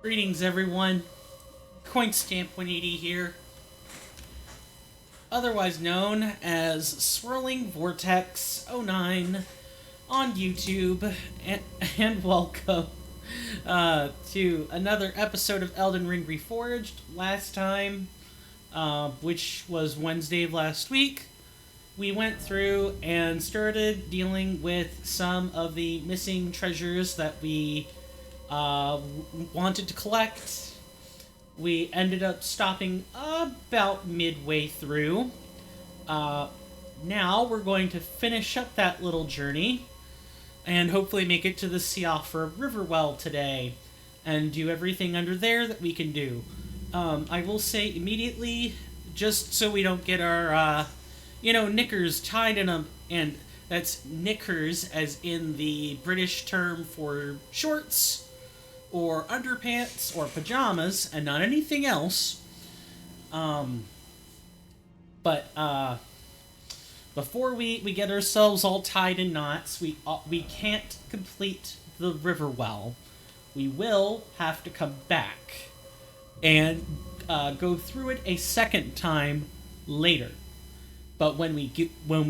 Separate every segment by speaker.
Speaker 1: Greetings, everyone. Coinstamp180 here, otherwise known as Swirling Vortex '09 on YouTube, and welcome to another episode of Elden Ring Reforged. Last time, which was Wednesday of last week, we went through and started dealing with some of the missing treasures that we wanted to collect. We ended up stopping about midway through. Now we're going to finish up that little journey and hopefully make it to the Ciafra River well today and do everything under there that we can do. I will say immediately, just so we don't get our, knickers tied in a... And that's knickers as in the British term for shorts or underpants or pajamas and not anything else. But before we get ourselves all tied in knots, we can't complete the river well. We will have to come back and go through it a second time later. But when we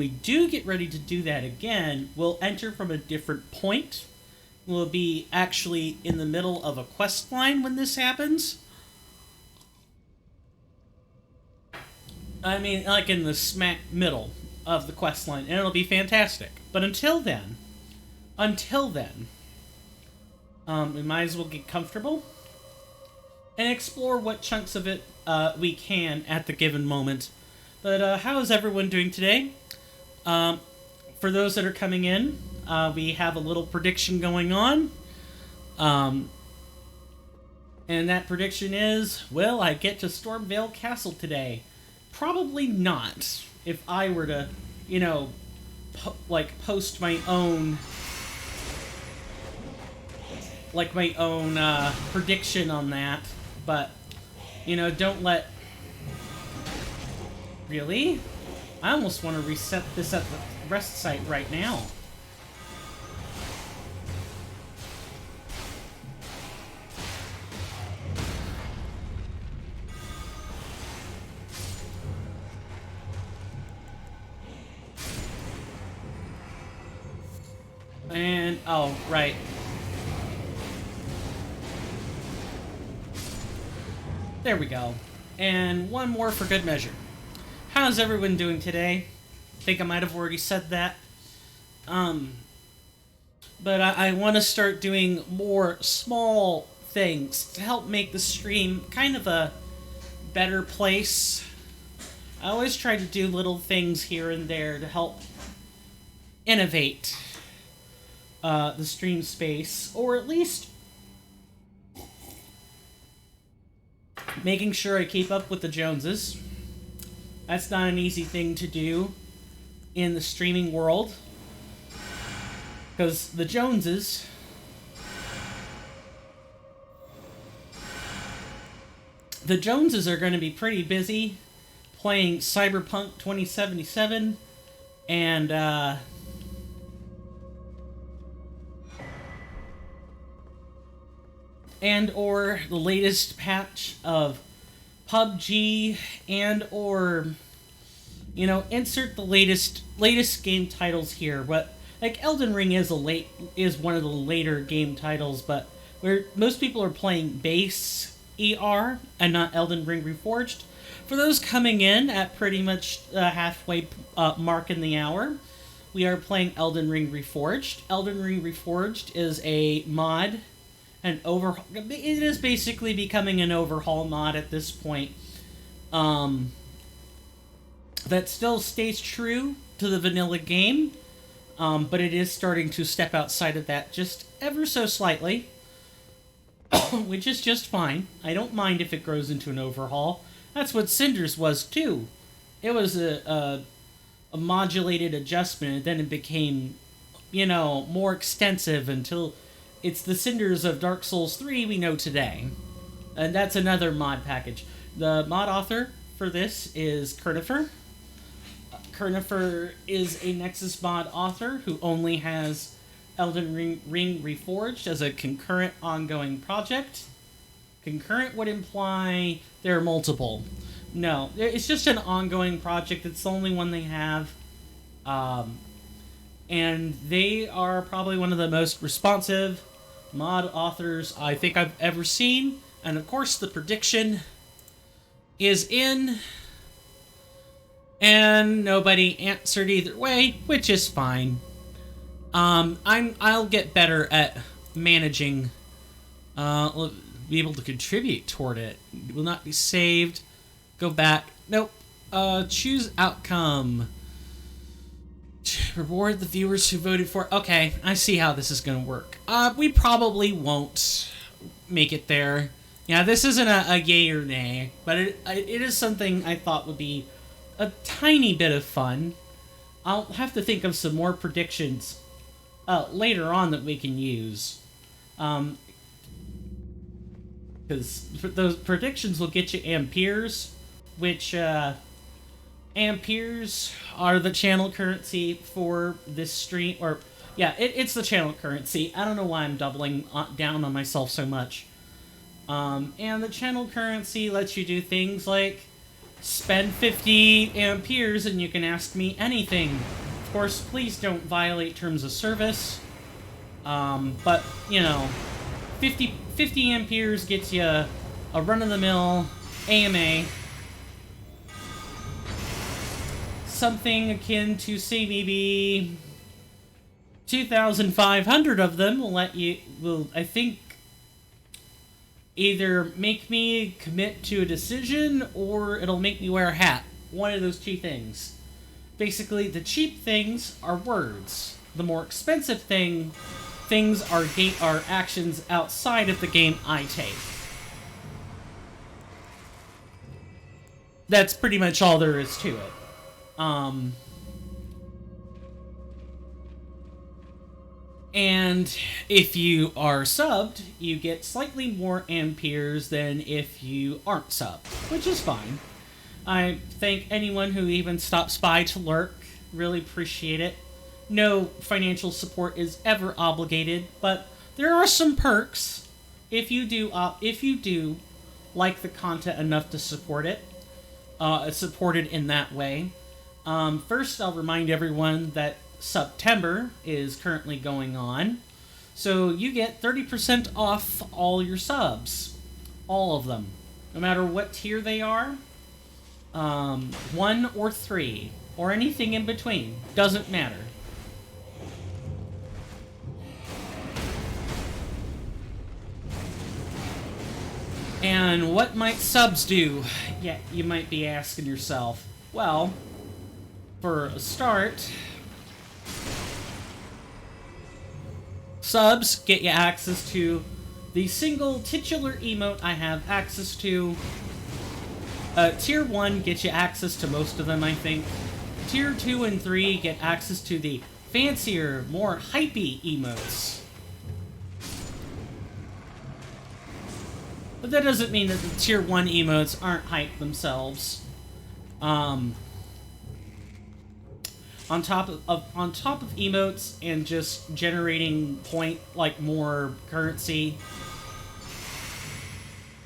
Speaker 1: do get ready to do that again, we'll enter from a different point. We'll be actually in the middle of a quest line when this happens. I mean, like in the smack middle of the quest line, and it'll be fantastic. But until then, we might as well get comfortable and explore what chunks of it we can at the given moment. But how is everyone doing today? For those that are coming in, we have a little prediction going on. And that prediction is, will I get to Stormvale Castle today? Probably not. If I were to, post my own... prediction on that. But, don't let... Really? I almost want to reset this at the rest site right now. And, oh, right. There we go. And one more for good measure. How's everyone doing today? I think I might have already said that. But I want to start doing more small things to help make the stream kind of a better place. I always try to do little things here and there to help innovate the stream space, or at least making sure I keep up with the Joneses. That's not an easy thing to do in the streaming world, because the Joneses are going to be pretty busy playing Cyberpunk 2077 and or the latest patch of PUBG, and or insert the latest game titles here. But like Elden Ring is one of the later game titles, but where most people are playing base ER and not Elden Ring Reforged. For those coming in at pretty much the halfway mark in the hour, we are playing Elden Ring Reforged. Elden Ring Reforged is a mod. It is basically becoming an overhaul mod at this point. That still stays true to the vanilla game, but it is starting to step outside of that just ever so slightly, which is just fine. I don't mind if it grows into an overhaul. That's what Cinders was too. It was a modulated adjustment, and then it became, more extensive until it's the Cinders of Dark Souls 3 we know today. And that's another mod package. The mod author for this is Kernifer. Kernifer is a Nexus mod author who only has Elden Ring Reforged as a concurrent ongoing project. Concurrent would imply there are multiple. No, it's just an ongoing project. It's the only one they have. And they are probably one of the most responsive mod authors I think I've ever seen. And of course, the prediction is in. And nobody answered either way, which is fine. I'll get better at managing, be able to contribute toward it. It will not be saved. Go back. Nope. Choose outcome. Reward the viewers who voted for. Okay, I see how this is going to work. We probably won't make it there. Yeah, this isn't a yay or nay, but it is something I thought would be a tiny bit of fun. I'll have to think of some more predictions later on that we can use. Because those predictions will get you amperes, which amperes are the channel currency for this stream. Or, yeah, it's the channel currency. I don't know why I'm doubling down on myself so much. And the channel currency lets you do things like spend 50 amperes and you can ask me anything. Of course, please don't violate terms of service. But, you know, 50 amperes gets you a run-of-the-mill AMA. Something akin to, say, maybe 2,500 of them will, I think, either make me commit to a decision or it'll make me wear a hat. One of those two things. Basically, the cheap things are words. The more expensive things are actions outside of the game I take. That's pretty much all there is to it. And if you are subbed, you get slightly more amperes than if you aren't subbed, which is fine. I thank anyone who even stops by to lurk. Really appreciate it. No financial support is ever obligated, but there are some perks if you do like the content enough to support it. Support it in that way. First, I'll remind everyone that September is currently going on, so you get 30% off all your subs, all of them, no matter what tier they are, 1 or 3, or anything in between, doesn't matter. And what might subs do? Yeah, you might be asking yourself. Well, for a start, subs get you access to the single titular emote I have access to. Tier 1 gets you access to most of them, I think. Tier 2 and 3 get access to the fancier, more hypey emotes. But that doesn't mean that the Tier 1 emotes aren't hype themselves. On top of emotes and just generating more currency.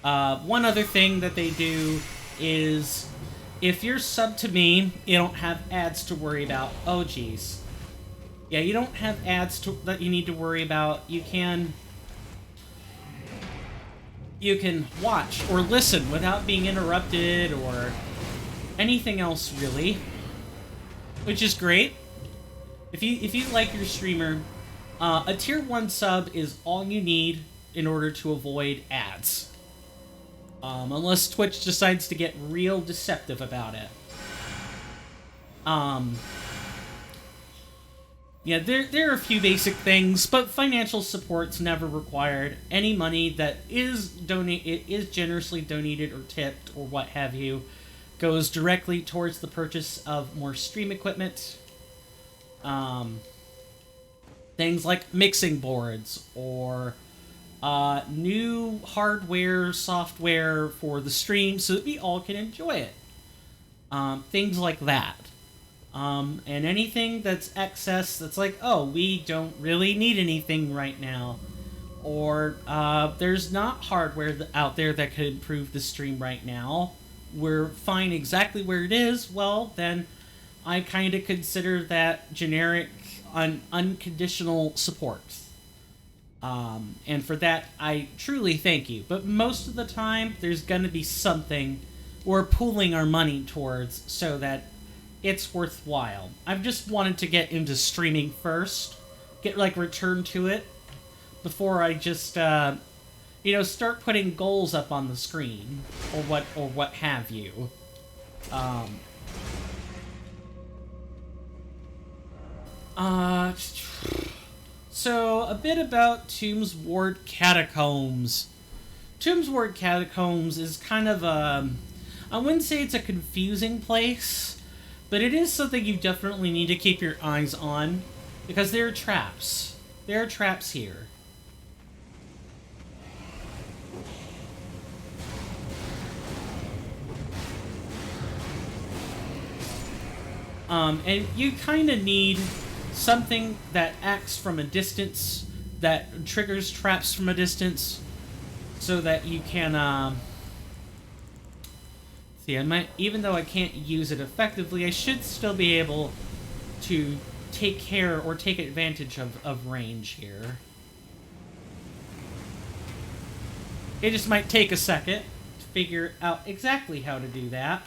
Speaker 1: One other thing that they do is, if you're subbed to me, you don't have ads to worry about. Oh, geez. Yeah, you don't have ads that you need to worry about. You can watch or listen without being interrupted or anything else, really. Which is great. If you like your streamer, a tier 1 sub is all you need in order to avoid ads. Unless Twitch decides to get real deceptive about it. Yeah, there are a few basic things, but financial support's never required. Any money that is generously donated or tipped or what have you goes directly towards the purchase of more stream equipment. Things like mixing boards or new hardware, software for the stream so that we all can enjoy it. Things like that. And anything that's excess that's like, oh, we don't really need anything right now. or there's not hardware out there that could improve the stream right now, we're fine exactly where it is, well, then I kind of consider that generic, unconditional support. And for that, I truly thank you. But most of the time, there's going to be something we're pooling our money towards so that it's worthwhile. I've just wanted to get into streaming first, get return to it, before I just start putting goals up on the screen or what have you. So a bit about Tombs Ward Catacombs. Tombs Ward Catacombs is kind of I wouldn't say it's a confusing place, but it is something you definitely need to keep your eyes on, because there are traps. There are traps here. And you kind of need something that acts from a distance, that triggers traps from a distance, so that you can, see, even though I can't use it effectively, I should still be able to take care or take advantage of range here. It just might take a second to figure out exactly how to do that.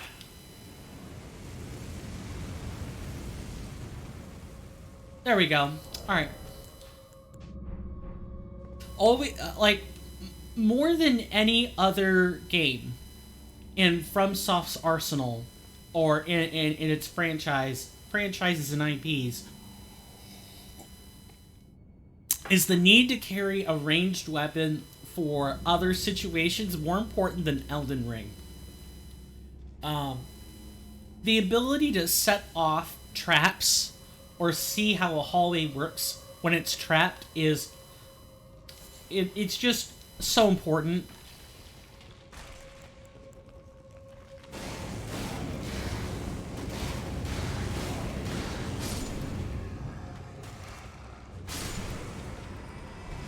Speaker 1: There we go. Alright. Always, more than any other game in FromSoft's arsenal, or in its franchises and IPs, is the need to carry a ranged weapon for other situations more important than Elden Ring. The ability to set off traps or see how a hallway works when it's trapped it's just so important.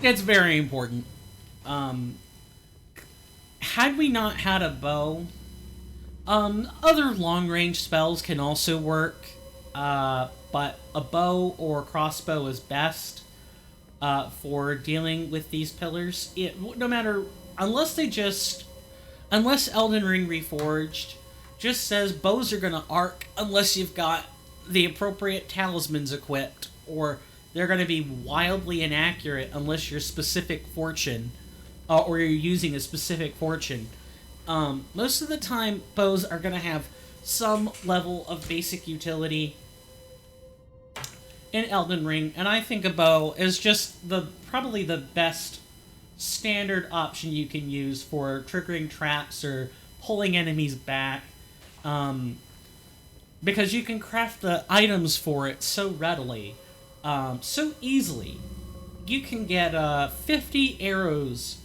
Speaker 1: It's very important. Had we not had a bow, other long-range spells can also work, but a bow or crossbow is best for dealing with these pillars. Unless Elden Ring Reforged just says bows are gonna arc unless you've got the appropriate talismans equipped, or they're gonna be wildly inaccurate unless you're specific fortune, or you're using a specific fortune. Most of the time, bows are gonna have some level of basic utility in Elden Ring, and I think a bow is just probably the best standard option you can use for triggering traps or pulling enemies back, because you can craft the items for it so readily, so easily. You can get 50 arrows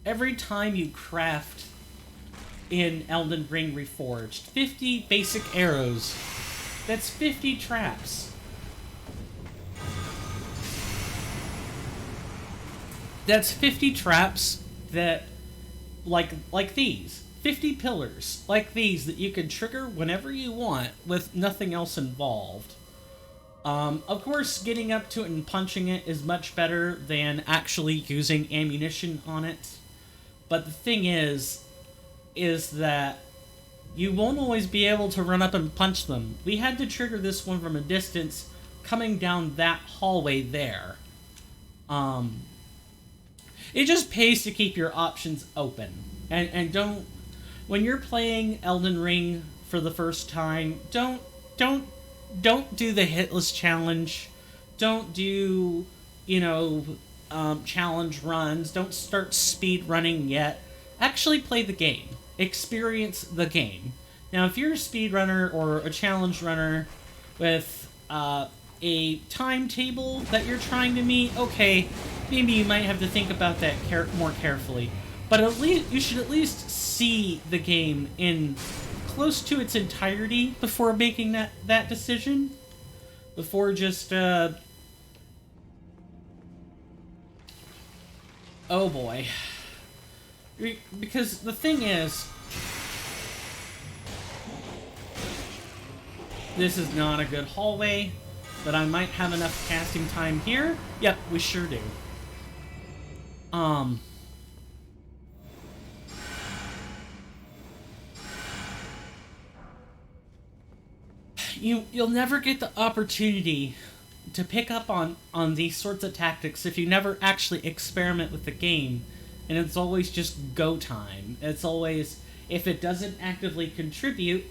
Speaker 1: every time you craft in Elden Ring Reforged. 50 basic arrows. That's 50 traps. That's 50 traps that, like these. 50 pillars, like these, that you can trigger whenever you want with nothing else involved. Of course, getting up to it and punching it is much better than actually using ammunition on it. But the thing is that you won't always be able to run up and punch them. We had to trigger this one from a distance, coming down that hallway there. It just pays to keep your options open. And don't, when you're playing Elden Ring for the first time, don't do the hitless challenge. Don't do, challenge runs. Don't start speed running yet. Actually play the game. Experience the game. Now, if you're a speedrunner or a challenge runner with a timetable that you're trying to meet, okay, maybe you might have to think about that more carefully. But at least you should at least see the game in close to its entirety before making that decision. Before just Oh boy. Because the thing is, this is not a good hallway, but I might have enough casting time here. Yep, we sure do. You'll never get the opportunity to pick up on these sorts of tactics if you never actually experiment with the game, and it's always just go time. It's always, if it doesn't actively contribute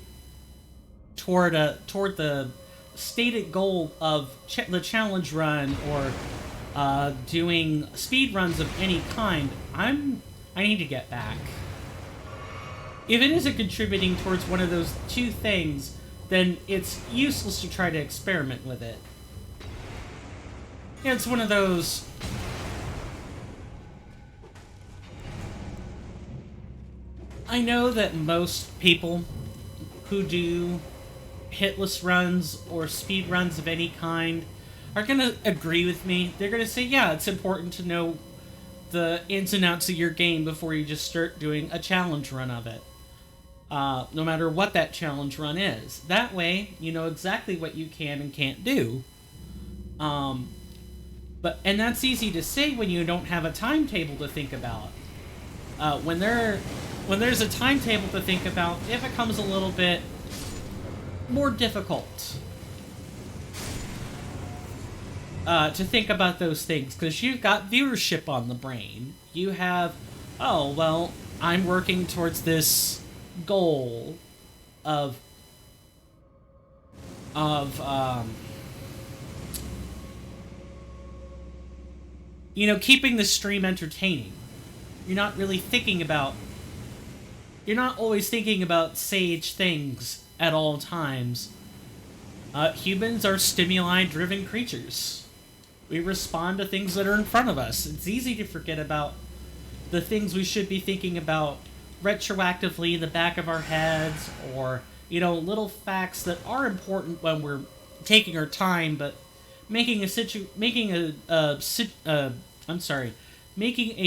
Speaker 1: toward the stated goal of the challenge run or doing speed runs of any kind, I need to get back. If it isn't contributing towards one of those two things, then it's useless to try to experiment with it. It's one of those... I know that most people who do hitless runs or speed runs of any kind are going to agree with me. They're going to say, yeah, it's important to know the ins and outs of your game before you just start doing a challenge run of it. No matter what that challenge run is. That way, you know exactly what you can and can't do. And that's easy to say when you don't have a timetable to think about. When there's a timetable to think about, it becomes a little bit more difficult to think about those things, because you've got viewership on the brain. You have, oh, well, I'm working towards this goal of keeping the stream entertaining. You're not always thinking about sage things at all times. Humans are stimuli-driven creatures. We respond to things that are in front of us. It's easy to forget about the things we should be thinking about retroactively in the back of our heads, or little facts that are important when we're taking our time, but making a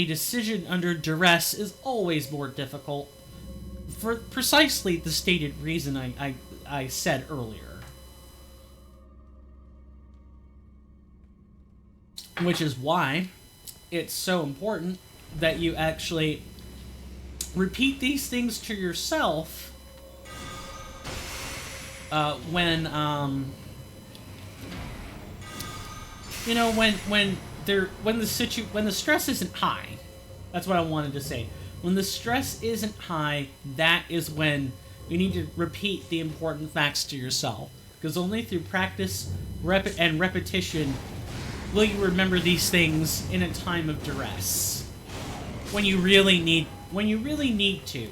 Speaker 1: decision under duress is always more difficult, for precisely the stated reason I said earlier. Which is why it's so important that you actually repeat these things to yourself when the stress isn't high. That's what I wanted to say. When the stress isn't high, that is when you need to repeat the important facts to yourself. Because only through practice and repetition will you remember these things in a time of duress. When you really need to.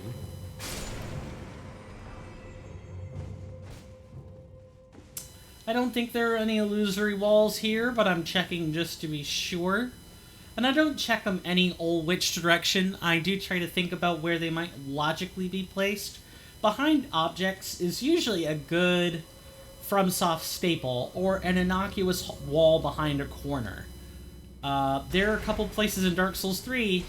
Speaker 1: I don't think there are any illusory walls here, but I'm checking just to be sure. And I don't check them any old which direction. I do try to think about where they might logically be placed. Behind objects is usually a good FromSoft staple, or an innocuous wall behind a corner. There are a couple places in Dark Souls 3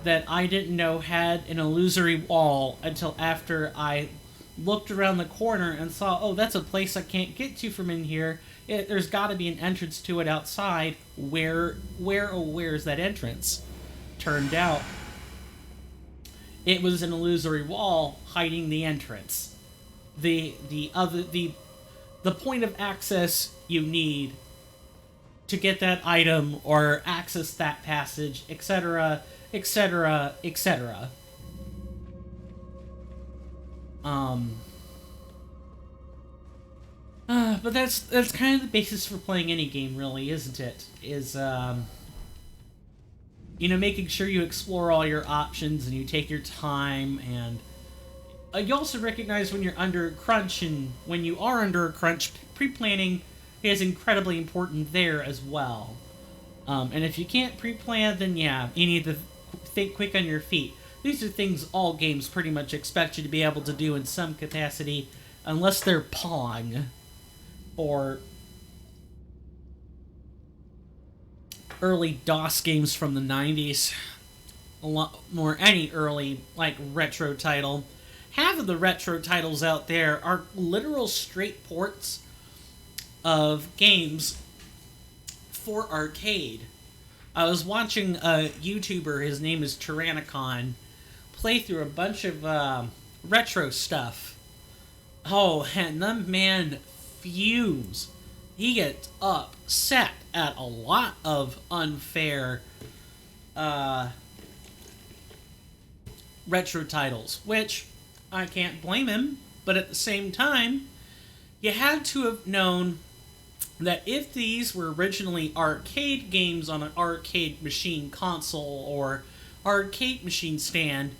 Speaker 1: that I didn't know had an illusory wall until after I looked around the corner and saw, oh, that's a place I can't get to from in here. There's got to be an entrance to it outside. Where's that entrance? Turned out it was an illusory wall hiding the entrance. The point of access you need to get that item or access that passage, etc., etc., etc. But that's kind of the basis for playing any game, really, isn't it? Is making sure you explore all your options and you take your time, and you also recognize when you're under a crunch, and when you are under a crunch, pre-planning is incredibly important there as well. And if you can't pre-plan, then yeah, you need to think quick on your feet. These are things all games pretty much expect you to be able to do in some capacity, unless they're Pong or early DOS games from the 90s. a lot more any early, like, retro title. Half of the retro titles out there are literal straight ports of games for arcade. I was watching a YouTuber, his name is Tyrannicon, play through a bunch of retro stuff. Oh, and the man fumes. He gets upset at a lot of unfair retro titles, which I can't blame him, but at the same time, you had to have known that if these were originally arcade games on an arcade machine console or arcade machine stand,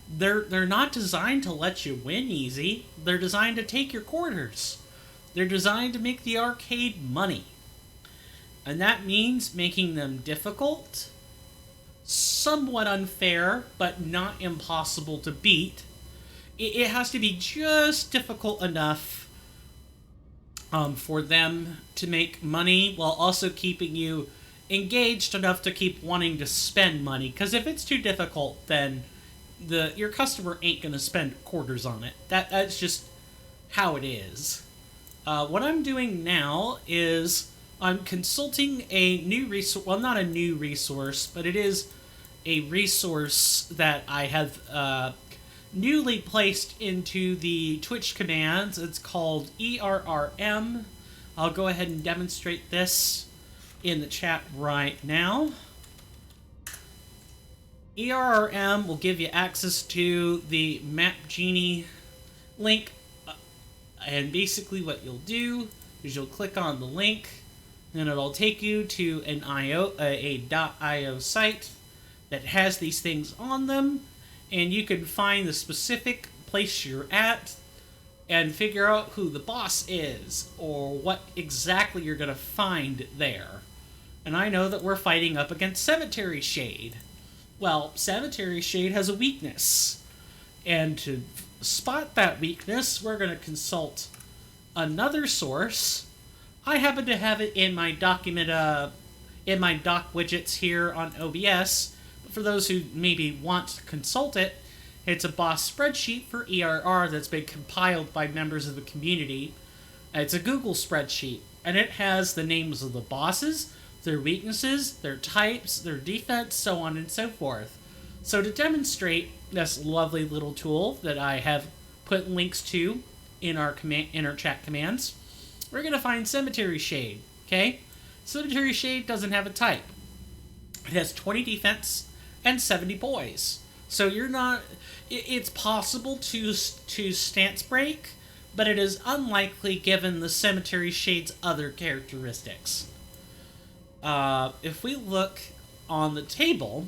Speaker 1: they're not designed to let you win easy. They're designed to take your quarters. They're designed to make the arcade money. And that means making them difficult, somewhat unfair, but not impossible to beat. It has to be just difficult enough for them to make money while also keeping you engaged enough to keep wanting to spend money. Because if it's too difficult, then your customer ain't going to spend quarters on it. That's just how it is. What I'm doing now is I'm consulting a new resource. Well, not a new resource, but it is a resource that I have newly placed into the Twitch commands. It's called ERRM. I'll go ahead and demonstrate this in the chat right now. ERRM will give you access to the Map Genie link, and basically what you'll do is you'll click on the link, and it'll take you to an .io site that has these things on them, and you can find the specific place you're at and figure out who the boss is or what exactly you're going to find there. And I know that we're fighting up against Cemetery Shade. Well, Cemetery Shade has a weakness, and to spot that weakness, we're going to consult another source. I happen to have it in my document, in my doc widgets here on OBS. But for those who maybe want to consult it, it's a boss spreadsheet for ERR that's been compiled by members of the community. It's a Google spreadsheet, and it has the names of the bosses, their weaknesses, their types, their defense, so on and so forth. So to demonstrate this lovely little tool that I have put links to in our chat commands, we're going to find Cemetery Shade, okay? Cemetery Shade doesn't have a type. It has 20 defense and 70 poise. So you're not... It's possible to stance break, but it is unlikely given the Cemetery Shade's other characteristics. If we look on the table,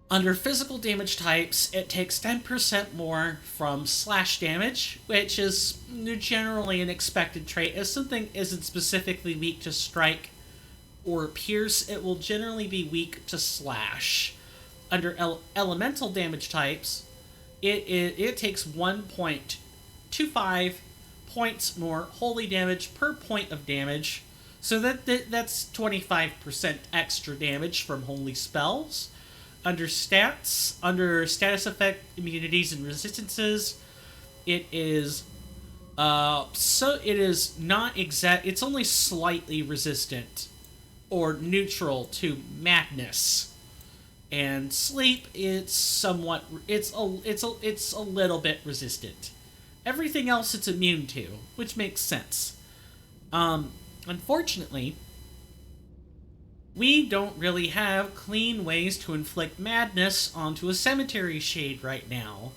Speaker 1: under physical damage types, it takes 10% more from slash damage, which is generally an expected trait. If something isn't specifically weak to strike or pierce, it will generally be weak to slash. Under elemental damage types, it takes 1.25 points more holy damage per point of damage, so that's 25% extra damage from holy spells. Under status effect, immunities, and resistances, it is not exact. It's only slightly resistant or neutral to madness. And sleep, it's a little bit resistant. Everything else it's immune to, which makes sense. Unfortunately, we don't really have clean ways to inflict madness onto a Cemetery Shade right now,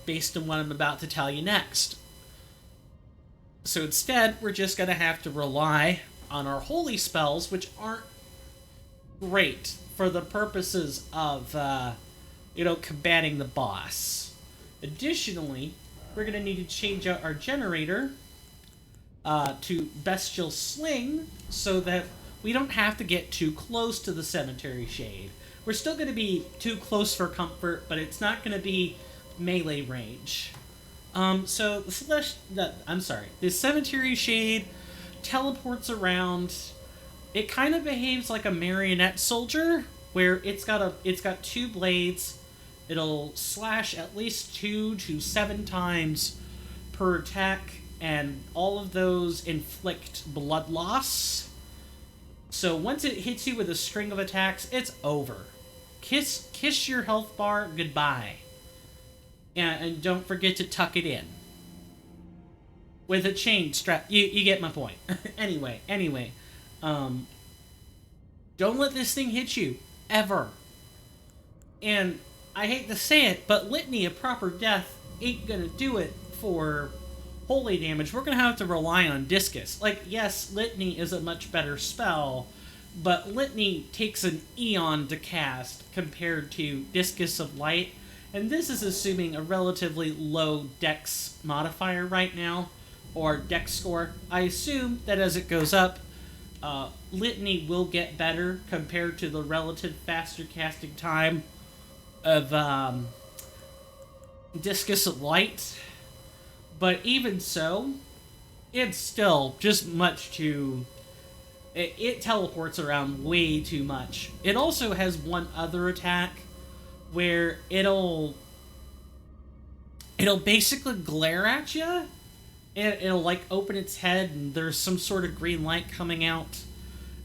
Speaker 1: based on what I'm about to tell you next. So instead, we're just going to have to rely on our holy spells, which aren't great for the purposes of, combating the boss. Additionally, we're going to need to change out our generator to Bestial Sling so that we don't have to get too close to the Cemetery Shade. We're still going to be too close for comfort, but it's not going to be melee range. The Cemetery Shade teleports around. It kind of behaves like a marionette soldier, where it's got two blades. It'll slash at least 2 to 7 times per attack, and all of those inflict blood loss. So once it hits you with a string of attacks, it's over. Kiss your health bar goodbye. And don't forget to tuck it in. With a chain strap. You get my point. Anyway. Don't let this thing hit you. Ever. And I hate to say it, but Litany of Proper Death ain't gonna do it for holy damage. We're gonna have to rely on Discus. Like, yes, Litany is a much better spell, but Litany takes an eon to cast compared to Discus of Light, and this is assuming a relatively low dex modifier right now, or dex score. I assume that as it goes up, Litany will get better compared to the relative faster casting time of Discus of Light, but even so, it's still just much too... It teleports around way too much. It also has one other attack where it'll basically glare at you. It'll like open its head and there's some sort of green light coming out.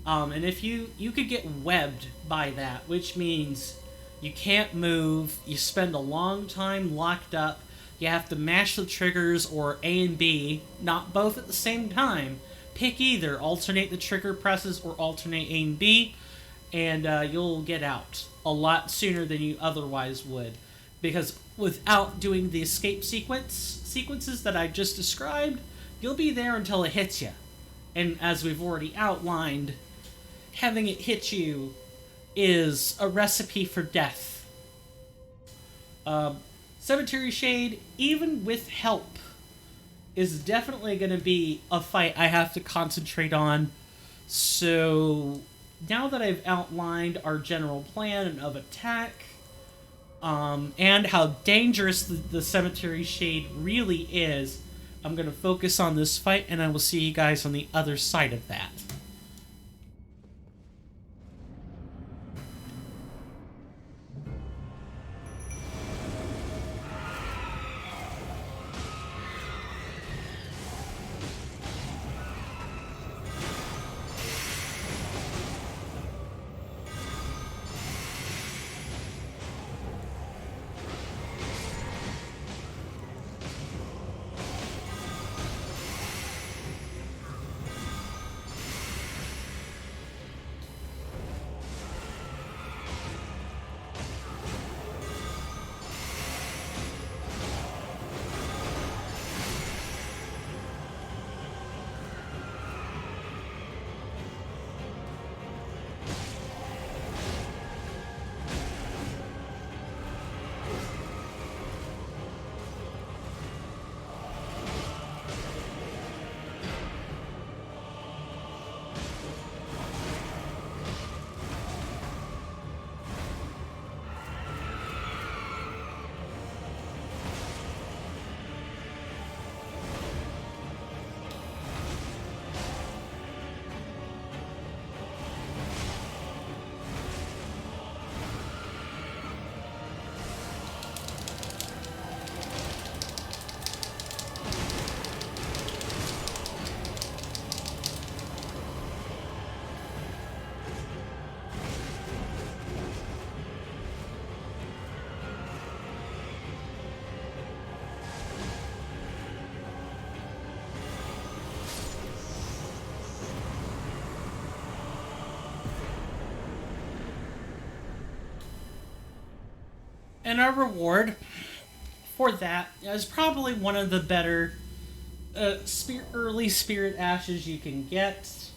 Speaker 1: And if you could get webbed by that, which means you can't move, you spend a long time locked up, you have to mash the triggers or A and B, not both at the same time. Pick either, alternate the trigger presses or alternate A and B, and you'll get out a lot sooner than you otherwise would. Because without doing the escape sequences that I just described, you'll be there until it hits you. And as we've already outlined, having it hit you is a recipe for death. Cemetery Shade, even with help, is definitely going to be a fight I have to concentrate on. So now that I've outlined our general plan of attack, and how dangerous the Cemetery Shade really is, I'm going to focus on this fight, and I will see you guys on the other side of that. And our reward for that is probably one of the better early Spirit Ashes you can get.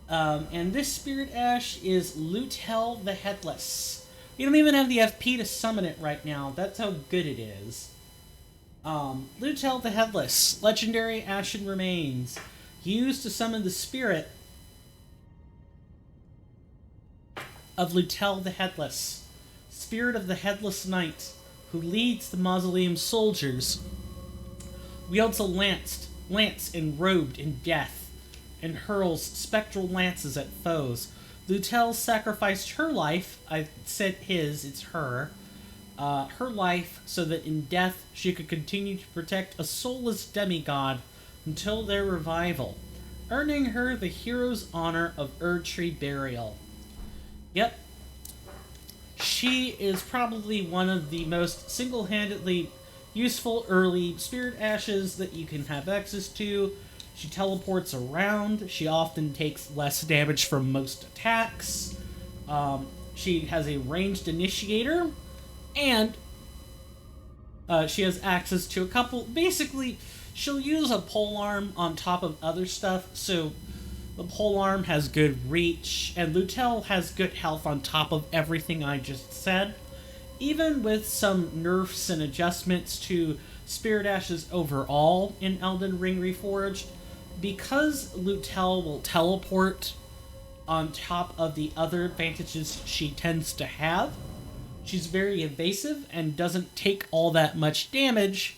Speaker 1: And this Spirit Ash is Lutel the Headless. We don't even have the FP to summon it right now. That's how good it is. Lutel the Headless, Legendary Ashen Remains. Used to summon the spirit of Lutel the Headless. Spirit of the Headless Knight, who leads the Mausoleum soldiers, wields a lance enrobed in death, and hurls spectral lances at foes. Lutel sacrificed her life. I said his, it's her. Her life so that in death she could continue to protect a soulless demigod until their revival, earning her the hero's honor of Erdtree burial. Yep. She is probably one of the most single-handedly useful early spirit ashes that you can have access to. She teleports around. She often takes less damage from most attacks. She has a ranged initiator. And she has access to a couple... Basically, she'll use a polearm on top of other stuff. So the polearm has good reach. And Lutel has good health on top of everything I just said. Even with some nerfs and adjustments to Spirit Ashes overall in Elden Ring Reforged, because Lutel will teleport on top of the other advantages she tends to have, she's very evasive and doesn't take all that much damage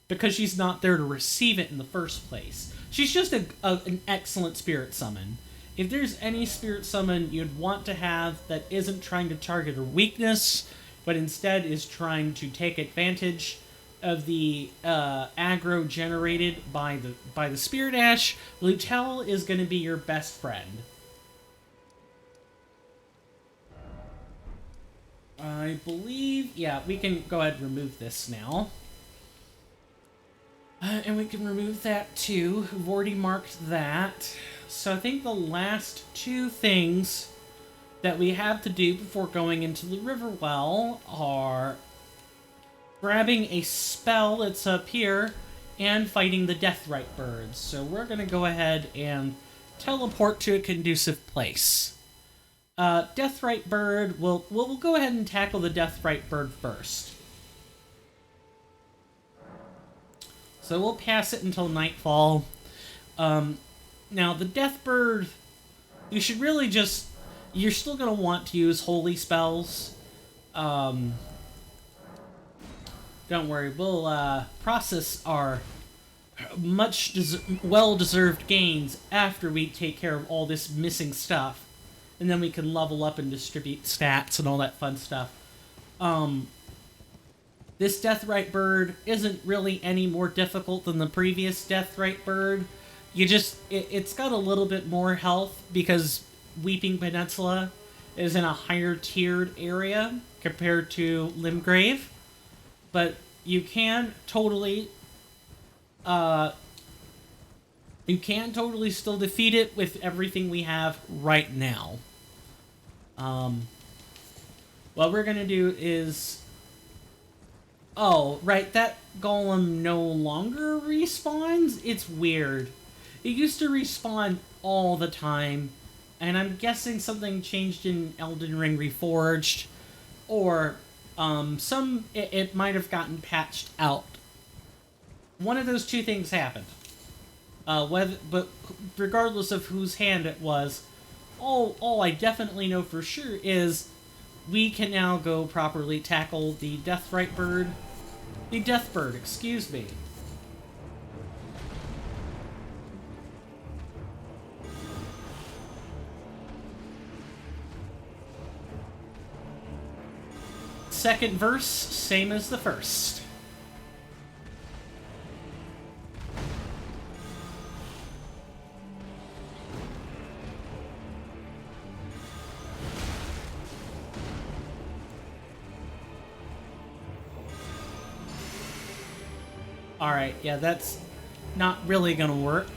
Speaker 1: because she's not there to receive it in the first place. She's just an excellent spirit summon. If there's any spirit summon you'd want to have that isn't trying to target a weakness, but instead is trying to take advantage of the aggro generated by the Spirit Ash, Lutel is going to be your best friend. I believe... Yeah, we can go ahead and remove this now. And we can remove that too. We've already marked that. So I think the last two things that we have to do before going into the river well are grabbing a spell that's up here and fighting the Deathrite birds. So we're going to go ahead and teleport to a conducive place. Deathrite bird, we'll go ahead and tackle the Deathrite bird first. So we'll pass it until nightfall. Now the Death Bird, you should really just... You're still going to want to use holy spells. Don't worry, we'll process our well-deserved gains after we take care of all this missing stuff. And then we can level up and distribute stats and all that fun stuff. This Deathrite bird isn't really any more difficult than the previous Deathrite bird. It's got a little bit more health because Weeping Peninsula is in a higher tiered area compared to Limgrave. But you can totally still defeat it with everything we have right now. What we're gonna do is... Oh, right, that golem no longer respawns? It's weird. It used to respawn all the time, and I'm guessing something changed in Elden Ring Reforged, or it might have gotten patched out. One of those two things happened. But regardless of whose hand it was, all I definitely know for sure is we can now go properly tackle the Deathrite bird. The Death Bird, excuse me. Second verse, same as the first. Alright, yeah, that's not really gonna work.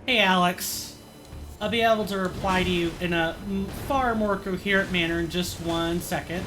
Speaker 1: Hey, Alex. I'll be able to reply to you in a far more coherent manner in just 1 second.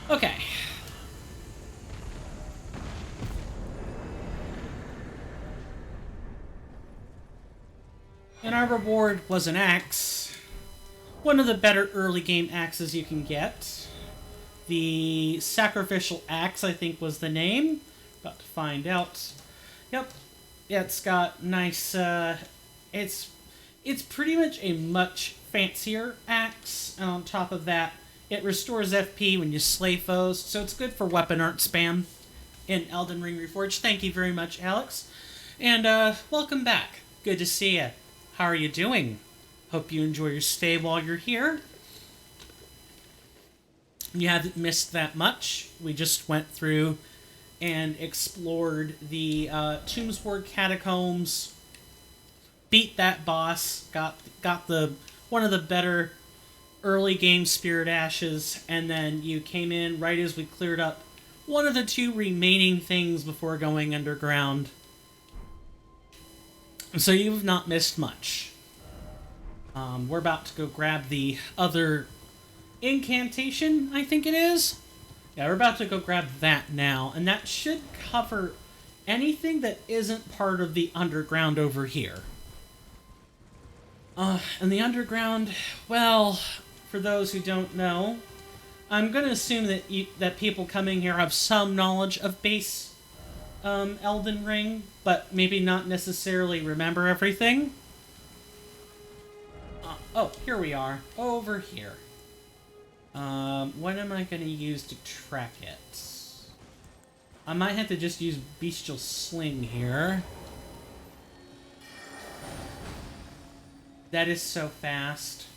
Speaker 1: Okay. And our reward was an axe. One of the better early game axes you can get. The Sacrificial Ax, I think, was the name. About to find out. Yep. Yeah, it's got nice, it's pretty much a much fancier axe. And on top of that, it restores FP when you slay foes, so it's good for weapon art spam in Elden Ring Reforged. Thank you very much, Alex. And, welcome back. Good to see you. How are you doing? Hope you enjoy your stay while you're here. You haven't missed that much. We just went through and explored the Tombsword Catacombs, beat that boss, got the one of the better early game Spirit Ashes, and then you came in right as we cleared up one of the 2 remaining things before going underground. So you've not missed much. We're about to go grab the other incantation, I think it is. Yeah, we're about to go grab that now, and that should cover anything that isn't part of the underground over here. And the underground, well, for those who don't know, I'm going to assume that people coming here have some knowledge of base Elden Ring, but maybe not necessarily remember everything. Oh, here we are. Over here. What am I going to use to track it? I might have to just use Bestial Sling here. That is so fast.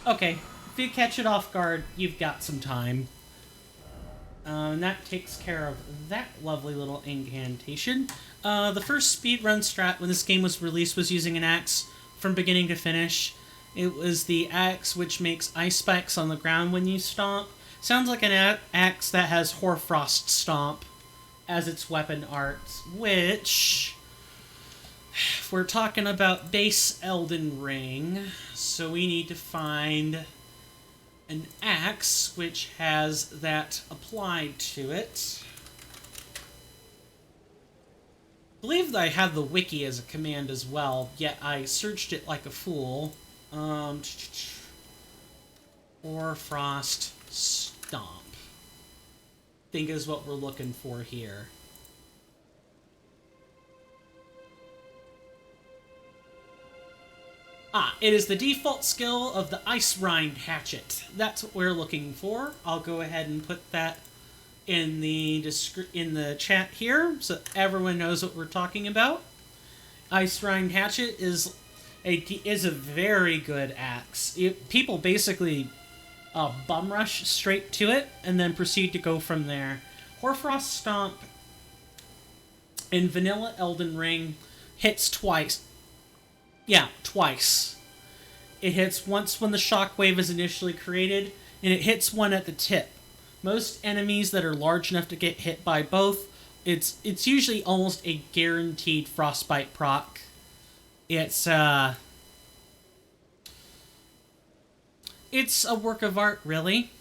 Speaker 1: Okay, if you catch it off guard, you've got some time. And that takes care of that lovely little incantation. The first speedrun strat when this game was released was using an axe from beginning to finish. It was the axe which makes ice spikes on the ground when you stomp. Sounds like an axe that has Hoarfrost Stomp as its weapon art, which, if we're talking about base Elden Ring, so we need to find an axe which has that applied to it. I believe that I have the wiki as a command as well, yet I searched it like a fool. Hoarfrost Stomp, I think is what we're looking for here. It is the default skill of the Ice Rind Hatchet. That's what we're looking for. I'll go ahead and put that in the chat here so everyone knows what we're talking about. Ice Rind Hatchet is a very good axe. People basically bum rush straight to it and then proceed to go from there. Hoarfrost Stomp in vanilla Elden Ring hits twice. Yeah, twice. It hits once when the shockwave is initially created, and it hits one at the tip. Most enemies that are large enough to get hit by both, it's usually almost a guaranteed frostbite proc. It's a work of art, really.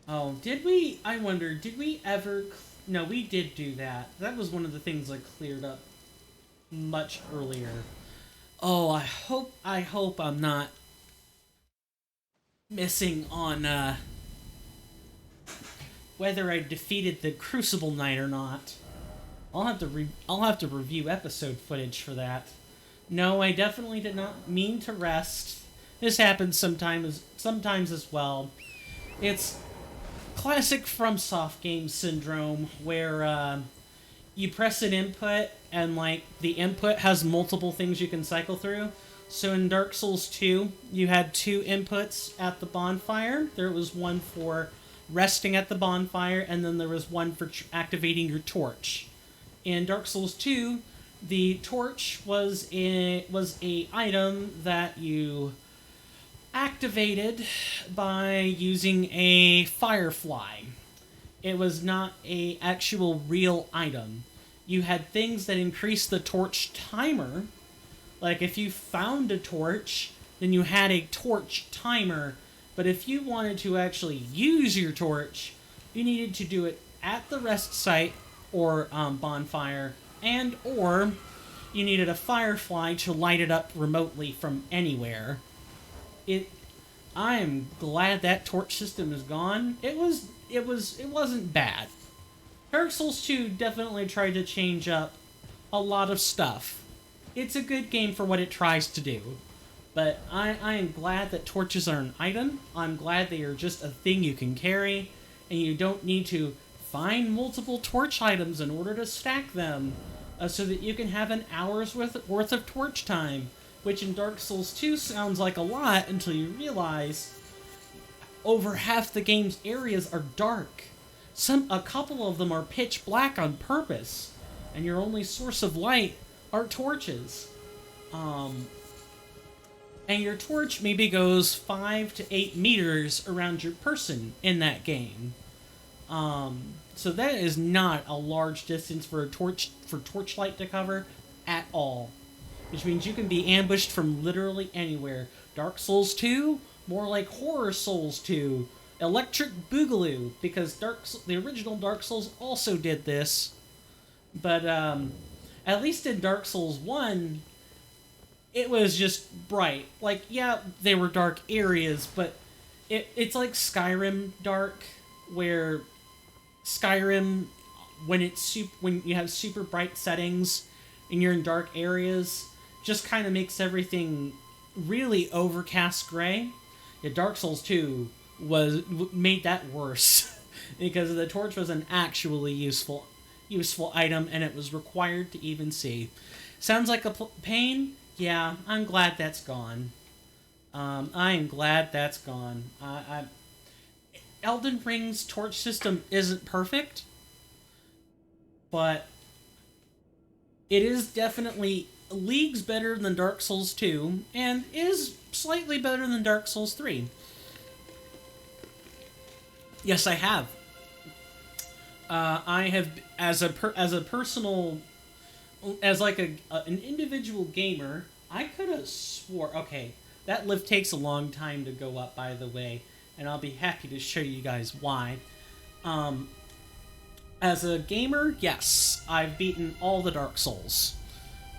Speaker 1: Oh, did we? I wonder, did we ever? No, we did do that. That was one of the things I cleared up much earlier. Oh, I hope I'm not missing on whether I defeated the Crucible Knight or not. I'll have to review episode footage for that. No, I definitely did not mean to rest. This happens sometimes as well. It's classic FromSoft game syndrome where you press an input and like the input has multiple things you can cycle through. So in Dark Souls 2, you had 2 inputs at the bonfire. There was one for resting at the bonfire, and then there was one for activating your torch. In Dark Souls 2, the torch was a item that you activated by using a firefly. It was not a actual real item. You had things that increased the torch timer. Like if you found a torch, then you had a torch timer. But if you wanted to actually use your torch, you needed to do it at the rest site or bonfire, and or you needed a firefly to light it up remotely from anywhere. I am glad that torch system is gone. It wasn't bad. Dark Souls 2 definitely tried to change up a lot of stuff. It's a good game for what it tries to do. But I am glad that torches are an item. I'm glad they are just a thing you can carry, and you don't need to find multiple torch items in order to stack them, so that you can have an hour's worth of torch time, which in Dark Souls 2 sounds like a lot until you realize over half the game's areas are dark. A couple of them are pitch black on purpose, and your only source of light are torches. And your torch maybe goes 5 to 8 meters around your person in that game. So that is not a large distance for torchlight to cover at all. Which means you can be ambushed from literally anywhere. Dark Souls 2, more like Horror Souls 2. Electric Boogaloo, because the original Dark Souls also did this. But at least in Dark Souls 1, it was just bright. Like, yeah, they were dark areas, but it's like Skyrim dark, where Skyrim, when you have super bright settings and you're in dark areas, just kind of makes everything really overcast gray. Yeah, Dark Souls 2 made that worse because the torch was an actually useful item, and it was required to even see. Sounds like a pain? Yeah, I'm glad that's gone. I am glad that's gone. Elden Ring's torch system isn't perfect, but it is definitely leagues better than Dark Souls 2, and is slightly better than Dark Souls 3. Yes, I have. I have, as an individual gamer, I could have swore. Okay, that lift takes a long time to go up, by the way, and I'll be happy to show you guys why. As a gamer, yes, I've beaten all the Dark Souls.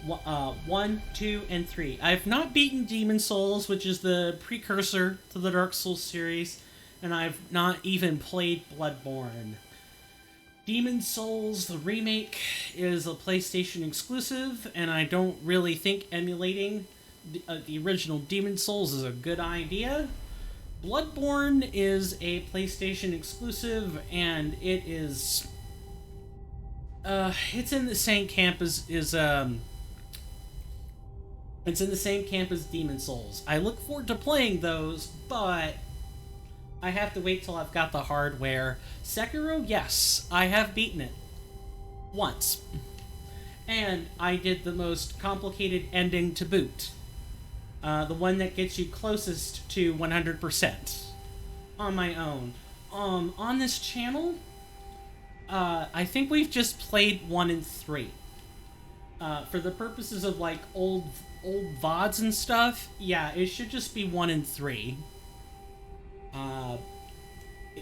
Speaker 1: 1, 2, and 3. I've not beaten Demon Souls, which is the precursor to the Dark Souls series, and I've not even played Bloodborne. Demon Souls, the remake, is a PlayStation exclusive, and I don't really think emulating the original Demon Souls is a good idea. Bloodborne is a PlayStation exclusive, and it is... it's in the same camp as it's in the same camp as Demon Souls. I look forward to playing those, but I have to wait till I've got the hardware. Sekiro, yes, I have beaten it. Once. And I did the most complicated ending to boot. The one that gets you closest to 100% on my own. On this channel, I think we've just played 1 and 3. For the purposes of like old VODs and stuff, yeah, it should just be 1 and 3.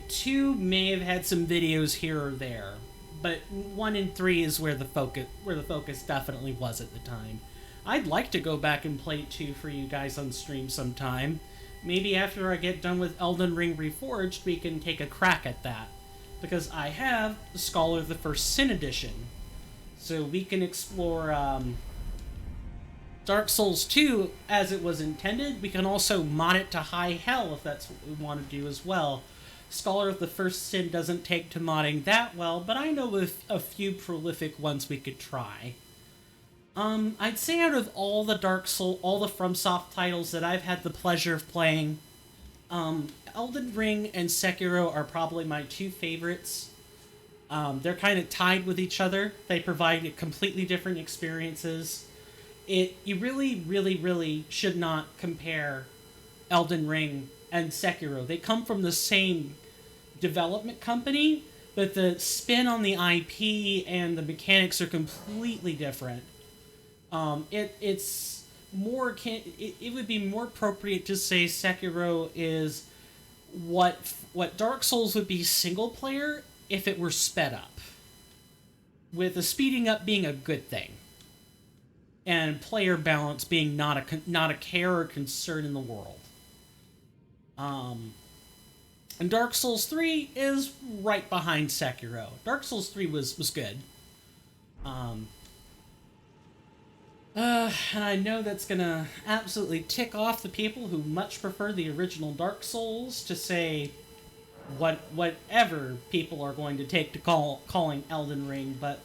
Speaker 1: 2 may have had some videos here or there, but 1 and 3 is where the focus definitely was at the time. I'd like to go back and play 2 for you guys on stream sometime. Maybe after I get done with Elden Ring Reforged, we can take a crack at that. Because I have the Scholar of the First Sin Edition. So we can explore Dark Souls 2 as it was intended. We can also mod it to high hell if that's what we want to do as well. Scholar of the First Sin doesn't take to modding that well, but I know of a few prolific ones we could try. I'd say out of all the FromSoft titles that I've had the pleasure of playing, Elden Ring and Sekiro are probably my 2 favorites. They're kind of tied with each other. They provide completely different experiences. You really, really, really should not compare Elden Ring and Sekiro. They come from the same development company, but the spin on the IP and the mechanics are completely different. It would be more appropriate to say Sekiro is what Dark Souls would be single player if it were sped up, with the speeding up being a good thing, and player balance being not a care or concern in the world. And Dark Souls 3 is right behind Sekiro. Dark Souls 3 was good. And I know that's gonna absolutely tick off the people who much prefer the original Dark Souls to say whatever people are going to take to calling Elden Ring, but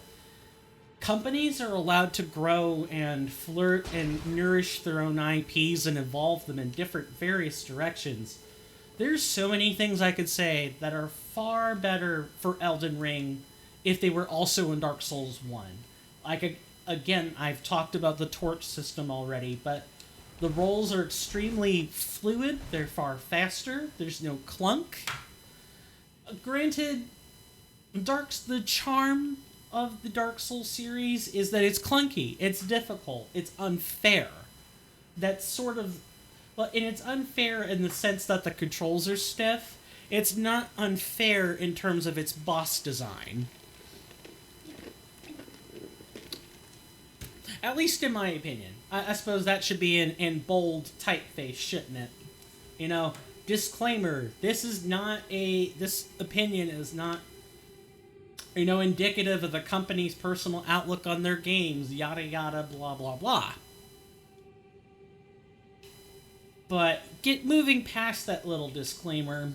Speaker 1: companies are allowed to grow and flirt and nourish their own IPs and evolve them in various directions. There's so many things I could say that are far better for Elden Ring if they were also in Dark Souls 1. Again, I've talked about the torch system already, but the rolls are extremely fluid, they're far faster, there's no clunk. Granted, the charm of the Dark Souls series is that it's clunky, it's difficult, it's unfair. That's sort of... Well, and it's unfair in the sense that the controls are stiff. It's not unfair in terms of its boss design. At least in my opinion. I suppose that should be in bold typeface, shouldn't it? You know, disclaimer, this opinion is not, indicative of the company's personal outlook on their games, yada yada, blah blah blah. But moving past that little disclaimer,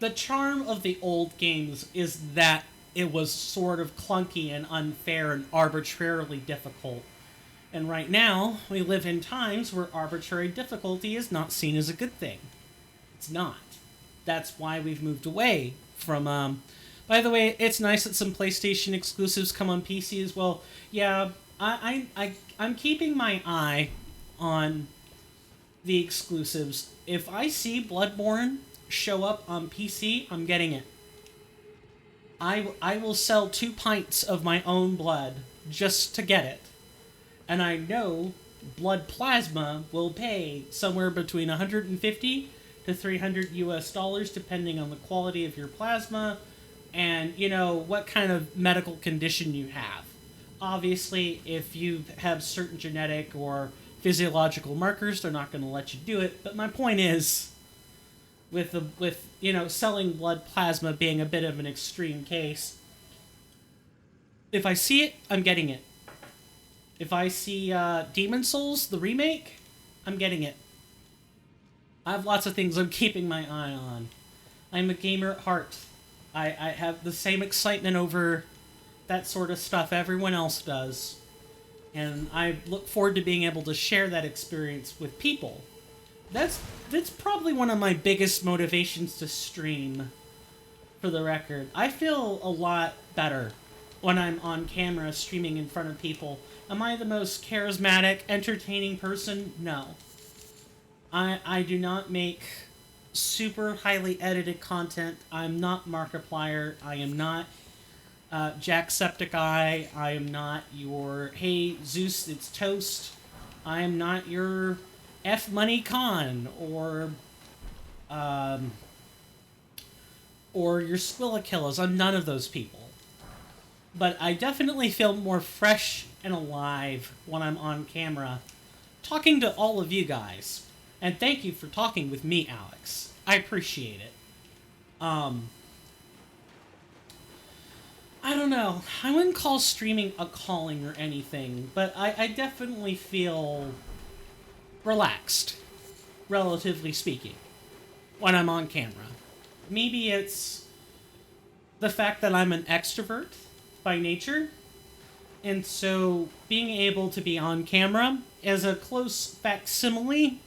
Speaker 1: the charm of the old games is that it was sort of clunky and unfair and arbitrarily difficult. And right now, we live in times where arbitrary difficulty is not seen as a good thing. It's not. That's why we've moved away from... By the way, it's nice that some PlayStation exclusives come on PC as well. Yeah, I'm keeping my eye on the exclusives. If I see Bloodborne show up on PC, I'm getting it. I will sell 2 pints of my own blood just to get it. And I know Blood Plasma will pay somewhere between $150 to $300 US, depending on the quality of your plasma and, what kind of medical condition you have. Obviously, if you have certain genetic or physiological markers, they're not going to let you do it. But my point is, with selling blood plasma being a bit of an extreme case. If I see it, I'm getting it. If I see Demon Souls, the remake, I'm getting it. I have lots of things I'm keeping my eye on. I'm a gamer at heart. I have the same excitement over that sort of stuff everyone else does. And I look forward to being able to share that experience with people. That's probably one of my biggest motivations to stream, for the record. I feel a lot better when I'm on camera streaming in front of people. Am I the most charismatic, entertaining person? No. I do not make super highly edited content. I'm not Markiplier. I am not Jacksepticeye. I am not your, hey, Zeus, it's toast. I am not your F Money Con or your Squillakillas. I'm none of those people. But I definitely feel more fresh and alive when I'm on camera talking to all of you guys. And thank you for talking with me, Alex. I appreciate it. I don't know. I wouldn't call streaming a calling or anything, but I definitely feel relaxed, relatively speaking, when I'm on camera. Maybe it's the fact that I'm an extrovert by nature, and so being able to be on camera is a close facsimile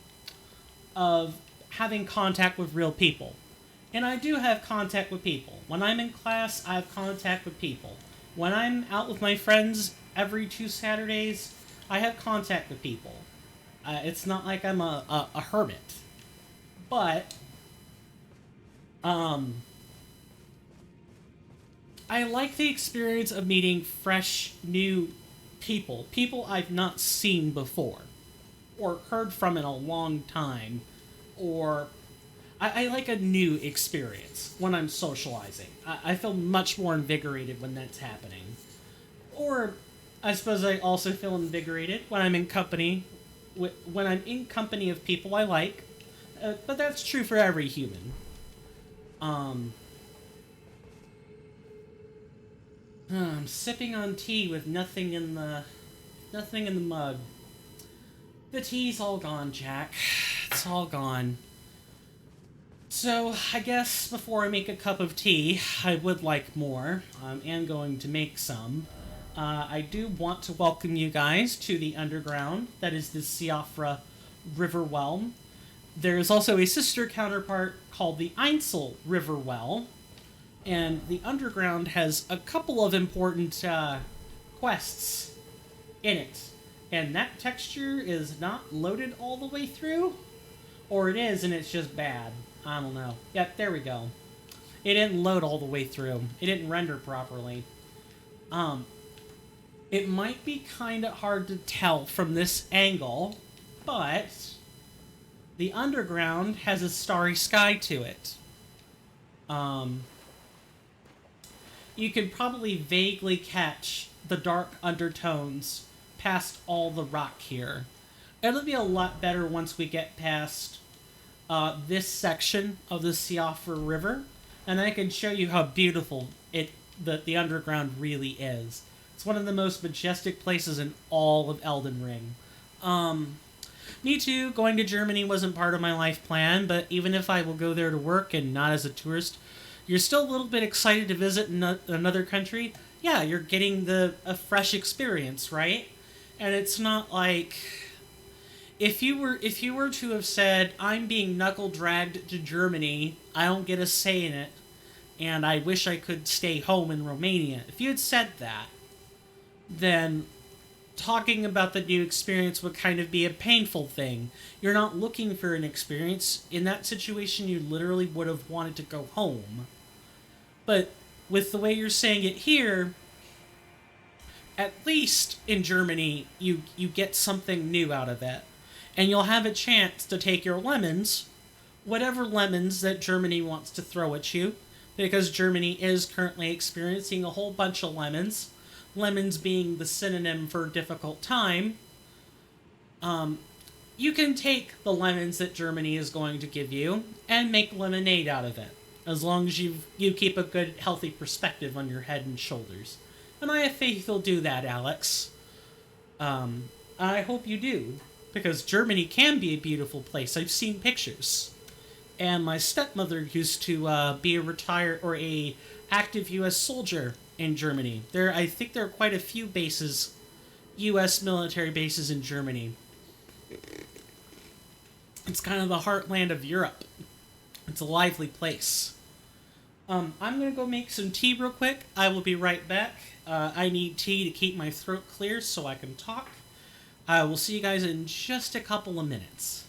Speaker 1: of having contact with real people. And I do have contact with people. When I'm in class, I have contact with people. When I'm out with my friends every 2 Saturdays, I have contact with people. It's not like I'm a hermit. But, I like the experience of meeting fresh, new people. People I've not seen before. Or heard from in a long time. Or I like a new experience when I'm socializing. I feel much more invigorated when that's happening. Or I suppose I also feel invigorated when I'm in company of people I like. But that's true for every human. I'm sipping on tea with nothing in the mug. The tea's all gone, Jack. It's all gone. So, I guess before I make a cup of tea, I would like more. I am going to make some. I do want to welcome you guys to the underground. That is the Ciafra River well. There is also a sister counterpart called the Untitled River well. And the underground has a couple of important quests in it. And that texture is not loaded all the way through. Or it is, and it's just bad. I don't know. Yep, there we go. It didn't load all the way through. It didn't render properly. It might be kind of hard to tell from this angle, but the underground has a starry sky to it. You can probably vaguely catch the dark undertones past all the rock here. It'll be a lot better once we get past this section of the Ciafra River, and I can show you how beautiful the underground really is. It's one of the most majestic places in all of Elden Ring. Me too, going to Germany wasn't part of my life plan, but even if I will go there to work and not as a tourist, you're still a little bit excited to visit another country. Yeah, you're getting a fresh experience, right? And it's not like if you were to have said, I'm being knuckle dragged to Germany, I don't get a say in it, and I wish I could stay home in Romania. If you had said that, then talking about the new experience would kind of be a painful thing. You're not looking for an experience. In that situation, you literally would have wanted to go home. But with the way you're saying it here, at least in Germany, you get something new out of it. And you'll have a chance to take your lemons, whatever lemons that Germany wants to throw at you, because Germany is currently experiencing a whole bunch of lemons. Lemons being the synonym for difficult time. you can take the lemons that Germany is going to give you and make lemonade out of it, as long as you keep a good, healthy perspective on your head and shoulders. And I have faith you'll do that, Alex. I hope you do, because Germany can be a beautiful place. I've seen pictures. And my stepmother used to be a retired or a active U.S. soldier in Germany. I think there are quite a few bases, U.S. military bases in Germany. It's kind of the heartland of Europe. It's a lively place. I'm gonna go make some tea real quick. I will be right back. I need tea to keep my throat clear so I can talk. I will see you guys in just a couple of minutes.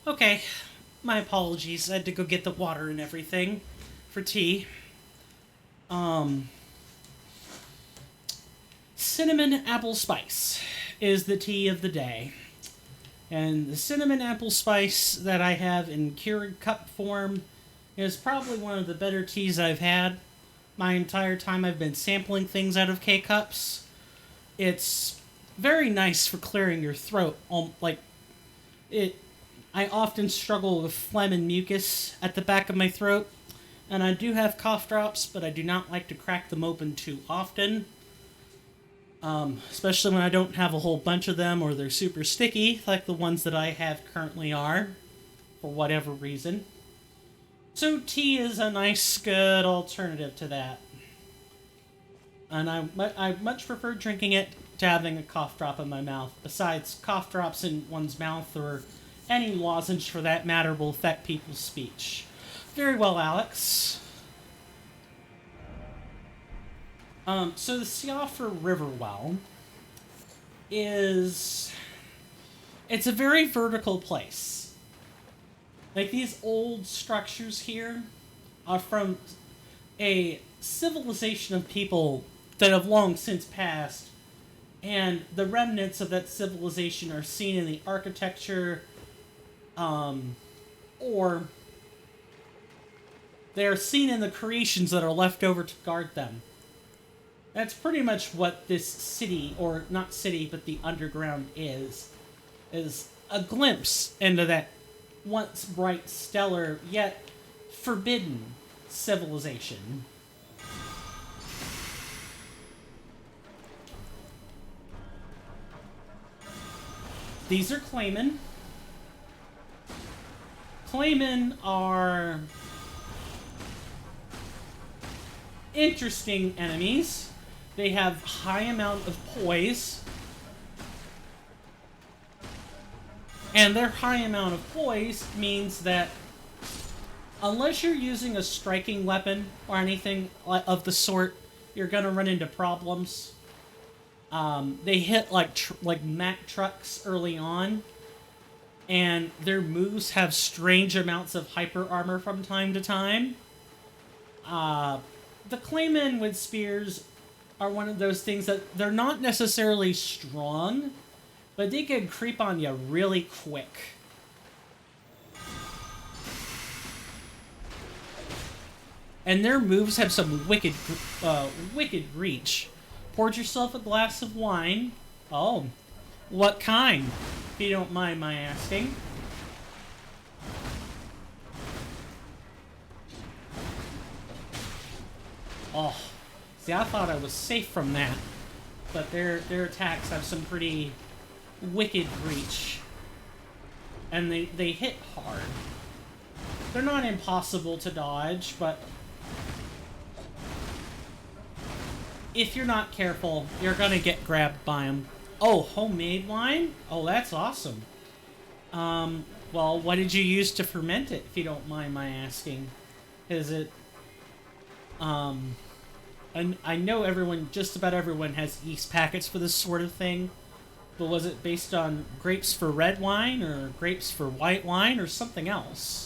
Speaker 1: Okay, my apologies. I had to go get the water and everything for tea. Um, Cinnamon apple spice is the tea of the day. And the cinnamon apple spice that I have in Keurig cup form is probably one of the better teas I've had my entire time I've been sampling things out of K-Cups. It's very nice for clearing your throat. I often struggle with phlegm and mucus at the back of my throat, and I do have cough drops, but I do not like to crack them open too often. Especially when I don't have a whole bunch of them or they're super sticky, like the ones that I have currently are, for whatever reason. So tea is a nice, good alternative to that. And I much prefer drinking it to having a cough drop in my mouth. Besides, cough drops in one's mouth or any lozenge for that matter will affect people's speech. Very well, Alex. So the Ciafra River well is... It's a very vertical place. Like, these old structures here are from a civilization of people that have long since passed, and the remnants of that civilization are seen in the architecture, or they are seen in the creations that are left over to guard them. That's pretty much what this city, or not city, but the underground is a glimpse into that once bright, stellar, yet forbidden civilization. These are Claymen. Claymen are interesting enemies. They have high amount of poise. And their high amount of poise means that unless you're using a striking weapon or anything of the sort, you're gonna run into problems. They hit like Mack trucks early on, and their moves have strange amounts of hyper armor from time to time. The Claymen with spears are one of those things that they're not necessarily strong, but they can creep on you really quick. And their moves have some wicked reach. Poured yourself a glass of wine. Oh, what kind? If you don't mind my asking. Oh, see, I thought I was safe from that. But their attacks have some pretty wicked reach. And they hit hard. They're not impossible to dodge, but if you're not careful, you're gonna get grabbed by them. Oh, homemade wine? Oh, that's awesome. Well, what did you use to ferment it, if you don't mind my asking? Is it, and I know just about everyone has yeast packets for this sort of thing, but was it based on grapes for red wine, or grapes for white wine, or something else?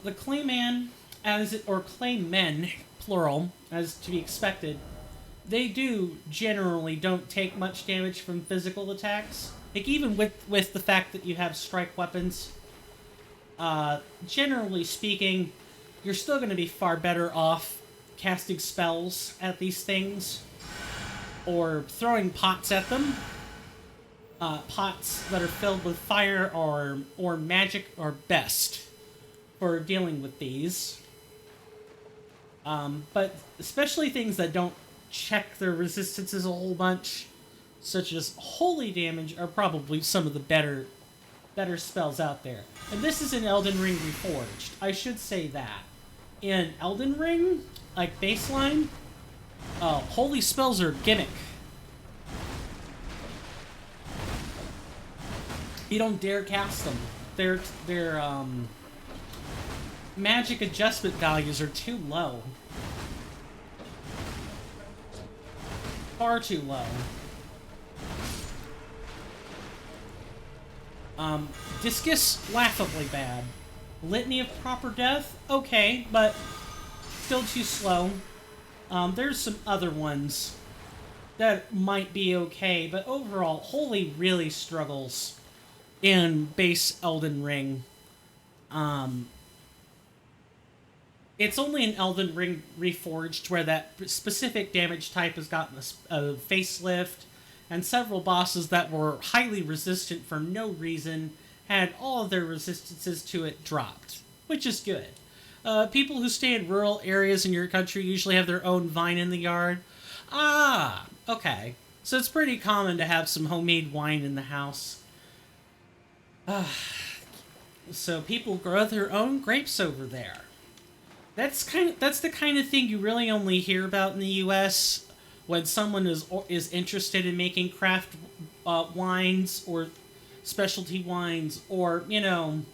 Speaker 1: The Clayman, or Claymen, plural, as to be expected, they generally don't take much damage from physical attacks. Like, even with the fact that you have strike weapons, generally speaking, you're still going to be far better off casting spells at these things, or throwing pots at them. Pots that are filled with fire or magic are best for dealing with these. But especially things that don't check their resistances a whole bunch, such as holy damage, are probably some of the better spells out there. And this is in Elden Ring Reforged. I should say that. In Elden Ring, like baseline, holy spells are gimmick. You don't dare cast them. They're magic adjustment values are too low. Far too low. Discus, laughably bad. Litany of Proper Death, okay, but still too slow. There's some other ones that might be okay, but overall, Holy really struggles in base Elden Ring. It's only in Elden Ring Reforged where that specific damage type has gotten a facelift, and several bosses that were highly resistant for no reason had all of their resistances to it dropped, which is good. People who stay in rural areas in your country usually have their own vine in the yard. Ah, okay. So it's pretty common to have some homemade wine in the house. So people grow their own grapes over there. That's the kind of thing you really only hear about in the U.S. when someone is interested in making craft wines or specialty wines, or in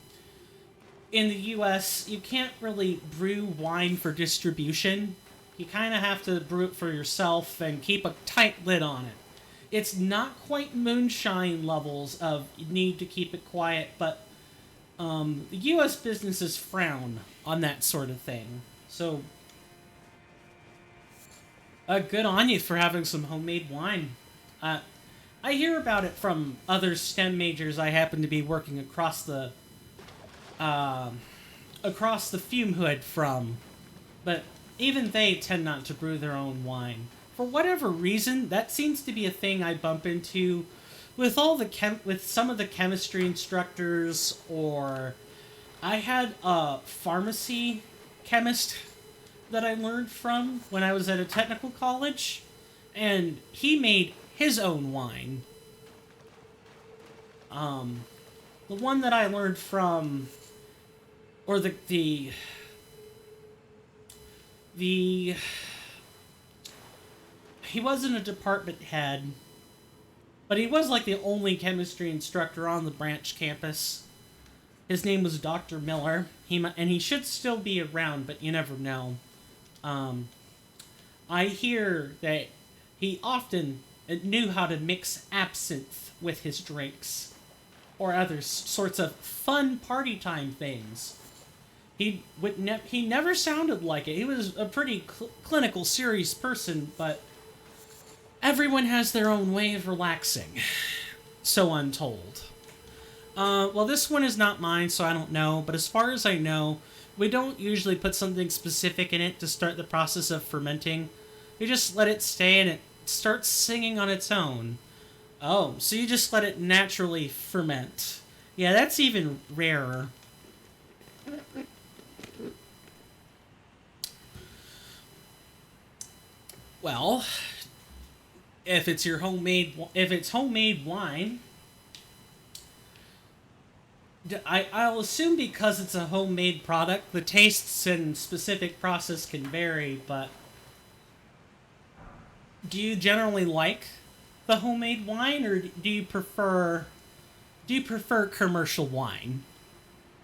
Speaker 1: the U.S. you can't really brew wine for distribution. You kind of have to brew it for yourself and keep a tight lid on it. It's not quite moonshine levels of you need to keep it quiet, but the U.S. businesses frown on that sort of thing. So, good on you for having some homemade wine. I hear about it from other STEM majors I happen to be working across the fume hood from, but even they tend not to brew their own wine. For whatever reason, that seems to be a thing I bump into with with some of the chemistry instructors, or I had a pharmacy chemist that I learned from when I was at a technical college, and he made his own wine. The one that I learned from, or the he wasn't a department head, but he was like the only chemistry instructor on the branch campus. His name was Dr. Miller. He should still be around, but you never know. I hear that he often knew how to mix absinthe with his drinks, or other sorts of fun party time things. He never sounded like it. He was a pretty clinical, serious person, but everyone has their own way of relaxing. So I'm told. Well, this one is not mine, so I don't know. But as far as I know, we don't usually put something specific in it to start the process of fermenting. We just let it stay and it starts singing on its own. Oh, so you just let it naturally ferment. Yeah, that's even rarer. Well, if it's homemade wine, I'll assume because it's a homemade product, the tastes and specific process can vary, but do you generally like the homemade wine, or do you prefer commercial wine?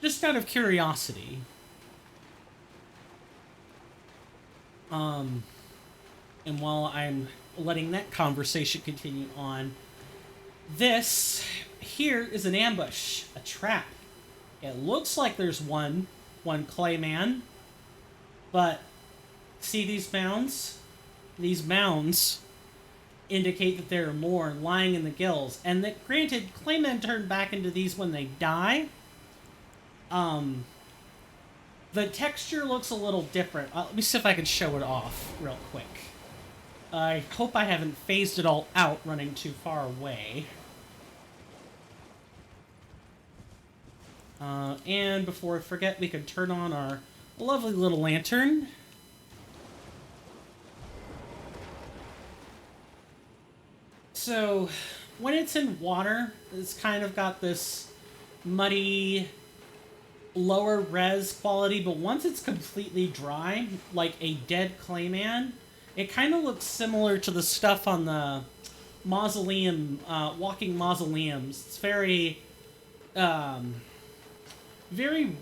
Speaker 1: Just out of curiosity. And while I'm letting that conversation continue on, this here is an ambush, a trap. It looks like there's one Clayman, but see these mounds? These mounds indicate that there are more lying in the gills, and that granted, Claymen turn back into these when they die. The texture looks a little different. Let me see if I can show it off real quick. I hope I haven't phased it all out running too far away. And before I forget, we can turn on our lovely little lantern. So, when it's in water, it's kind of got this muddy, lower res quality, but once it's completely dry, like a dead Clayman, it kind of looks similar to the stuff on the mausoleum, walking mausoleums. It's very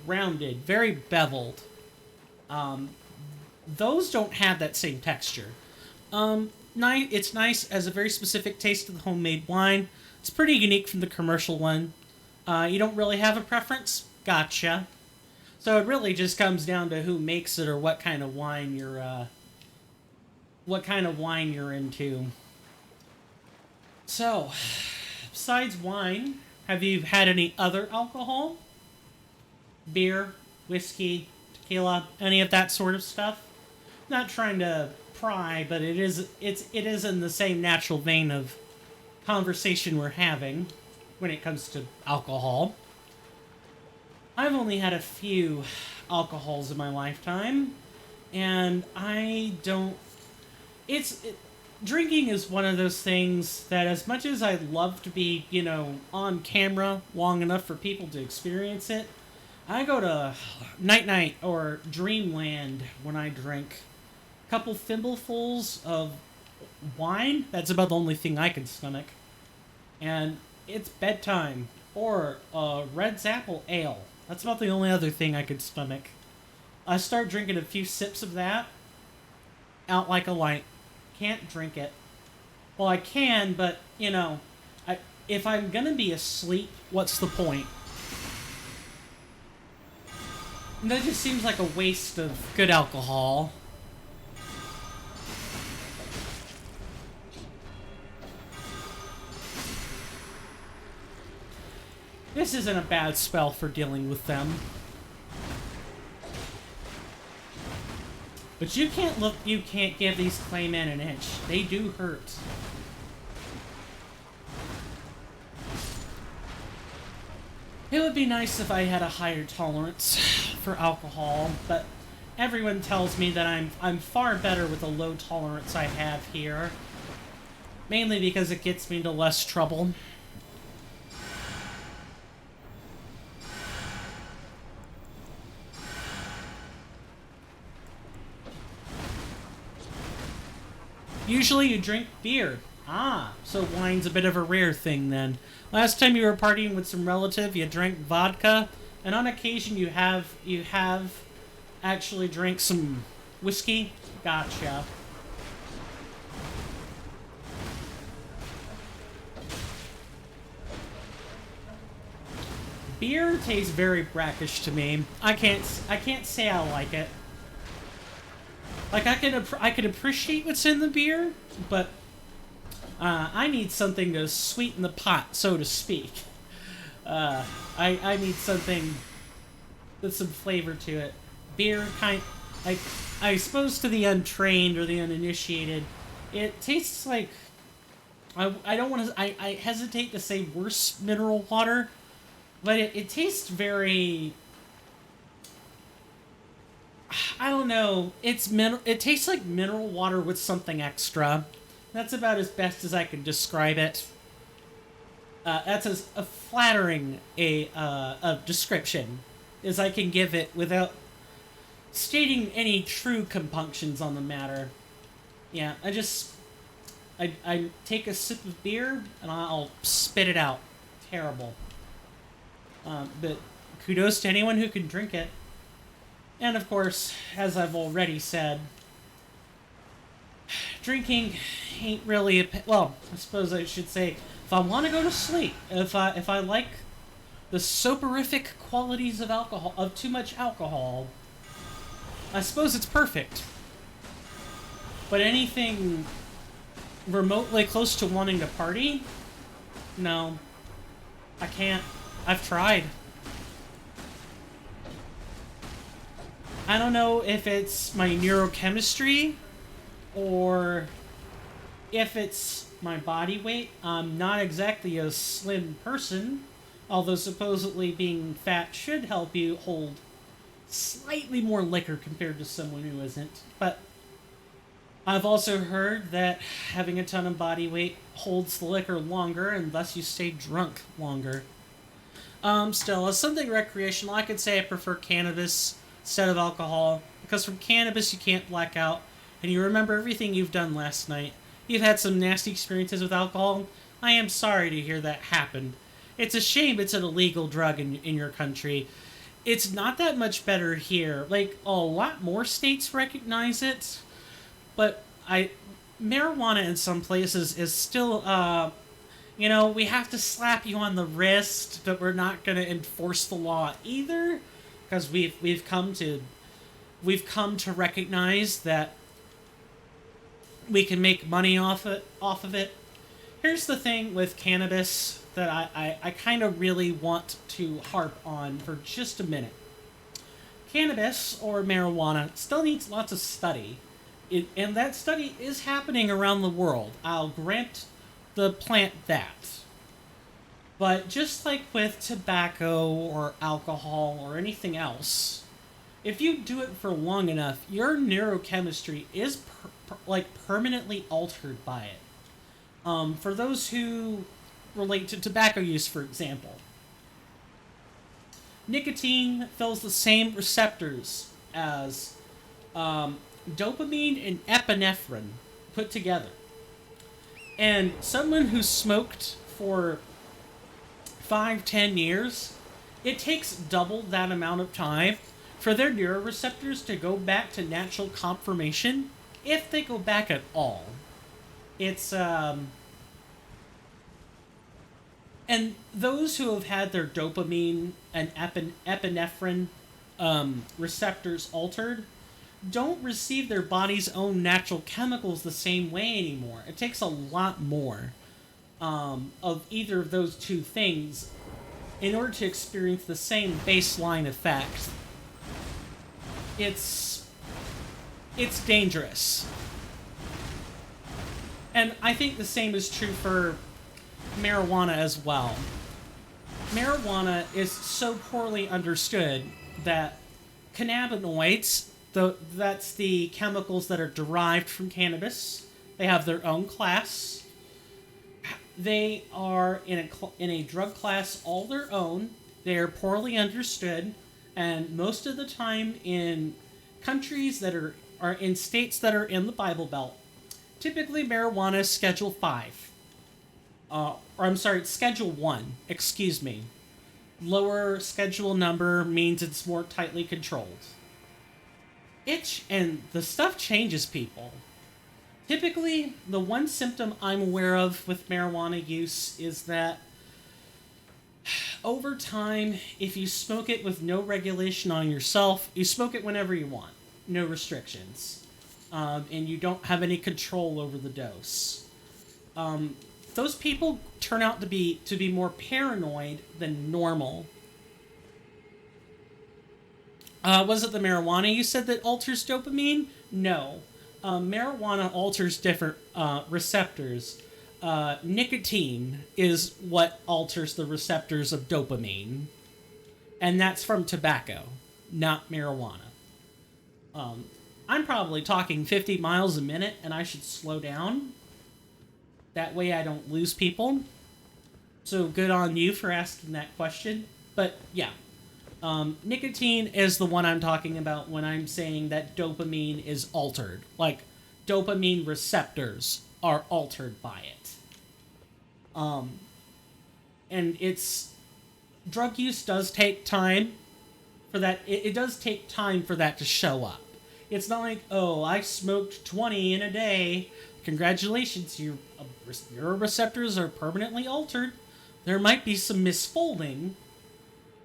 Speaker 1: rounded, very beveled. Those don't have that same texture. It's nice, as a very specific taste of the homemade wine. It's pretty unique from the commercial one. You don't really have a preference? Gotcha. So it really just comes down to who makes it or what kind of wine you're into. So, besides wine, have you had any other alcohol? Beer, whiskey, tequila, any of that sort of stuff? Not trying to pry, but it is in the same natural vein of conversation we're having when it comes to alcohol. I've only had a few alcohols in my lifetime, and I don't... drinking is one of those things that, as much as I love to be, on camera long enough for people to experience it, I go to Night Night or Dreamland when I drink. A couple thimblefuls of wine, that's about the only thing I can stomach. And it's bedtime. Or Red's Apple Ale. That's about the only other thing I could stomach. I start drinking a few sips of that, out like a light. Can't drink it. Well, I can, but, if I'm gonna be asleep, what's the point? And that just seems like a waste of good alcohol. This isn't a bad spell for dealing with them. But you can't give these Claymen an inch. They do hurt. It would be nice if I had a higher tolerance for alcohol, but everyone tells me that I'm far better with the low tolerance I have here. Mainly because it gets me into less trouble. Usually you drink beer. Ah, so wine's a bit of a rare thing then. Last time you were partying with some relative, you drank vodka, and on occasion you have actually drank some whiskey. Gotcha. Beer tastes very brackish to me. I can't say I like it. Like, I can appreciate what's in the beer, but I need something to sweeten the pot, so to speak. I need something with some flavor to it. Beer I suppose to the untrained or the uninitiated, it tastes like, I don't want to, I hesitate to say worse mineral water, but it tastes very, I don't know. It tastes like mineral water with something extra. That's about as best as I can describe it. That's as a flattering a description as I can give it without stating any true compunctions on the matter. Yeah, I take a sip of beer and I'll spit it out. Terrible. But kudos to anyone who can drink it. And of course, as I've already said, drinking ain't really well, I suppose I should say, if I want to go to sleep, if I like the soporific qualities of alcohol, of too much alcohol, I suppose it's perfect. But anything remotely close to wanting to party? No. I can't. I've tried. I don't know if it's my neurochemistry or if it's my body weight. I'm not exactly a slim person, although supposedly being fat should help you hold slightly more liquor compared to someone who isn't. But I've also heard that having a ton of body weight holds the liquor longer and thus you stay drunk longer. Still, as something recreational, I could say I prefer cannabis instead of alcohol, because from cannabis you can't black out, and you remember everything you've done last night. You've had some nasty experiences with alcohol. I am sorry to hear that happened. It's a shame it's an illegal drug in your country. It's not that much better here. Like, a lot more states recognize it, but marijuana in some places is still, we have to slap you on the wrist, but we're not going to enforce the law either, because we've come to recognize that we can make money off of it. Here's the thing with cannabis that I kind of really want to harp on for just a minute. Cannabis, or marijuana, still needs lots of study. And that study is happening around the world. I'll grant the plant that. But just like with tobacco or alcohol or anything else, if you do it for long enough, your neurochemistry is permanently altered by it. For those who relate to tobacco use, for example, nicotine fills the same receptors as dopamine and epinephrine put together. And someone who smoked for 5-10 years, it takes double that amount of time for their neuroreceptors to go back to natural conformation, if they go back at all. It's, and those who have had their dopamine and epinephrine receptors altered don't receive their body's own natural chemicals the same way anymore. It takes a lot more of either of those two things in order to experience the same baseline effects. It's dangerous. And I think the same is true for marijuana as well. Marijuana is so poorly understood that cannabinoids, that's the chemicals that are derived from cannabis, they have their own class. They are in a drug class all their own. They are poorly understood, and most of the time in countries that are in states that are in the Bible Belt, typically marijuana is Schedule 5. It's Schedule 1, excuse me. Lower schedule number means it's more tightly controlled. And the stuff changes people. Typically, the one symptom I'm aware of with marijuana use is that over time, if you smoke it with no regulation on yourself, you smoke it whenever you want, no restrictions, and you don't have any control over the dose. Those people turn out to be more paranoid than normal. Was it the marijuana you said that alters dopamine? No. Marijuana alters different receptors. Nicotine is what alters the receptors of dopamine. And that's from tobacco, not marijuana. I'm probably talking 50 miles a minute, and I should slow down. That way I don't lose people. So good on you for asking that question. But yeah. Nicotine is the one I'm talking about when I'm saying that dopamine is altered. Like, dopamine receptors are altered by it. And drug use does take time for that. It does take time for that to show up. It's not like, oh, I smoked 20 in a day. Congratulations, your receptors are permanently altered. There might be some misfolding,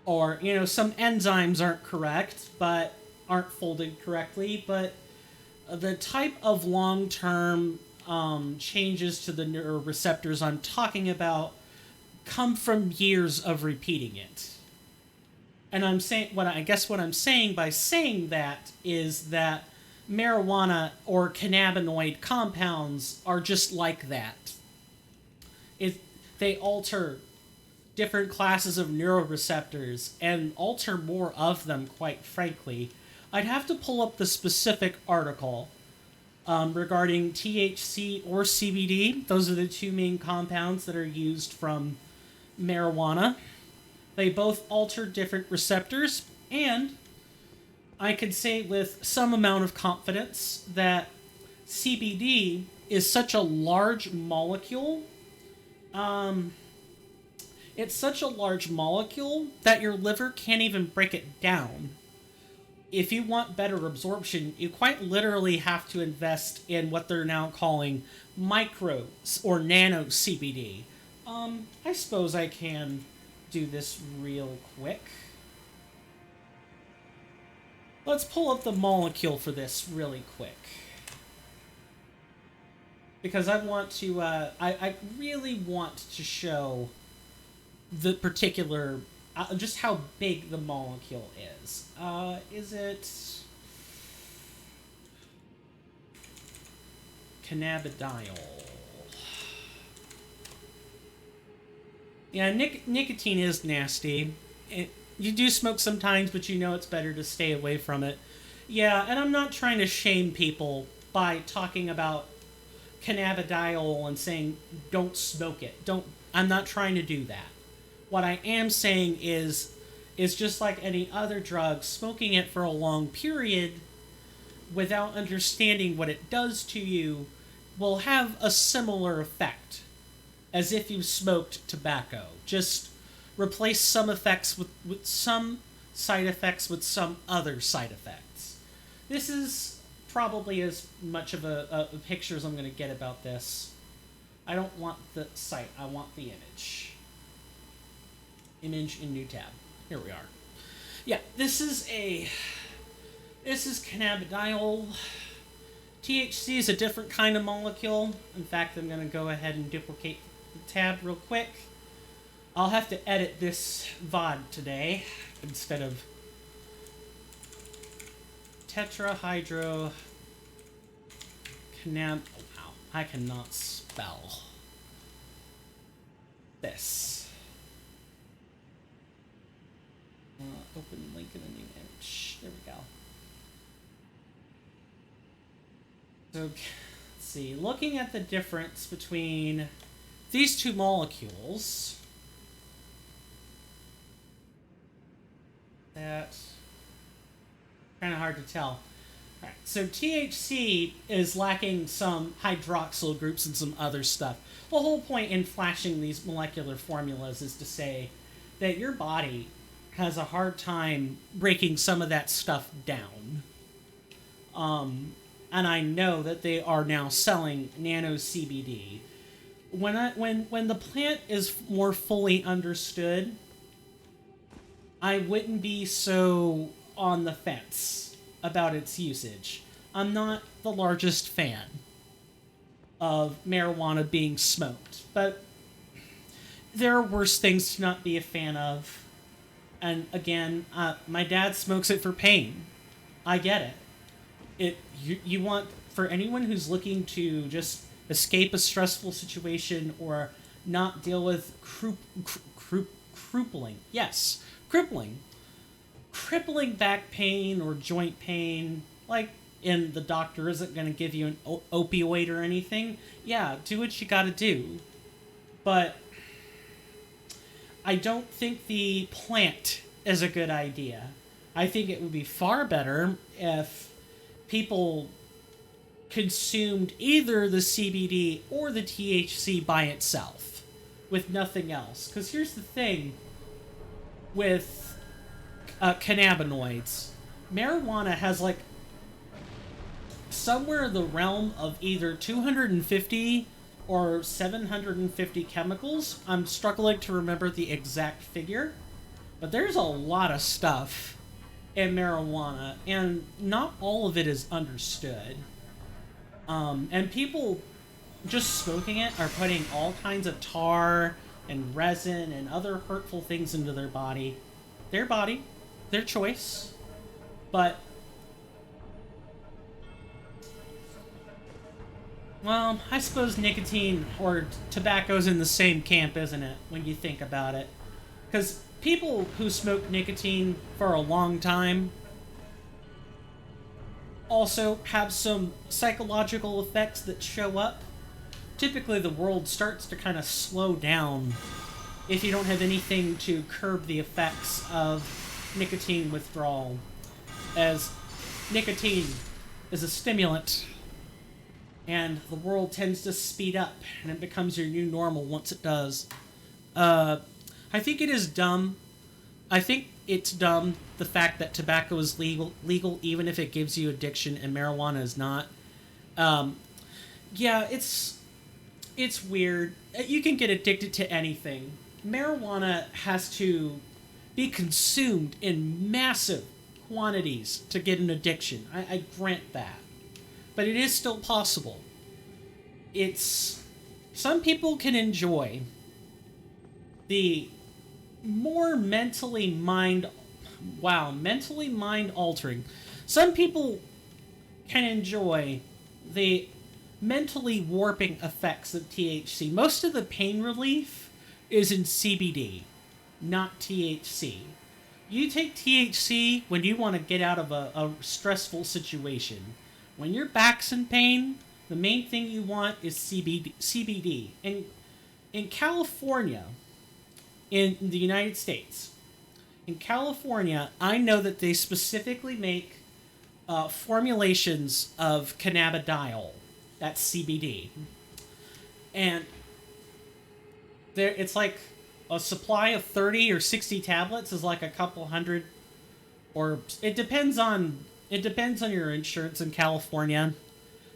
Speaker 1: or, some enzymes aren't correct, but aren't folded correctly, but the type of long-term changes to the neuroreceptors I'm talking about come from years of repeating it. And I'm saying, what I'm saying by saying that is that marijuana or cannabinoid compounds are just like that. They alter different classes of neuroreceptors and alter more of them, quite frankly. I'd have to pull up the specific article regarding THC or CBD. Those are the two main compounds that are used from marijuana. They both alter different receptors, and I could say with some amount of confidence that CBD is such a large molecule. It's such a large molecule that your liver can't even break it down. If you want better absorption, you quite literally have to invest in what they're now calling micro or nano CBD. I suppose I can do this real quick. Let's pull up the molecule for this really quick. Because I want to, I really want to show the particular, just how big the molecule is. Is it cannabidiol? Yeah, nicotine is nasty. You do smoke sometimes, but it's better to stay away from it. Yeah, and I'm not trying to shame people by talking about cannabidiol and saying don't smoke it. I'm not trying to do that. What I am saying is just like any other drug, smoking it for a long period without understanding what it does to you will have a similar effect as if you smoked tobacco. Just replace some effects with some side effects with some other side effects. This is probably as much of a picture as I'm going to get about this. I don't want the site, I want the image. Image in new tab. Here we are. Yeah, this is cannabidiol. THC is a different kind of molecule. In fact, I'm going to go ahead and duplicate the tab real quick. I'll have to edit this VOD today instead of tetrahydro cannab. Oh, wow, I cannot spell this. Open link in a new image. There we go. So, let's see. Looking at the difference between these two molecules, that's kind of hard to tell. All right, so THC is lacking some hydroxyl groups and some other stuff. The whole point in flashing these molecular formulas is to say that your body has a hard time breaking some of that stuff down. And I know that they are now selling nano CBD. When the plant is more fully understood, I wouldn't be so on the fence about its usage. I'm not the largest fan of marijuana being smoked, but there are worse things to not be a fan of. And again, my dad smokes it for pain. I get it. You want, for anyone who's looking to just escape a stressful situation or not deal with crippling back pain or joint pain, like, and the doctor isn't going to give you an opioid or anything, yeah, do what you gotta do. But I don't think the plant is a good idea. I think it would be far better if people consumed either the CBD or the THC by itself, with nothing else. Because here's the thing with cannabinoids. Marijuana has like somewhere in the realm of either 250 or 750 chemicals. I'm struggling to remember the exact figure, but there's a lot of stuff in marijuana, and not all of it is understood. And people just smoking it are putting all kinds of tar and resin and other hurtful things into their body. Their choice. But, well, I suppose nicotine or tobacco's in the same camp, isn't it, when you think about it? Because people who smoke nicotine for a long time also have some psychological effects that show up. Typically, the world starts to kind of slow down if you don't have anything to curb the effects of nicotine withdrawal, as nicotine is a stimulant, and the world tends to speed up, and it becomes your new normal once it does. I think it is dumb. I think it's dumb, the fact that tobacco is legal even if it gives you addiction, and marijuana is not. Yeah, it's weird. You can get addicted to anything. Marijuana has to be consumed in massive quantities to get an addiction. I grant that. But it is still possible. Some people can enjoy the more mentally mind altering. Some people can enjoy the mentally warping effects of THC. Most of the pain relief is in CBD, not THC. You take THC when you want to get out of a stressful situation. When your back's in pain, the main thing you want is CBD. And in California, in the United States, in California, I know that they specifically make formulations of cannabidiol, that's CBD, and it's like a supply of 30 or 60 tablets is like a couple hundred, or it depends on your insurance in California.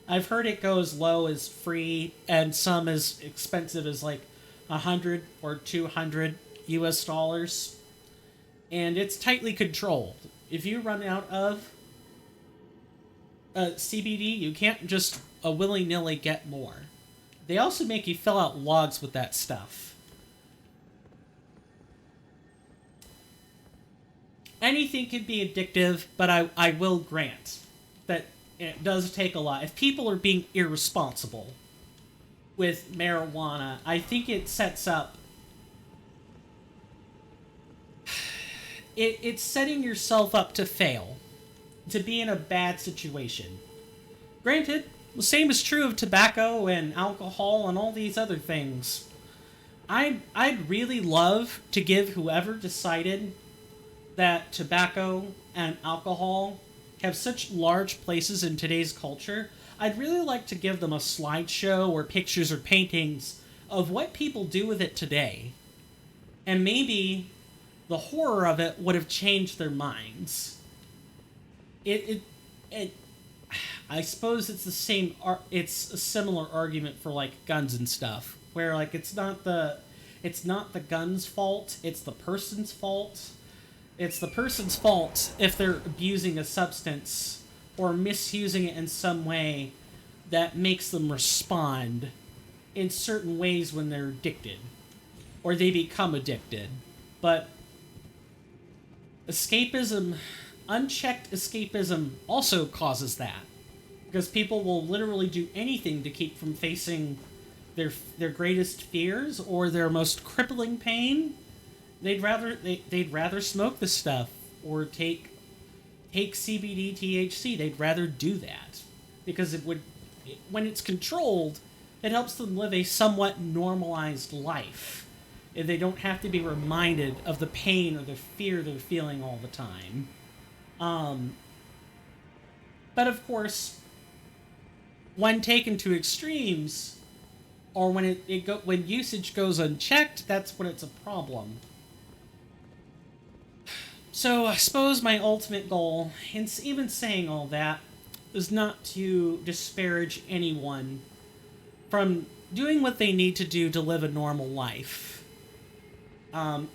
Speaker 1: I've heard it go as low as free and some as expensive as like 100 or 200 US dollars. And it's tightly controlled. If you run out of CBD, you can't just willy-nilly get more. They also make you fill out logs with that stuff. Anything can be addictive, but I will grant that it does take a lot. If people are being irresponsible with marijuana, I think it sets up... It's setting yourself up to fail, to be in a bad situation. Granted, the same is true of tobacco and alcohol and all these other things. I'd really love to give whoever decided that tobacco and alcohol have such large places in today's culture, I'd really like to give them a slideshow or pictures or paintings of what people do with it today. And maybe the horror of it would have changed their minds. I suppose it's the same. It's a similar argument for like guns and stuff, where like it's not the gun's fault. It's the person's fault. It's the person's fault if they're abusing a substance or misusing it in some way that makes them respond in certain ways when they're addicted or they become addicted. But escapism, unchecked escapism also causes that, because people will literally do anything to keep from facing their greatest fears or their most crippling pain. They'd rather smoke the stuff or take CBD, THC. They'd rather do that because when it's controlled, it helps them live a somewhat normalized life. And they don't have to be reminded of the pain or the fear they're feeling all the time. But of course, when taken to extremes, or when when usage goes unchecked, that's when it's a problem. So I suppose my ultimate goal, in even saying all that, is not to disparage anyone from doing what they need to do to live a normal life.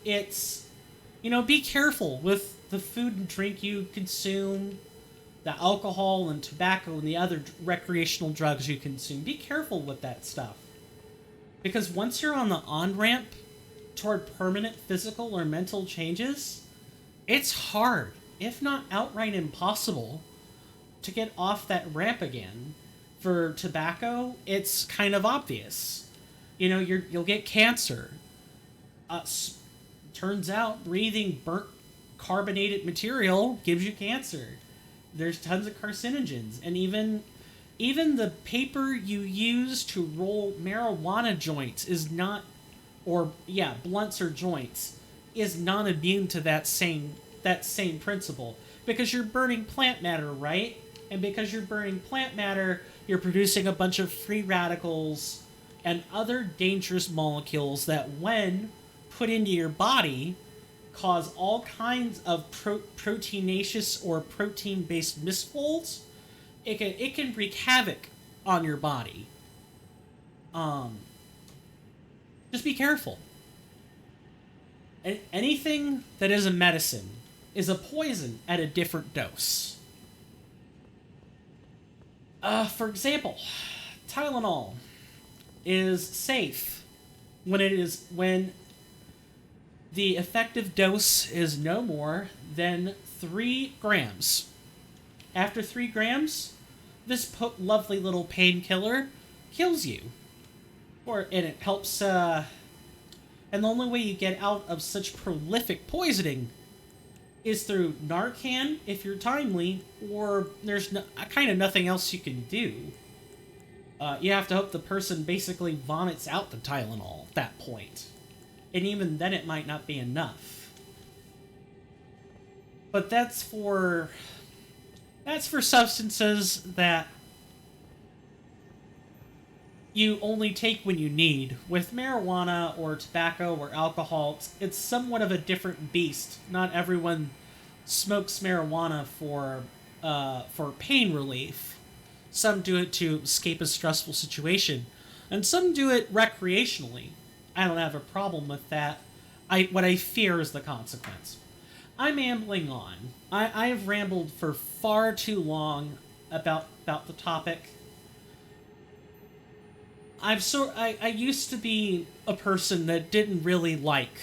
Speaker 1: It's, be careful with the food and drink you consume, the alcohol and tobacco and the other recreational drugs you consume. Be careful with that stuff. Because once you're on the on-ramp toward permanent physical or mental changes, it's hard, if not outright impossible, to get off that ramp again. For tobacco, it's kind of obvious. You'll get cancer. Turns out breathing burnt carbonated material gives you cancer. There's tons of carcinogens, and even the paper you use to roll marijuana joints is not, blunts or joints, is not immune to that same principle, because you're burning plant matter, right? And because you're burning plant matter, you're producing a bunch of free radicals and other dangerous molecules that, when put into your body, cause all kinds of proteinaceous or protein-based misfolds. It can wreak havoc on your body. Just be careful. Anything that is a medicine is a poison at a different dose. For example, Tylenol is safe when the effective dose is no more than 3 grams. After 3 grams, this lovely little painkiller kills you. And it helps, and the only way you get out of such prolific poisoning is through Narcan if you're timely, or there's kind of nothing else you can do. You have to hope the person basically vomits out the Tylenol at that point. And even then it might not be enough. But that's for substances that you only take when you need. With marijuana or tobacco or alcohol, it's somewhat of a different beast. Not everyone smokes marijuana for pain relief. Some do it to escape a stressful situation, and some do it recreationally. I don't have a problem with that. What I fear is the consequence. I'm ambling on. I have rambled for far too long about the topic. I used to be a person that didn't really like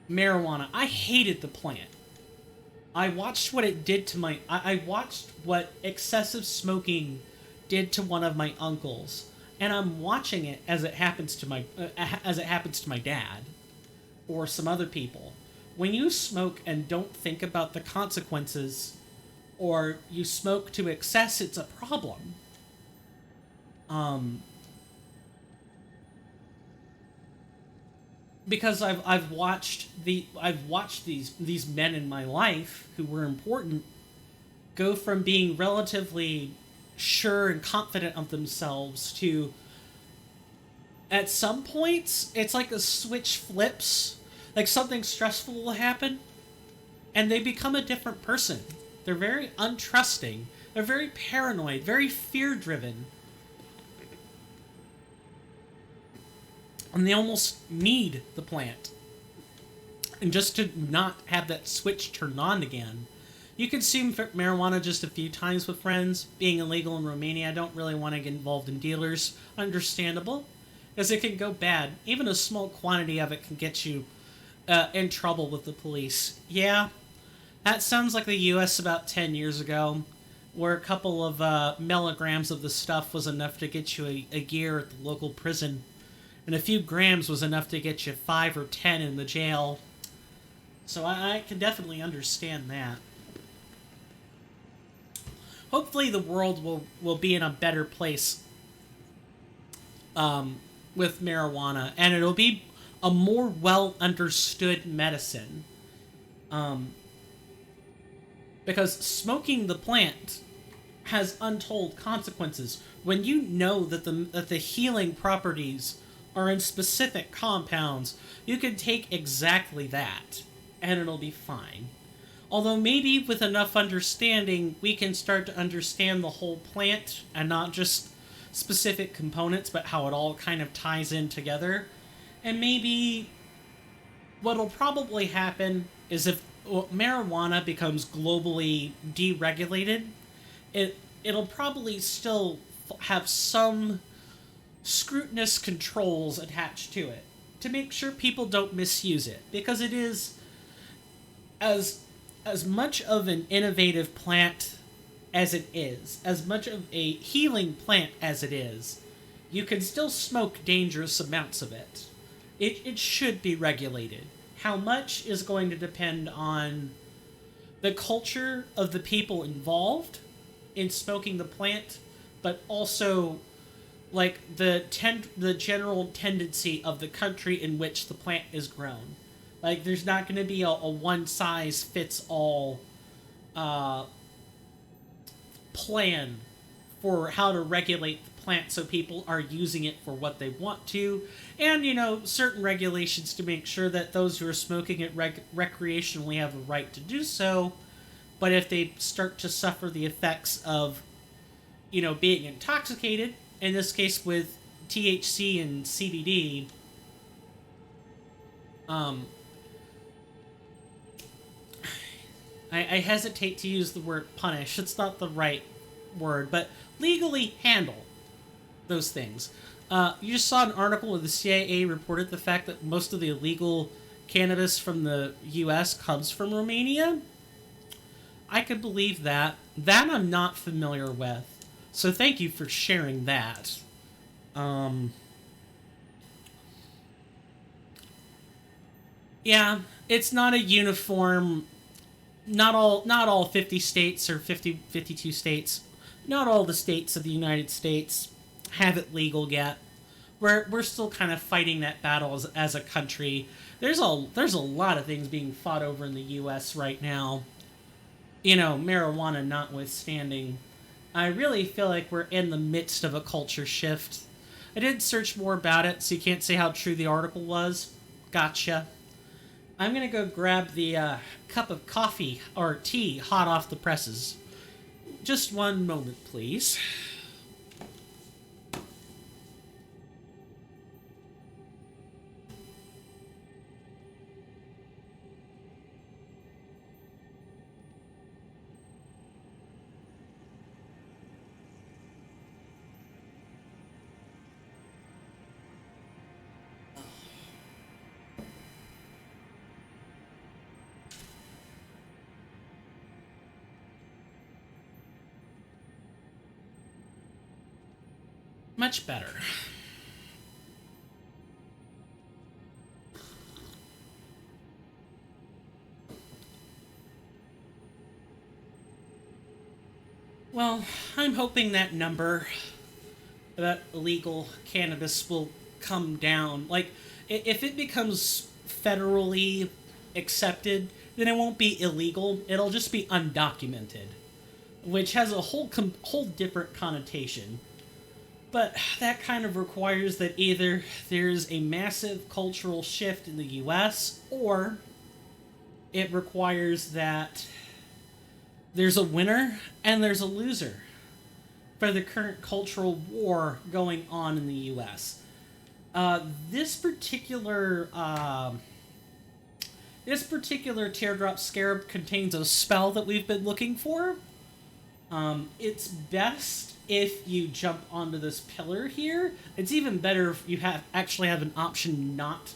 Speaker 1: marijuana. I hated the plant. I watched what it did to my... I watched what excessive smoking did to one of my uncles, and I'm watching it as it happens to my dad or some other people. When you smoke and don't think about the consequences, or you smoke to excess, it's a problem. Because I've watched these men in my life who were important go from being relatively sure and confident of themselves to, at some points, it's like a switch flips, like something stressful will happen and they become a different person. They're very untrusting, they're very paranoid, very fear-driven. And they almost need the plant. And just to not have that switch turned on again. You consume marijuana just a few times with friends. Being illegal in Romania, I don't really want to get involved in dealers. Understandable, because it can go bad. Even a small quantity of it can get you in trouble with the police. Yeah, that sounds like the U.S. about 10 years ago, where a couple of milligrams of the stuff was enough to get you a year at the local prison. And a few grams was enough to get you 5 or 10 in the jail. So I can definitely understand that. Hopefully the world will be in a better place with marijuana. And it'll be a more well-understood medicine. Because smoking the plant has untold consequences. When you know that the healing properties are in specific compounds, you can take exactly that, and it'll be fine. Although maybe with enough understanding, we can start to understand the whole plant, and not just specific components, but how it all kind of ties in together. And maybe what'll probably happen is if marijuana becomes globally deregulated, it'll probably still have some scrutinous controls attached to it to make sure people don't misuse it, because it is as much of an innovative plant as it is, as much of a healing plant as it is, you can still smoke dangerous amounts of it. It should be regulated. How much is going to depend on the culture of the people involved in smoking the plant, but also like the general tendency of the country in which the plant is grown. Like, there's not going to be a one-size-fits-all plan for how to regulate the plant so people are using it for what they want to, and, certain regulations to make sure that those who are smoking it recreationally have a right to do so, but if they start to suffer the effects of, being intoxicated, in this case with THC and CBD, I hesitate to use the word punish. It's not the right word, but legally handle those things. You just saw an article where the CIA reported the fact that most of the illegal cannabis from the U.S. comes from Romania. I could believe that. That I'm not familiar with. So thank you for sharing that. Yeah, it's not a uniform. Not all 50 states or 52 states. Not all the states of the United States have it legal yet. We're still kind of fighting that battle as a country. There's a lot of things being fought over in the U.S. right now. Marijuana notwithstanding. I really feel like we're in the midst of a culture shift. I didn't search more about it, so you can't say how true the article was. Gotcha. I'm gonna go grab the cup of coffee or tea hot off the presses. Just one moment, please. Much better. Well, I'm hoping that number, that illegal cannabis, will come down. Like, if it becomes federally accepted, then it won't be illegal. It'll just be undocumented, which has a whole different connotation. But that kind of requires that either there's a massive cultural shift in the US, or it requires that there's a winner and there's a loser for the current cultural war going on in the US. This particular teardrop scarab contains a spell that we've been looking for. It's best if you jump onto this pillar here. It's even better if you actually have an option not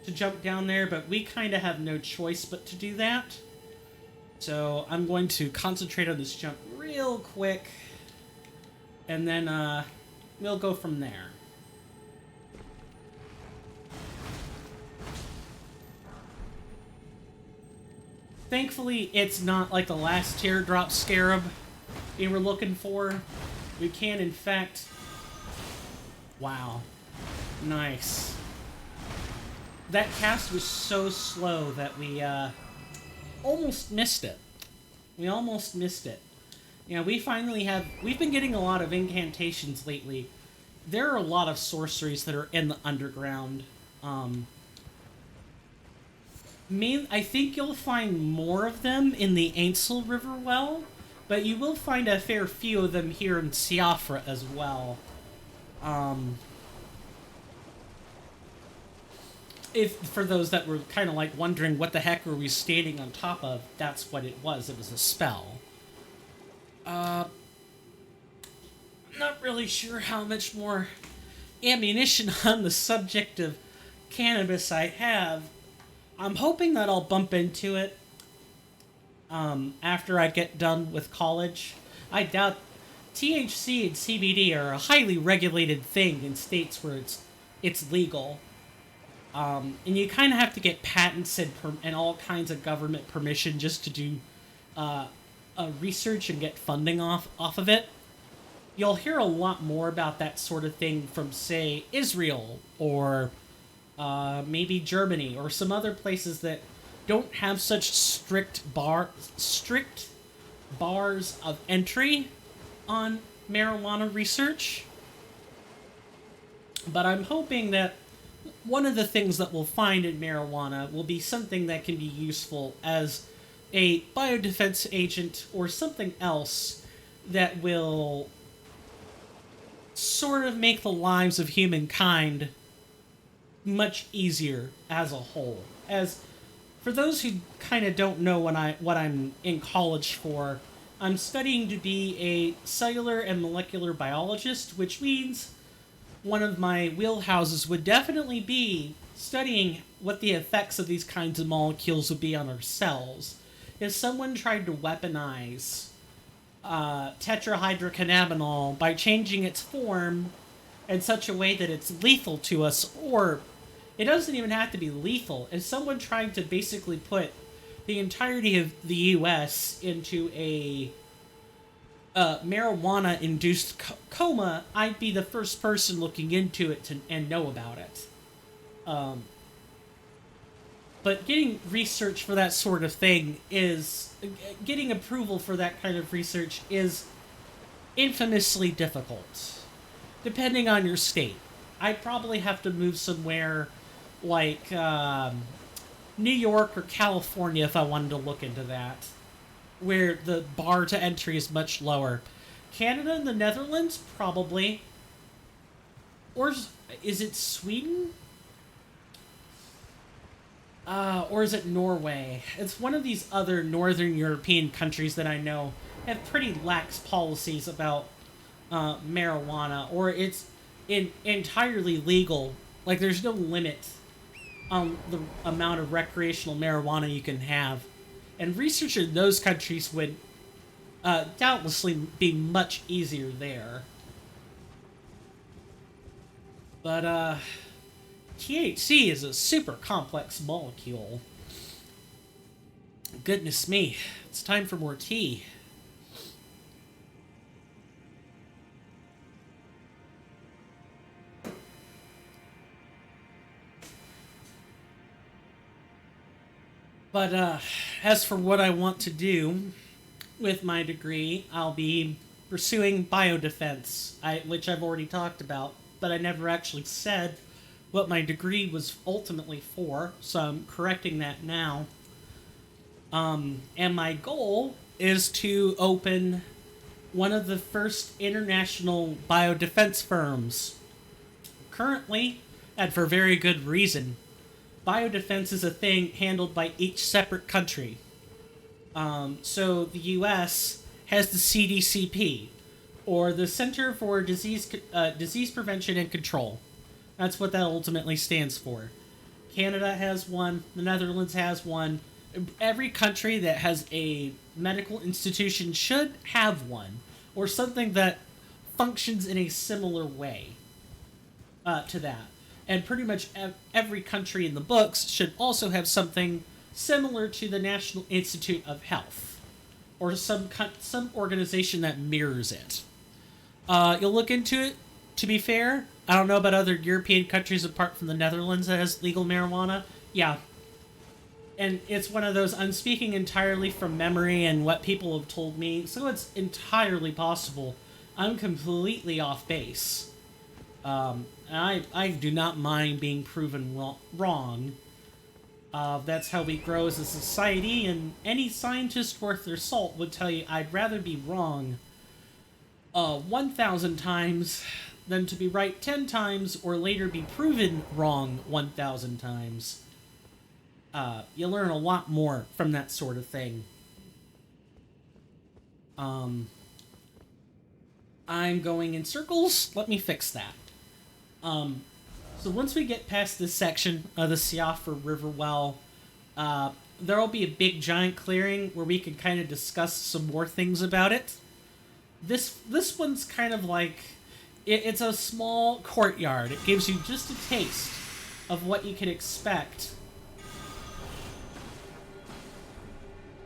Speaker 1: to jump down there, but we kind of have no choice but to do that. So I'm going to concentrate on this jump real quick, and then we'll go from there. Thankfully, it's not like the last teardrop scarab we were looking for. We can, in fact... Wow. Nice. That cast was so slow that we almost missed it. We almost missed it. We've been getting a lot of incantations lately. There are a lot of sorceries that are in the underground. I think you'll find more of them in the Ainsel River well, but you will find a fair few of them here in Ciafra as well. If for those that were kind of like wondering what the heck were we standing on top of, that's what it was. It was a spell. I'm not really sure how much more ammunition on the subject of cannabis I have. I'm hoping that I'll bump into it after I get done with college. I doubt THC and CBD are a highly regulated thing in states where it's legal. And you kind of have to get patents and all kinds of government permission just to do research and get funding off of it. You'll hear a lot more about that sort of thing from, say, Israel or maybe Germany or some other places that don't have such strict bars of entry on marijuana research. But I'm hoping that one of the things that we'll find in marijuana will be something that can be useful as a biodefense agent or something else that will sort of make the lives of humankind much easier as a whole. As for those who kind of don't know what I'm in college for, I'm studying to be a cellular and molecular biologist, which means one of my wheelhouses would definitely be studying what the effects of these kinds of molecules would be on our cells. If someone tried to weaponize tetrahydrocannabinol by changing its form in such a way that it's lethal to us, or It doesn't even have to be lethal. If someone trying to basically put the entirety of the U.S. into a marijuana-induced coma, I'd be the first person looking into it and know about it. But getting research for that sort of thing is... Getting approval for that kind of research is infamously difficult, depending on your state. I'd probably have to move somewhere like New York or California if I wanted to look into that, where the bar to entry is much lower. Canada and the Netherlands, probably. Or is it Sweden? Or is it Norway? It's one of these other northern European countries that I know have pretty lax policies about marijuana, or it's entirely legal. Like, there's no limit on the amount of recreational marijuana you can have. And research in those countries would doubtlessly be much easier there. But, THC is a super complex molecule. Goodness me, it's time for more tea. But, as for what I want to do with my degree, I'll be pursuing biodefense, which I've already talked about, but I never actually said what my degree was ultimately for, so I'm correcting that now. And my goal is to open one of the first international biodefense firms. Currently, and for very good reason, biodefense is a thing handled by each separate country. So the U.S. has the CDCP, or the Center for Disease Prevention and Control. That's what that ultimately stands for. Canada has one. The Netherlands has one. Every country that has a medical institution should have one, or something that functions in a similar way to that. And pretty much every country in the books should also have something similar to the National Institute of Health, or some organization that mirrors it. You'll look into it. To be fair, I don't know about other European countries apart from the Netherlands that has legal marijuana. Yeah. And it's one of those, I'm speaking entirely from memory and what people have told me, so it's entirely possible I'm completely off base. I do not mind being proven wrong. That's how we grow as a society, and any scientist worth their salt would tell you I'd rather be wrong 1,000 times than to be right 10 times or later be proven wrong 1,000 times. You learn a lot more from that sort of thing. I'm going in circles. Let me fix that. So once we get past this section of the Ciafra River well, there'll be a big giant clearing where we can kind of discuss some more things about it. This one's kind of like, it's a small courtyard. It gives you just a taste of what you can expect.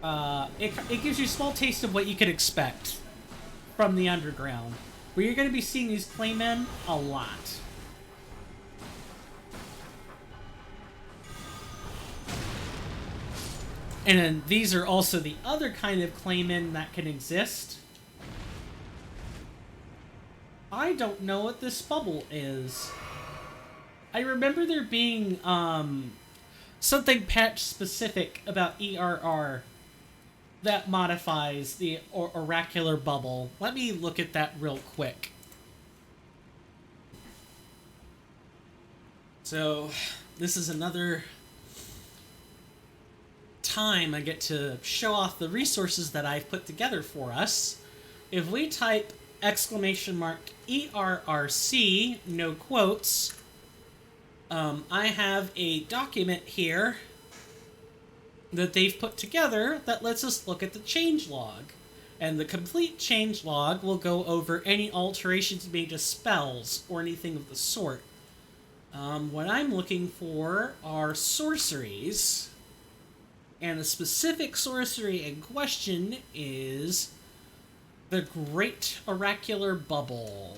Speaker 1: It gives you a small taste of what you could expect from the underground, where you're going to be seeing these Claymen a lot. And then these are also the other kind of Claymen that can exist. I don't know what this bubble is. I remember there being something patch specific about ERR that modifies the oracular bubble. Let me look at that real quick. So, this is another time I get to show off the resources that I've put together for us. If we type !ERRC, no quotes, I have a document here that they've put together that lets us look at the changelog. And the complete changelog will go over any alterations made to spells or anything of the sort. What I'm looking for are sorceries. And the specific sorcery in question is the Great Oracular Bubble.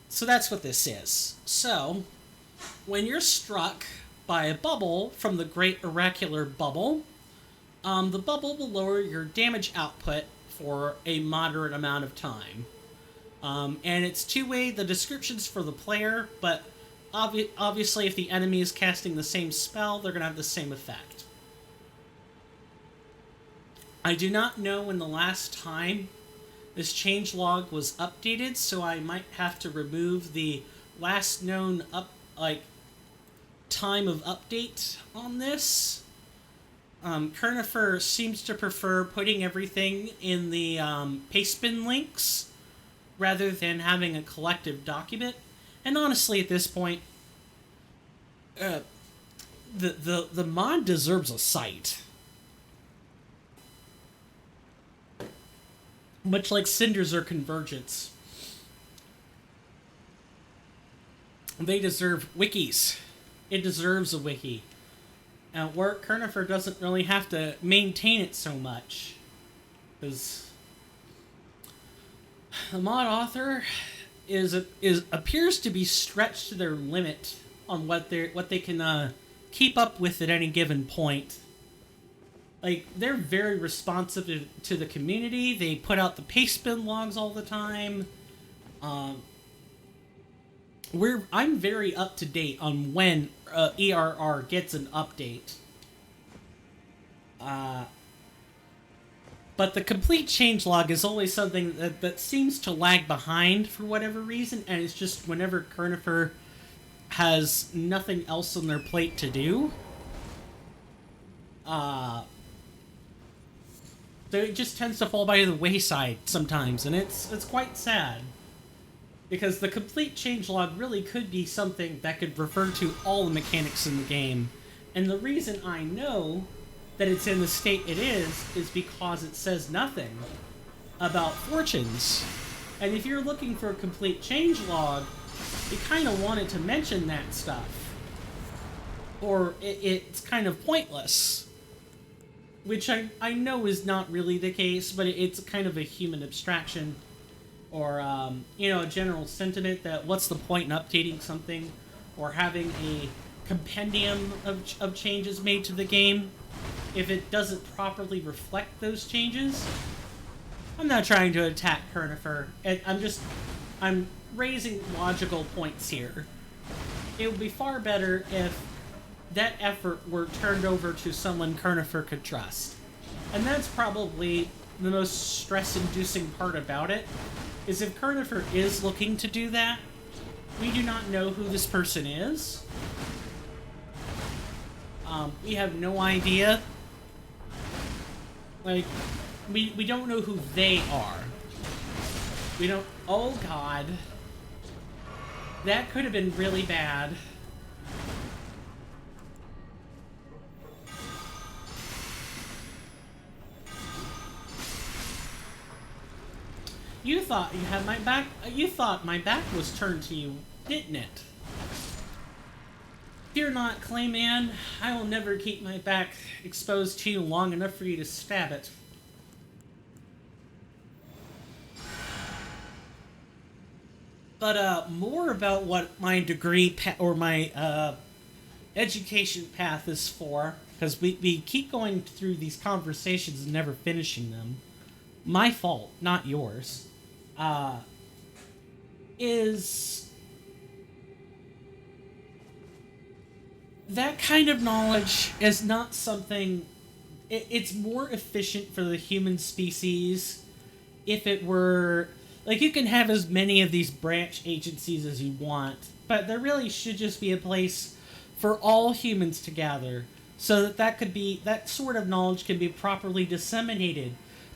Speaker 1: So that's what this is. So, when you're struck by a bubble from the Great Oracular Bubble, the bubble will lower your damage output for a moderate amount of time. And it's two-way. The description's for the player, but obviously if the enemy is casting the same spell, they're going to have the same effect. I do not know when the last time this changelog was updated, so I might have to remove the last known time of update on this. Kernifer seems to prefer putting everything in the pastebin links rather than having a collective document. And honestly, at this point, the mod deserves a site. Much like Cinders or Convergence. They deserve wikis. It deserves a wiki. Where Kernifer doesn't really have to maintain it so much. Because the mod author appears to be stretched to their limit on what they can keep up with at any given point. Like, they're very responsive to the community. They put out the pastebin logs all the time. I'm very up to date on when ERR gets an update. But the complete changelog is always something that seems to lag behind for whatever reason, and it's just whenever Kernifer has nothing else on their plate to do. So it just tends to fall by the wayside sometimes, and it's quite sad. Because the complete changelog really could be something that could refer to all the mechanics in the game. And the reason I know that it's in the state it is because it says nothing about fortunes. And if you're looking for a complete changelog, you kind of wanted to mention that stuff. Or it's kind of pointless. Which I know is not really the case, but it's kind of a human abstraction. Or, a general sentiment that what's the point in updating something or having a compendium of changes made to the game if it doesn't properly reflect those changes? I'm not trying to attack Kernifer. I'm raising logical points here. It would be far better if that effort were turned over to someone Kernifer could trust. And that's probably the most stress-inducing part about it, is if Kernifer is looking to do that, we do not know who this person is. We have no idea. Like, we don't know who they are. We don't... Oh, God. That could have been really bad. You thought you had my back. You thought my back was turned to you, didn't it? Fear not, Clayman. I will never keep my back exposed to you long enough for you to stab it. But more about what my degree or my education path is for, because we keep going through these conversations and never finishing them. My fault, not yours. Is that kind of knowledge is not something... It's more efficient for the human species if it were... Like, you can have as many of these branch agencies as you want, but there really should just be a place for all humans to gather, so that sort of knowledge can be properly disseminated.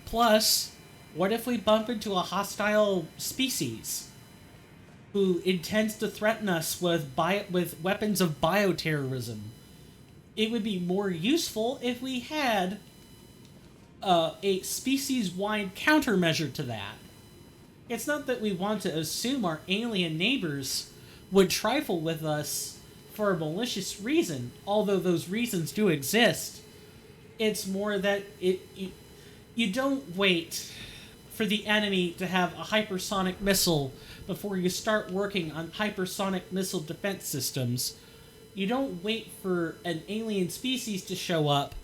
Speaker 1: Plus, what if we bump into a hostile species who intends to threaten us with weapons of bioterrorism? It would be more useful if we had a species-wide countermeasure to that. It's not that we want to assume our alien neighbors would trifle with us for a malicious reason, although those reasons do exist. It's more that you don't wait for the enemy to have a hypersonic missile before you start working on hypersonic missile defense systems. You don't wait for an alien species to show up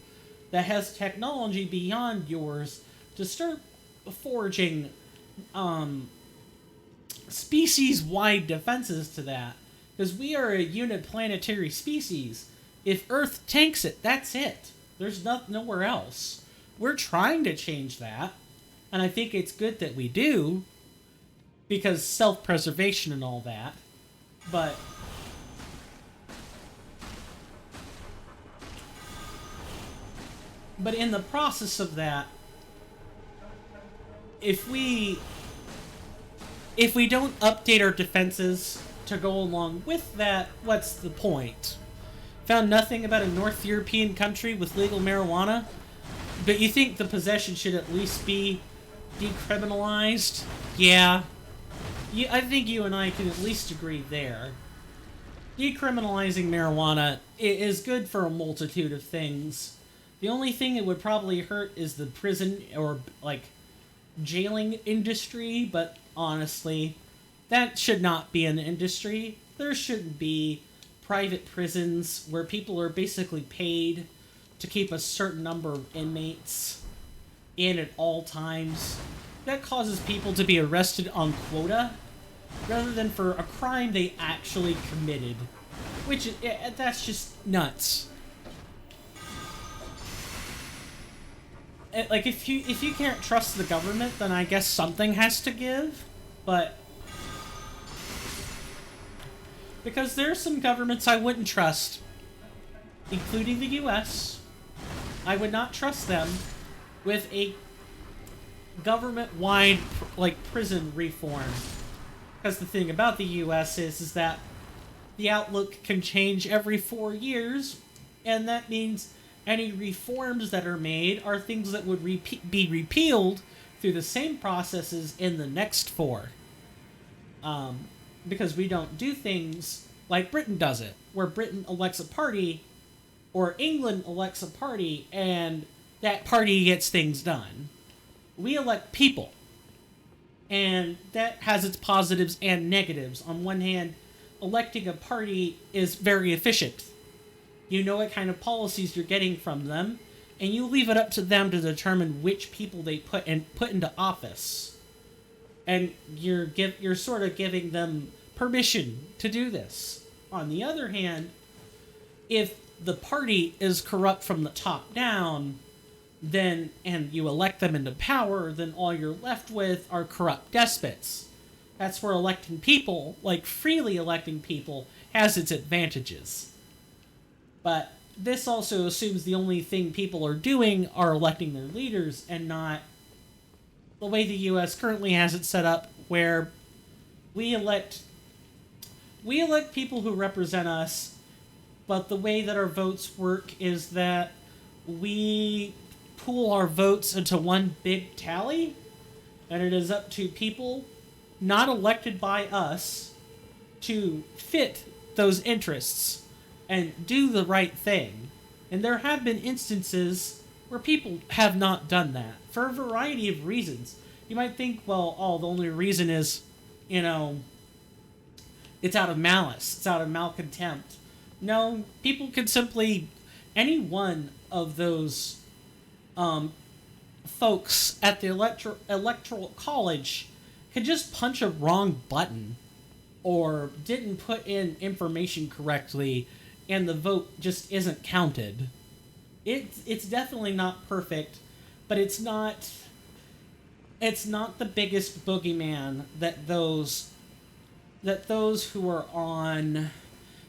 Speaker 1: that has technology beyond yours to start forging species-wide defenses to that. Because we are a uniplanetary species. If Earth tanks it, that's it. There's nowhere else. We're trying to change that, and I think it's good that we do, because self-preservation and all that, but in the process of that, if we don't update our defenses to go along with that, what's the point? Found nothing about a North European country with legal marijuana, but you think the possession should at least be decriminalized? Yeah. I think you and I can at least agree there. Decriminalizing marijuana is good for a multitude of things. The only thing it would probably hurt is the prison or, like, jailing industry, but honestly, that should not be an industry. There shouldn't be private prisons where people are basically paid to keep a certain number of inmates in at all times. That causes people to be arrested on quota rather than for a crime they actually committed. Which, that's just nuts. Like, if you can't trust the government, then I guess something has to give, but because there's some governments I wouldn't trust, including the U.S. I would not trust them with a government-wide, like, prison reform. Because the thing about the U.S. is that the outlook can change every 4 years, and that means any reforms that are made are things that would be repealed through the same processes in the next 4. Because we don't do things like Britain does it, where Britain elects a party, or England elects a party, and that party gets things done. We elect people, and that has its positives and negatives. On one hand, electing a party is very efficient. You know what kind of policies you're getting from them, and you leave it up to them to determine which people they put into office. And you're sort of giving them permission to do this. On the other hand, if the party is corrupt from the top down, and you elect them into power, then all you're left with are corrupt despots. That's where electing people, like freely electing people, has its advantages. But this also assumes the only thing people are doing are electing their leaders, and not the way the U.S. currently has it set up, where we elect people who represent us, but the way that our votes work is that we pool our votes into one big tally, and it is up to people not elected by us to fit those interests and do the right thing. And there have been instances where people have not done that for a variety of reasons. You might think, well, the only reason is, it's out of malice, it's out of malcontempt. No, people could simply, any one of those folks at the electoral college could just punch a wrong button or didn't put in information correctly, and the vote just isn't counted. It's definitely not perfect, but it's not the biggest boogeyman that those who are on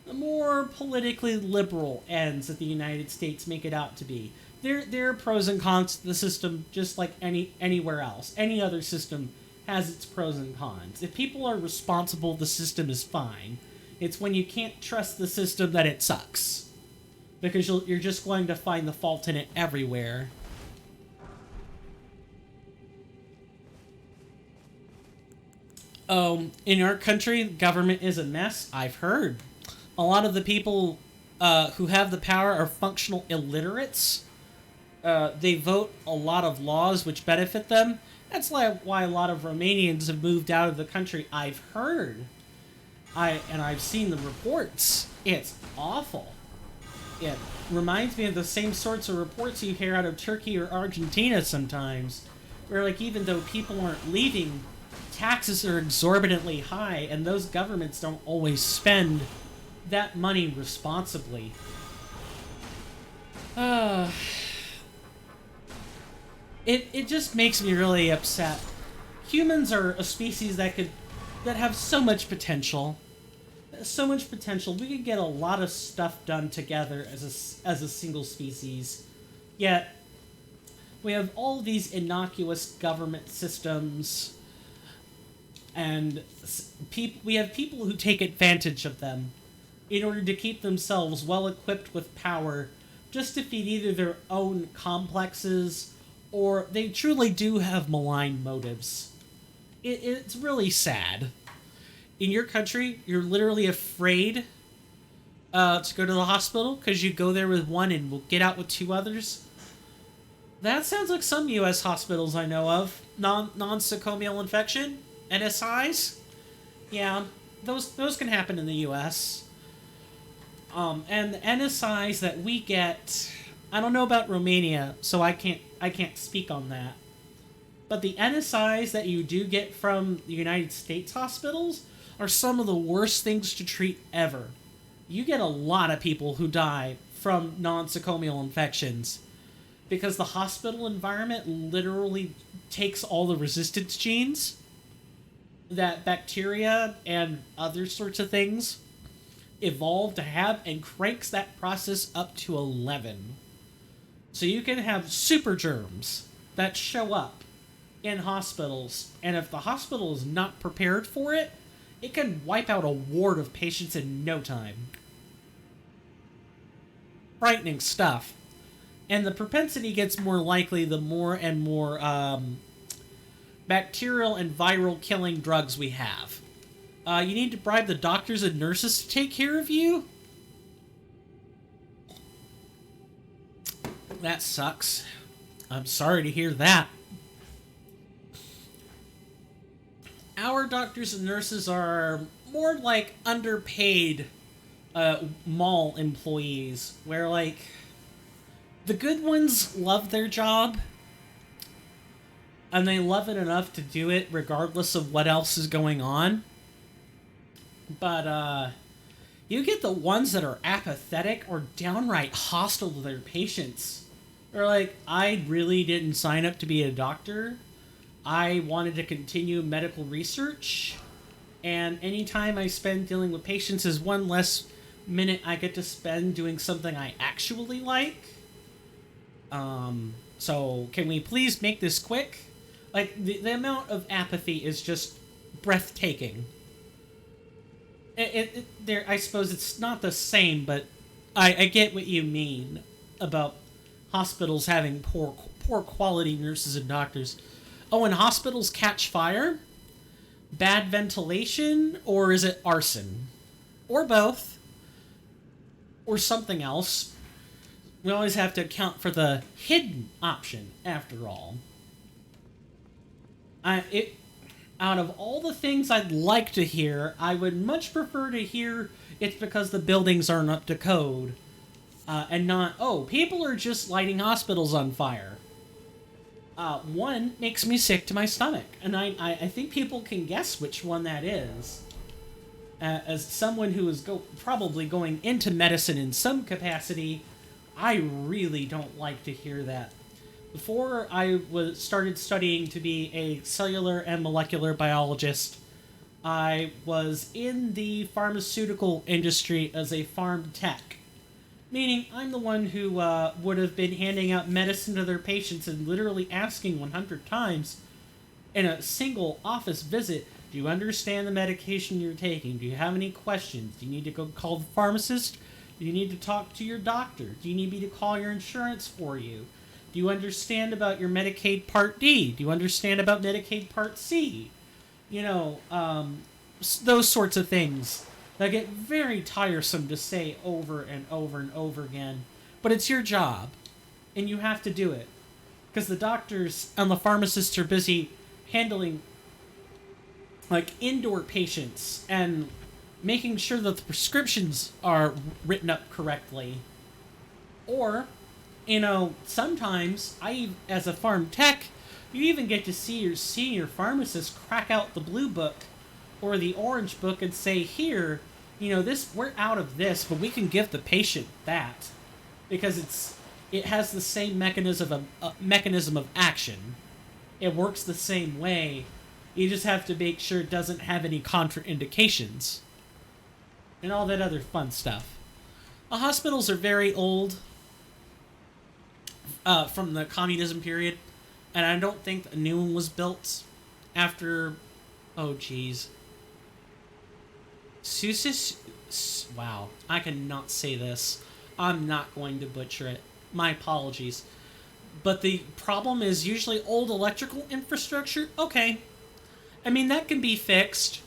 Speaker 1: the more politically liberal ends of the United States make it out to be. There are pros and cons to the system, just like anywhere else. Any other system has its pros and cons. If people are responsible, the system is fine. It's when you can't trust the system that it sucks, because you're just going to find the fault in it everywhere. In our country, government is a mess. I've heard. A lot of the people who have the power are functional illiterates. They vote a lot of laws which benefit them. That's why a lot of Romanians have moved out of the country. I've heard. I've seen the reports. It's awful. It reminds me of the same sorts of reports you hear out of Turkey or Argentina sometimes, where like even though people aren't leaving, taxes are exorbitantly high, and those governments don't always spend that money responsibly. It just makes me really upset. Humans are a species that have so much potential. So much potential. We could get a lot of stuff done together as a single species. Yet we have all these innocuous government systems, and we have people who take advantage of them in order to keep themselves well equipped with power, just to feed either their own complexes or they truly do have malign motives. It's really sad. In your country, you're literally afraid to go to the hospital because you go there with one and will get out with two others. That sounds like some U.S. hospitals I know of. Non-nosocomial infection, NSIs. Yeah, those can happen in the U.S. And the NSIs that we get, I don't know about Romania, so I can't speak on that. But the NSIs that you do get from the United States hospitals are some of the worst things to treat ever. You get a lot of people who die from nosocomial infections because the hospital environment literally takes all the resistance genes that bacteria and other sorts of things evolved to have and cranks that process up to 11. So you can have super germs that show up in hospitals, and if the hospital is not prepared for it, it can wipe out a ward of patients in no time. Frightening stuff. And the propensity gets more likely the more and more bacterial and viral killing drugs we have. You need to bribe the doctors and nurses to take care of you? That sucks. I'm sorry to hear that. Our doctors and nurses are more like underpaid mall employees, where like the good ones love their job and they love it enough to do it regardless of what else is going on. But you get the ones that are apathetic or downright hostile to their patients. Or like, I really didn't sign up to be a doctor. I wanted to continue medical research, and anytime I spend dealing with patients is one less minute I get to spend doing something I actually like. So can we please make this quick? Like, the amount of apathy is just breathtaking. I suppose it's not the same, but I get what you mean about hospitals having poor quality nurses and doctors. Oh, and hospitals catch fire? Bad ventilation? Or is it arson? Or both. Or something else. We always have to account for the hidden option, after all. Out of all the things I'd like to hear, I would much prefer to hear it's because the buildings aren't up to code. And not, oh, people are just lighting hospitals on fire. One makes me sick to my stomach, and I think people can guess which one that is. As someone who is probably going into medicine in some capacity, I really don't like to hear that. Before I started studying to be a cellular and molecular biologist, I was in the pharmaceutical industry as a pharm tech. Meaning, I'm the one who would have been handing out medicine to their patients and literally asking 100 times in a single office visit, do you understand the medication you're taking? Do you have any questions? Do you need to go call the pharmacist? Do you need to talk to your doctor? Do you need me to call your insurance for you? Do you understand about your Medicaid Part D? Do you understand about Medicaid Part C? you know, those sorts of things that get very tiresome to say over and over and over again. But it's your job, and you have to do it. Because the doctors and the pharmacists are busy handling, like, indoor patients and making sure that the prescriptions are written up correctly. Or, sometimes as a farm tech, you even get to see your senior pharmacist crack out the blue book or the orange book and say, here, this, we're out of this, but we can give the patient that because it has the same mechanism of action. It works the same way. You just have to make sure it doesn't have any contraindications and all that other fun stuff. The hospitals are very old, from the communism period, and I don't think a new one was built after. Oh, geez. Wow, I cannot say this. I'm not going to butcher it. My apologies. But the problem is usually old electrical infrastructure. Okay. I mean, that can be fixed.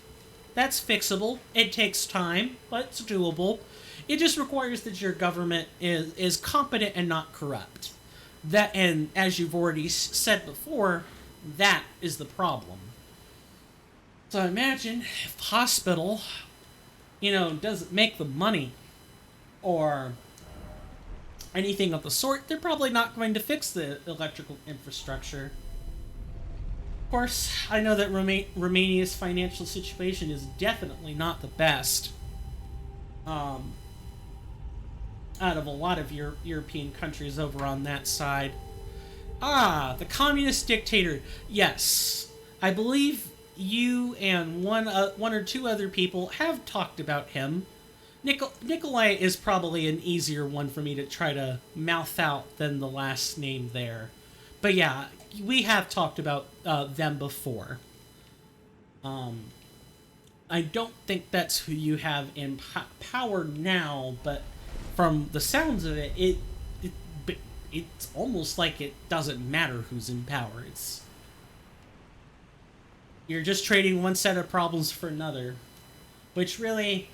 Speaker 1: That's fixable. It takes time, but it's doable. It just requires that your government is competent and not corrupt. That, and as you've already said before, that is the problem. So imagine if the hospital, doesn't make the money or anything of the sort, they're probably not going to fix the electrical infrastructure. Of course, I know that Romania's financial situation is definitely not the best out of a lot of European countries over on that side. The communist dictator. Yes, I believe you and one or two other people have talked about him. Nikolai is probably an easier one for me to try to mouth out than the last name there. But yeah, we have talked about them before. I don't think that's who you have in power now, but from the sounds of it, it's almost like it doesn't matter who's in power. You're just trading one set of problems for another, which really,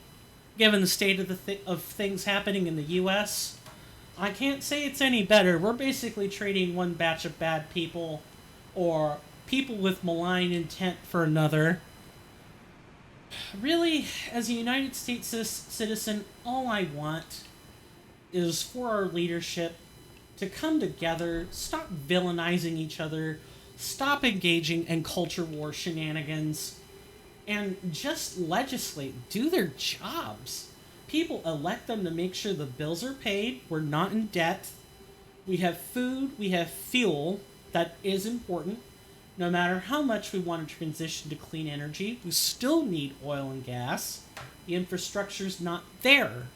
Speaker 1: given the state of things happening in the U.S., I can't say it's any better. We're basically trading one batch of bad people or people with malign intent for another. Really, as a United States citizen, all I want is for our leadership to come together, stop villainizing each other, stop engaging in culture war shenanigans, and just legislate, do their jobs. People elect them to make sure the bills are paid, we're not in debt, we have food, we have fuel, that is important. No matter how much we want to transition to clean energy, we still need oil and gas. The infrastructure's not there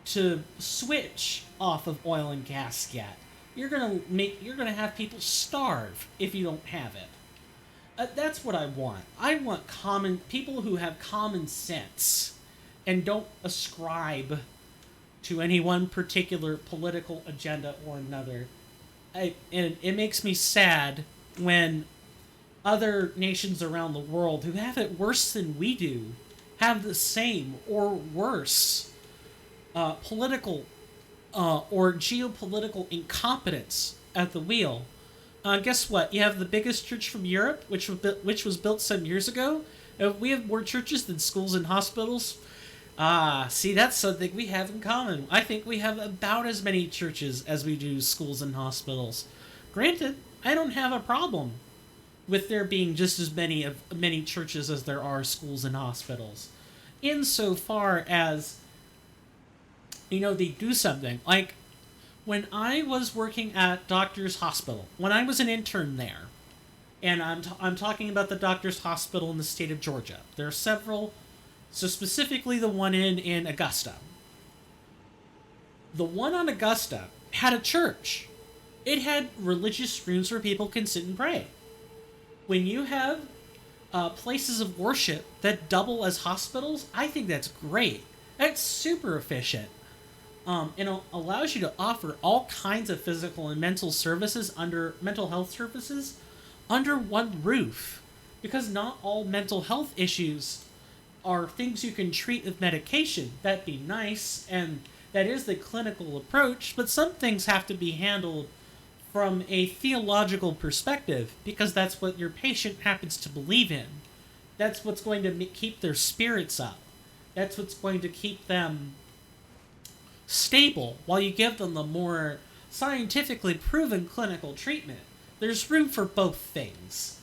Speaker 1: to switch off of oil and gas yet. You're gonna have people starve if you don't have it. That's what I want. I want people who have common sense and don't ascribe to any one particular political agenda or another. And it makes me sad when other nations around the world who have it worse than we do have the same or worse political or geopolitical incompetence at the wheel. Guess what? You have the biggest church from Europe, which was built some years ago. We have more churches than schools and hospitals. See, that's something we have in common. I think we have about as many churches as we do schools and hospitals. Granted, I don't have a problem with there being just as many churches as there are schools and hospitals, insofar as they do something. Like when I was working at Doctor's Hospital, when I was an intern there, and I'm talking about the Doctor's Hospital in the state of Georgia. There are several, so specifically the one in Augusta. The one on Augusta had a church. It had religious rooms where people can sit and pray. When you have places of worship that double as hospitals, I think that's great. That's super efficient. It allows you to offer all kinds of physical and mental health services under one roof. Because not all mental health issues are things you can treat with medication. That'd be nice, and that is the clinical approach, but some things have to be handled from a theological perspective, because that's what your patient happens to believe in. That's what's going to keep their spirits up. That's what's going to keep them stable while you give them the more scientifically proven clinical treatment. There's room for both things.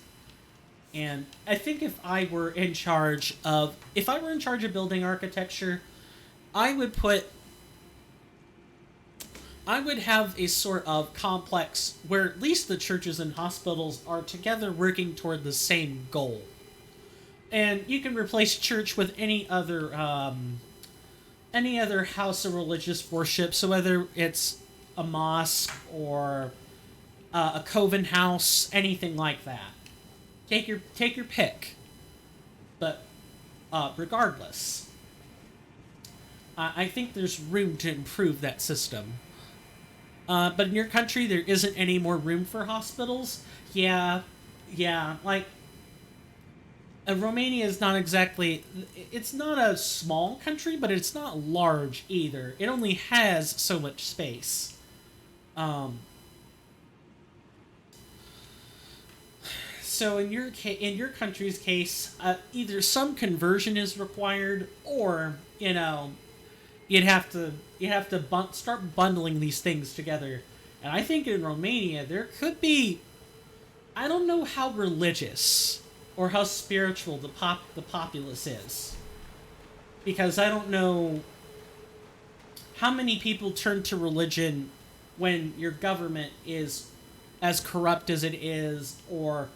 Speaker 1: And I think if I were in charge of building architecture, I would have a sort of complex where at least the churches and hospitals are together working toward the same goal. And you can replace church with any other house of religious worship. So whether it's a mosque or a coven house, anything like that. Take your pick. But regardless, I think there's room to improve that system. But in your country, there isn't any more room for hospitals. Yeah, like. Romania is not exactly... It's not a small country, but it's not large either. It only has so much space. So in your country's case, either some conversion is required, or you'd have to start bundling these things together. And I think in Romania there could be... I don't know how religious or how spiritual the populace is, because I don't know how many people turn to religion when your government is as corrupt as it is, or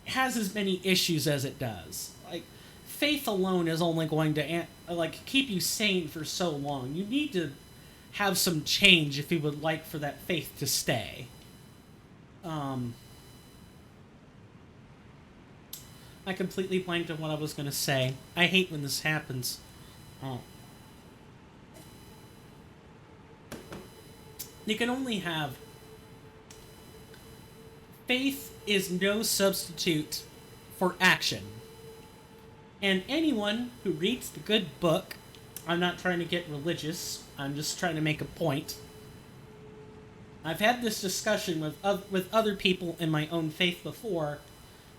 Speaker 1: has as many issues as it does. Like, faith alone is only going to keep you sane for so long. You need to have some change if you would like for that faith to stay. I completely blanked on what I was going to say. I hate when this happens. You can only have... Faith is no substitute for action. And anyone who reads the good book... I'm not trying to get religious. I'm just trying to make a point. I've had this discussion with other people in my own faith before,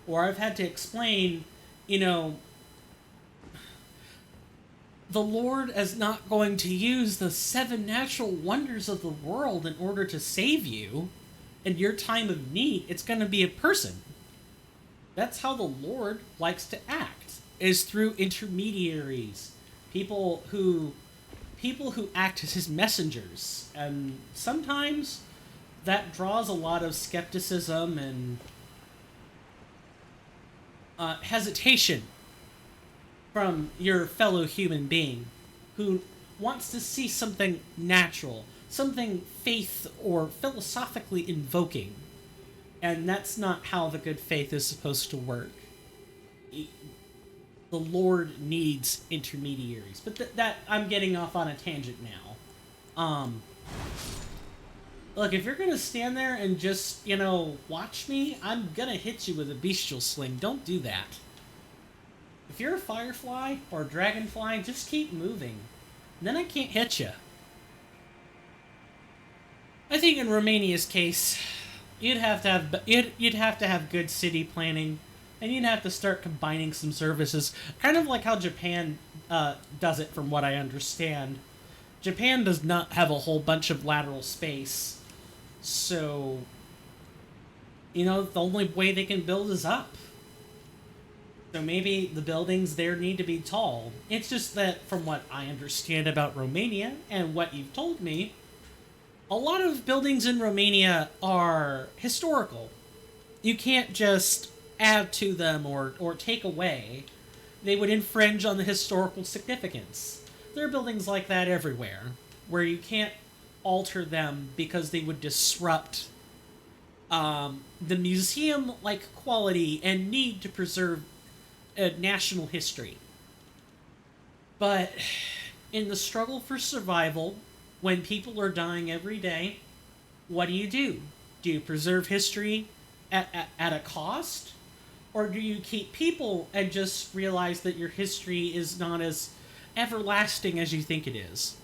Speaker 1: or I've had to explain, the Lord is not going to use the 7 natural wonders of the world in order to save you in your time of need. It's going to be a person. That's how the Lord likes to act, is through intermediaries, people who act as his messengers. And sometimes that draws a lot of skepticism and hesitation from your fellow human being who wants to see something natural, something faith or philosophically invoking. And that's not how the good faith is supposed to work. The Lord needs intermediaries. But that I'm getting off on a tangent now. Look, if you're gonna stand there and just, watch me, I'm gonna hit you with a bestial sling. Don't do that. If you're a firefly or a dragonfly, just keep moving. Then I can't hit you. I think in Romania's case, you'd have to have good city planning, and you'd have to start combining some services, kind of like how Japan does it, from what I understand. Japan does not have a whole bunch of lateral space. So, the only way they can build is up. So maybe the buildings there need to be tall. It's just that, from what I understand about Romania, and what you've told me, a lot of buildings in Romania are historical. You can't just add to them or take away. They would infringe on the historical significance. There are buildings like that everywhere, where you can't alter them because they would disrupt the museum-like quality and need to preserve national history. But in the struggle for survival, when people are dying every day, what do? Do you preserve history at a cost? Or do you keep people and just realize that your history is not as everlasting as you think it is?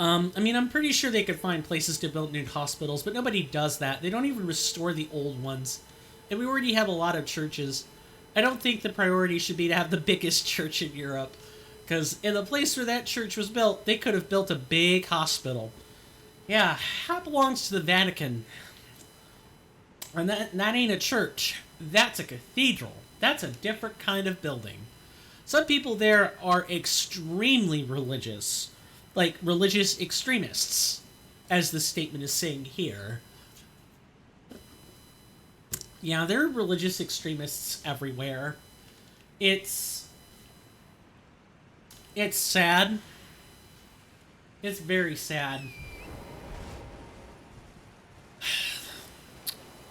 Speaker 1: I mean, I'm pretty sure they could find places to build new hospitals, but nobody does that. They don't even restore the old ones. And we already have a lot of churches. I don't think the priority should be to have the biggest church in Europe. Because in the place where that church was built, they could have built a big hospital. Yeah, that belongs to the Vatican. And that ain't a church. That's a cathedral. That's a different kind of building. Some people there are extremely religious. Like, religious extremists, as the statement is saying here. Yeah, there are religious extremists everywhere. It's sad. It's very sad.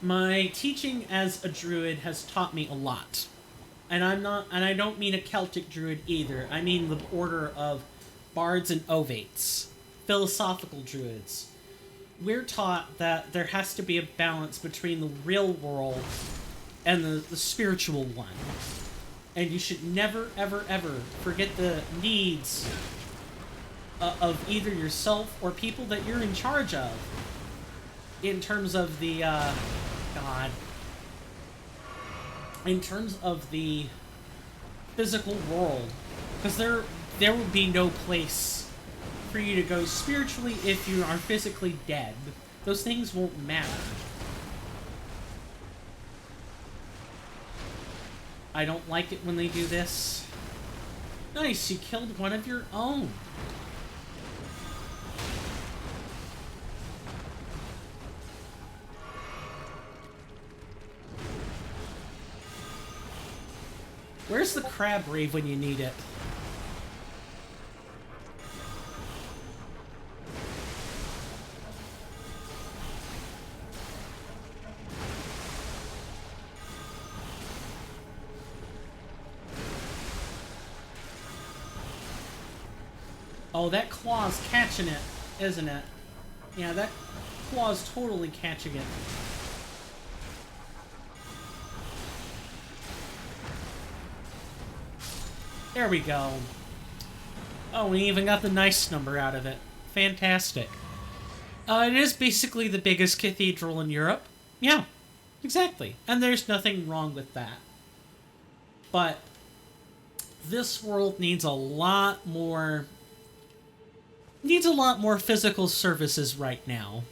Speaker 1: My teaching as a druid has taught me a lot. And I don't mean a Celtic druid either. I mean the order of bards and ovates, philosophical druids. We're taught that there has to be a balance between the real world and the spiritual one. And you should never, ever, ever forget the needs of either yourself or people that you're in charge of. In terms of the, in terms of the physical world. Because there will be no place for you to go spiritually if you are physically dead. Those things won't matter. I don't like it when they do this. Nice, you killed one of your own. Where's the crab rave when you need it? Oh, that claw's catching it, isn't it? Yeah, that claw's totally catching it. There we go. Oh, we even got the nice number out of it. Fantastic. It is basically the biggest cathedral in Europe. Yeah, exactly. And there's nothing wrong with that. But this world needs a lot more physical services right now.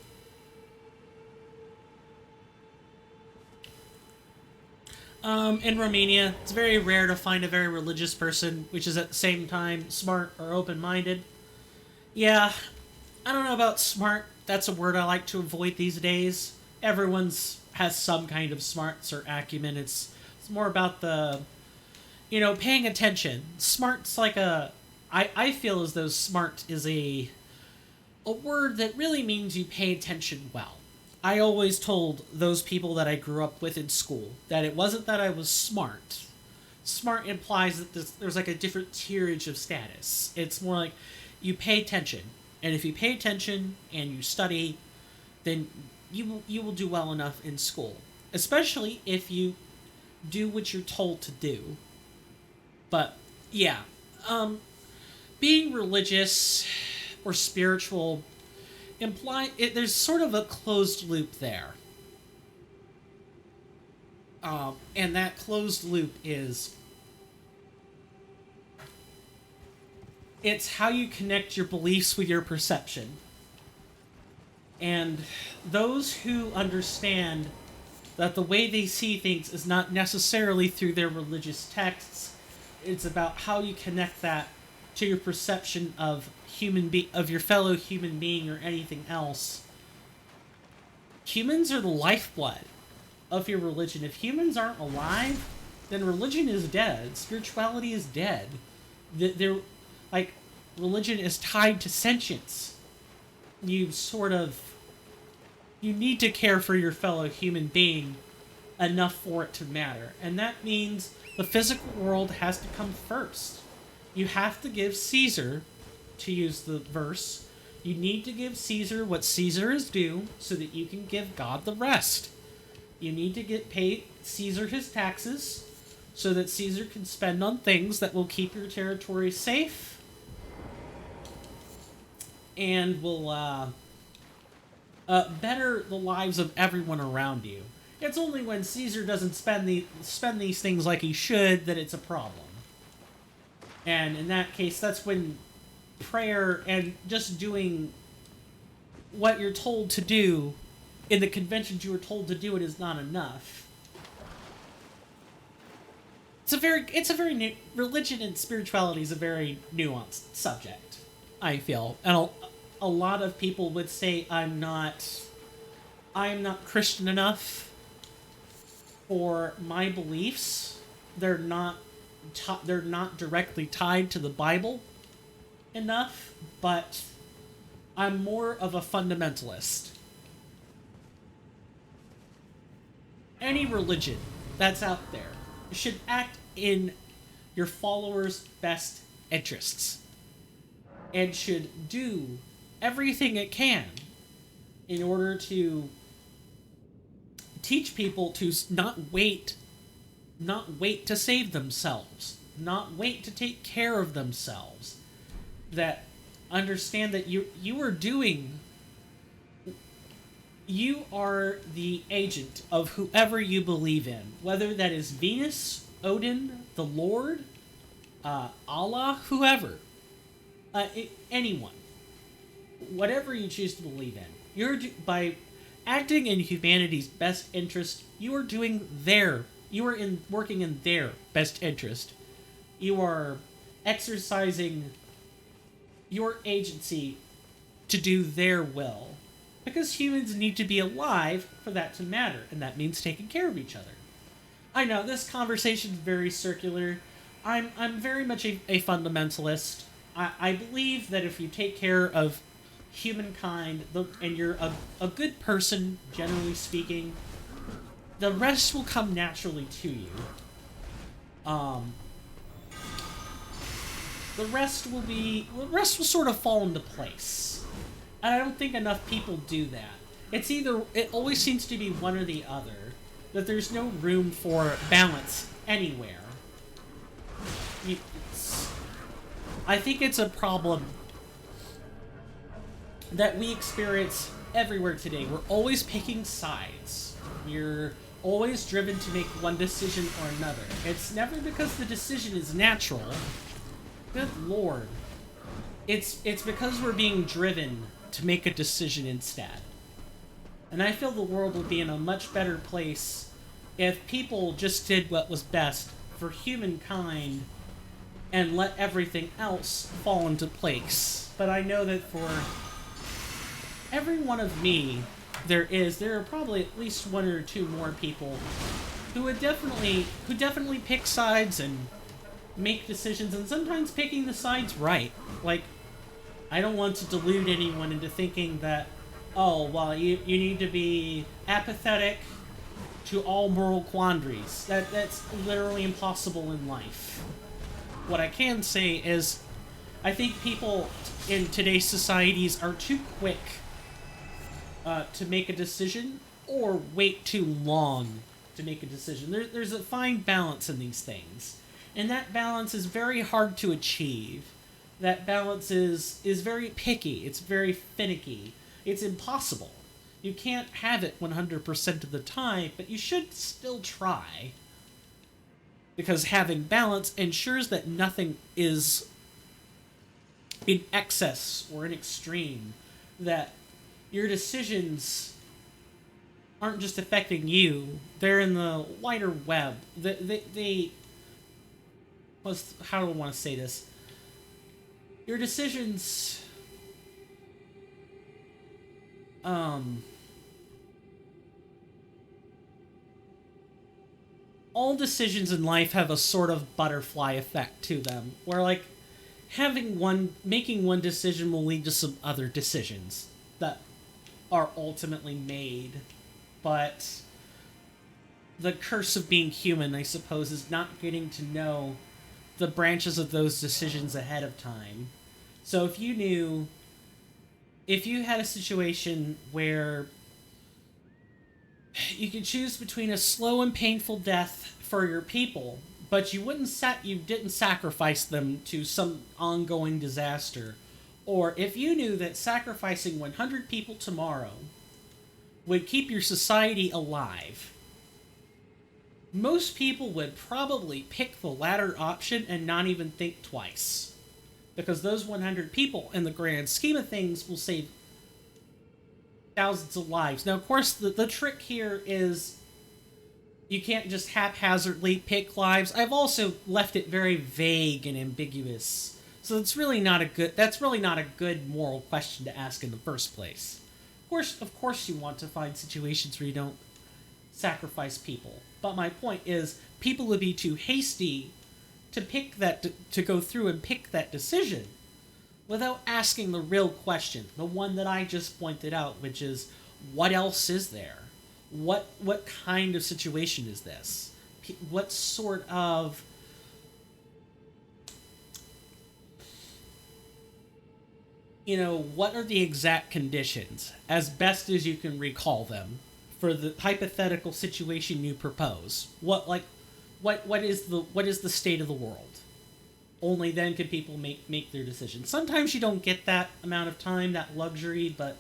Speaker 1: In Romania, it's very rare to find a very religious person, which is at the same time smart or open-minded. Yeah, I don't know about smart. That's a word I like to avoid these days. Everyone's has some kind of smarts or acumen. It's more about the, paying attention. Smart's like I feel as though smart is a word that really means you pay attention well. I always told those people that I grew up with in school that it wasn't that I was smart. Smart implies that there's like a different tierage of status. It's more like you pay attention. And if you pay attention and you study, then you will do well enough in school. Especially if you do what you're told to do. But, yeah. Being religious or spiritual there's sort of a closed loop there. And that closed loop is it's how you connect your beliefs with your perception. And those who understand that the way they see things is not necessarily through their religious texts, it's about how you connect that to your perception of of your fellow human being or anything else. Humans are the lifeblood of your religion. If humans aren't alive, then religion is dead. Spirituality is dead. Religion is tied to sentience. You need to care for your fellow human being enough for it to matter. And that means the physical world has to come first. You have to give Caesar, to use the verse, You need to give Caesar what Caesar is due so that you can give God the rest. You need to pay Caesar his taxes so that Caesar can spend on things that will keep your territory safe and will better the lives of everyone around you. It's only when Caesar doesn't spend these things like he should that it's a problem. And in that case, that's when prayer and just doing what you're told to do in the conventions you were told to do it is not enough. Religion and spirituality is a very nuanced subject, I feel. And a lot of people would say I am not Christian enough for my beliefs. They're not directly tied to the Bible enough, but I'm more of a fundamentalist. Any religion that's out there should act in your followers' best interests and should do everything it can in order to teach people to not wait to save themselves, not wait to take care of themselves, that understand that you are the agent of whoever you believe in, whether that is Venus, Odin, the Lord, Allah, whoever, anyone, whatever you choose to believe in. By acting in humanity's best interest, you are working in their best interest. You are exercising your agency to do their will. Because humans need to be alive for that to matter, and that means taking care of each other. I know, this conversation is very circular. I'm very much a fundamentalist. I believe that if you take care of humankind, and you're a good person, generally speaking, the rest will come naturally to you. The rest will sort of fall into place. And I don't think enough people do that. It always seems to be one or the other. That there's no room for balance anywhere. I think it's a problem that we experience everywhere today. We're always picking sides. We're always driven to make one decision or another. It's never because the decision is natural. Good Lord. It's because we're being driven to make a decision instead. And I feel the world would be in a much better place if people just did what was best for humankind and let everything else fall into place. But I know that for every one of me, there are probably at least one or two more people who definitely pick sides and make decisions, and sometimes picking the sides right. Like, I don't want to delude anyone into thinking that, oh, well, you need to be apathetic to all moral quandaries. That's literally impossible in life. What I can say is, I think people in today's societies are too quick to make a decision, or wait too long to make a decision. There's a fine balance in these things. And that balance is very hard to achieve. That balance is very picky. It's very finicky. It's impossible. You can't have it 100% of the time, but you should still try. Because having balance ensures that nothing is in excess or in extreme. That your decisions aren't just affecting you. They're in the wider web. How do I want to say this? Your decisions, all decisions in life have a sort of butterfly effect to them, where like making one decision will lead to some other decisions that are ultimately made. But the curse of being human, I suppose, is not getting to know the branches of those decisions ahead of time. So if you knew if you had a situation where you could choose between a slow and painful death for your people, but you didn't sacrifice them to some ongoing disaster, or if you knew that sacrificing 100 people tomorrow would keep your society alive, most people would probably pick the latter option and not even think twice. Because those 100 people, in the grand scheme of things, will save thousands of lives. Now, of course, the trick here is you can't just haphazardly pick lives. I've also left it very vague and ambiguous. So that's really not a good moral question to ask in the first place. Of course you want to find situations where you don't sacrifice people. But my point is, people would be too hasty to go through and pick that decision without asking the real question, the one that I just pointed out, which is, what else is there? What kind of situation is this? What sort of what are the exact conditions, as best as you can recall them, for the hypothetical situation you propose? What is the state of the world? Only then can people make their decision. Sometimes you don't get that amount of time, that luxury, but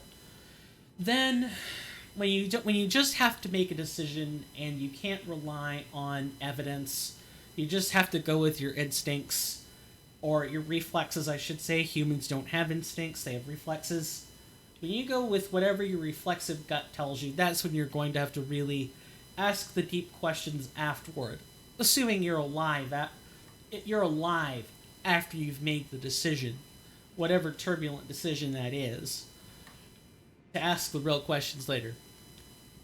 Speaker 1: then when you just have to make a decision and you can't rely on evidence, you just have to go with your instincts, or your reflexes, I should say. Humans don't have instincts, they have reflexes. When you go with whatever your reflexive gut tells you, that's when you're going to have to really ask the deep questions afterward. Assuming you're alive after you've made the decision, whatever turbulent decision that is, to ask the real questions later.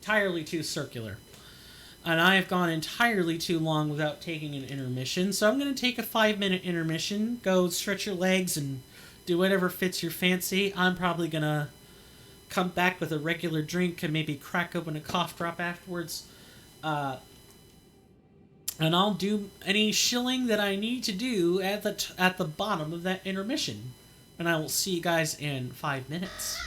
Speaker 1: Entirely too circular. And I have gone entirely too long without taking an intermission, so I'm going to take a 5-minute intermission, go stretch your legs and do whatever fits your fancy. I'm probably going to come back with a regular drink and maybe crack open a cough drop afterwards. And I'll do any shilling that I need to do at the bottom of that intermission. And I will see you guys in 5 minutes.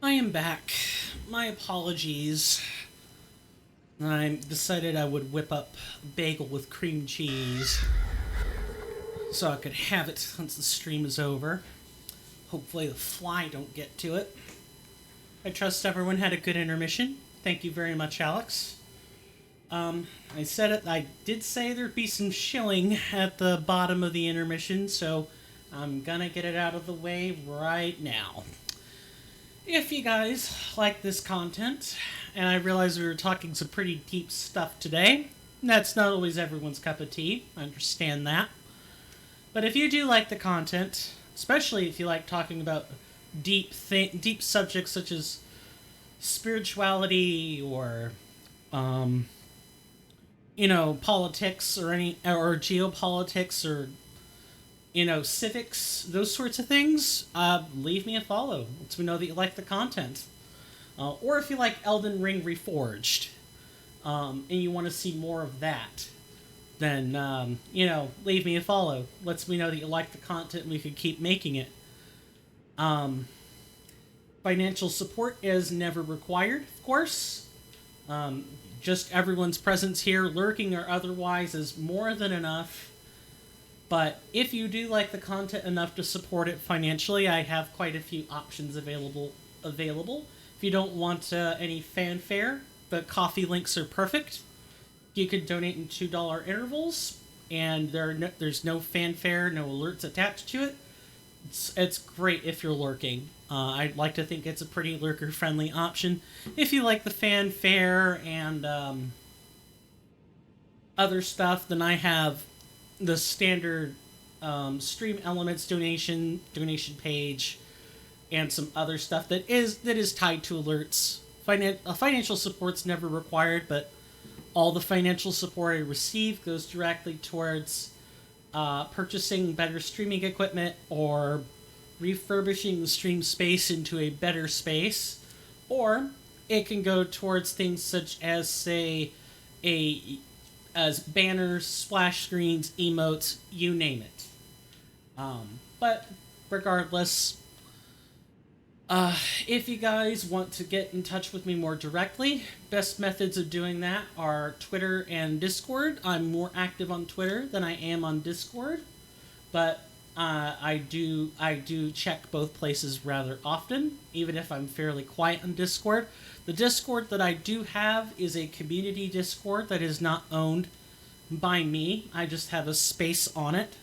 Speaker 1: I am back. My apologies. I decided I would whip up a bagel with cream cheese so I could have it once the stream is over. Hopefully the fly don't get to it. I trust everyone had a good intermission. Thank you very much, Alex. I said it. I did say there'd be some shilling at the bottom of the intermission, so I'm gonna get it out of the way right now. If you guys like this content, and I realize we were talking some pretty deep stuff today, that's not always everyone's cup of tea. I understand that. But if you do like the content, especially if you like talking about deep subjects such as spirituality or politics or geopolitics or civics, those sorts of things, leave me a follow. Lets me know that you like the content. Or if you like Elden Ring Reforged, and you want to see more of that, then, leave me a follow. Lets me know that you like the content and we could keep making it. Financial support is never required, of course. Just everyone's presence here, lurking or otherwise, is more than enough. But if you do like the content enough to support it financially, I have quite a few options available. If you don't want any fanfare, the coffee links are perfect. You could donate in $2 intervals, and there's no fanfare, no alerts attached to it. It's great if you're lurking. I'd like to think it's a pretty lurker-friendly option. If you like the fanfare and other stuff, then I have the standard Stream Elements donation page and some other stuff that is tied to alerts. Financial support's never required, but all the financial support I receive goes directly towards purchasing better streaming equipment or refurbishing the stream space into a better space, or it can go towards things such as, say, as banners, splash screens, emotes, you name it. But regardless, if you guys want to get in touch with me more directly, best methods of doing that are Twitter and Discord. I'm more active on Twitter than I am on Discord, but I do check both places rather often, even if I'm fairly quiet on Discord. The Discord that I do have is a community Discord that is not owned by me. I just have a space on it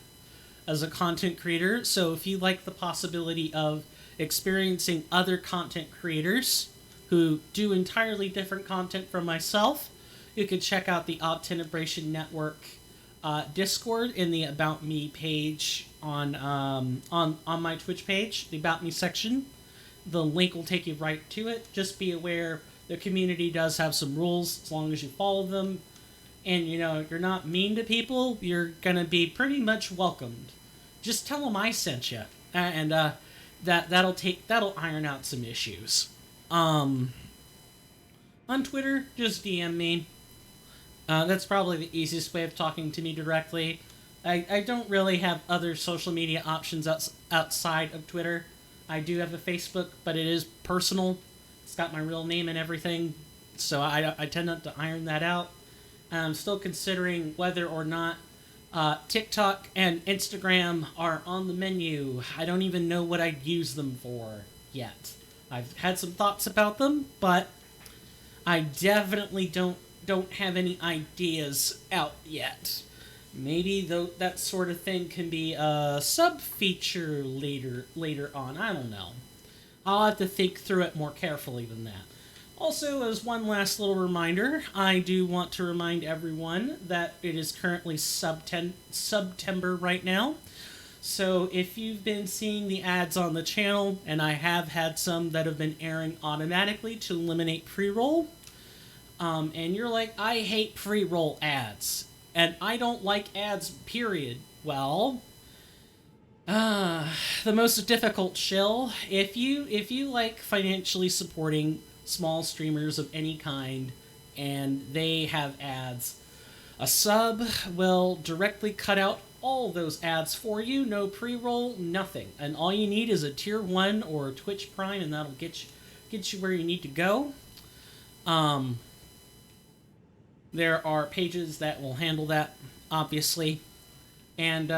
Speaker 1: as a content creator. So if you like the possibility of experiencing other content creators who do entirely different content from myself, you can check out the Obtenebration Network Discord in the About Me page on my Twitch page, the About Me section. The link will take you right to it. Just be aware the community does have some rules. As long as you follow them and you're not mean to people, you're gonna be pretty much welcomed. Just tell them I sent you, and that'll iron out some issues. On Twitter, just DM me. That's probably the easiest way of talking to me directly. I don't really have other social media options outside of Twitter. I do have a Facebook, but it is personal. It's got my real name and everything, so I tend not to iron that out. I'm still considering whether or not TikTok and Instagram are on the menu. I don't even know what I'd use them for yet. I've had some thoughts about them, but I definitely don't have any ideas out yet. Maybe that sort of thing can be a sub-feature later on. I don't know. I'll have to think through it more carefully than that. Also, as one last little reminder, I do want to remind everyone that it is currently September right now. So if you've been seeing the ads on the channel, and I have had some that have been airing automatically to eliminate pre-roll, and you're like, I hate pre-roll ads, and I don't like ads, period. Well, the most difficult shill, if you like financially supporting small streamers of any kind, and they have ads, a sub will directly cut out all those ads for you. No pre-roll, nothing. And all you need is a tier 1 or Twitch Prime, and that'll get get you where you need to go. There are pages that will handle that, obviously. And,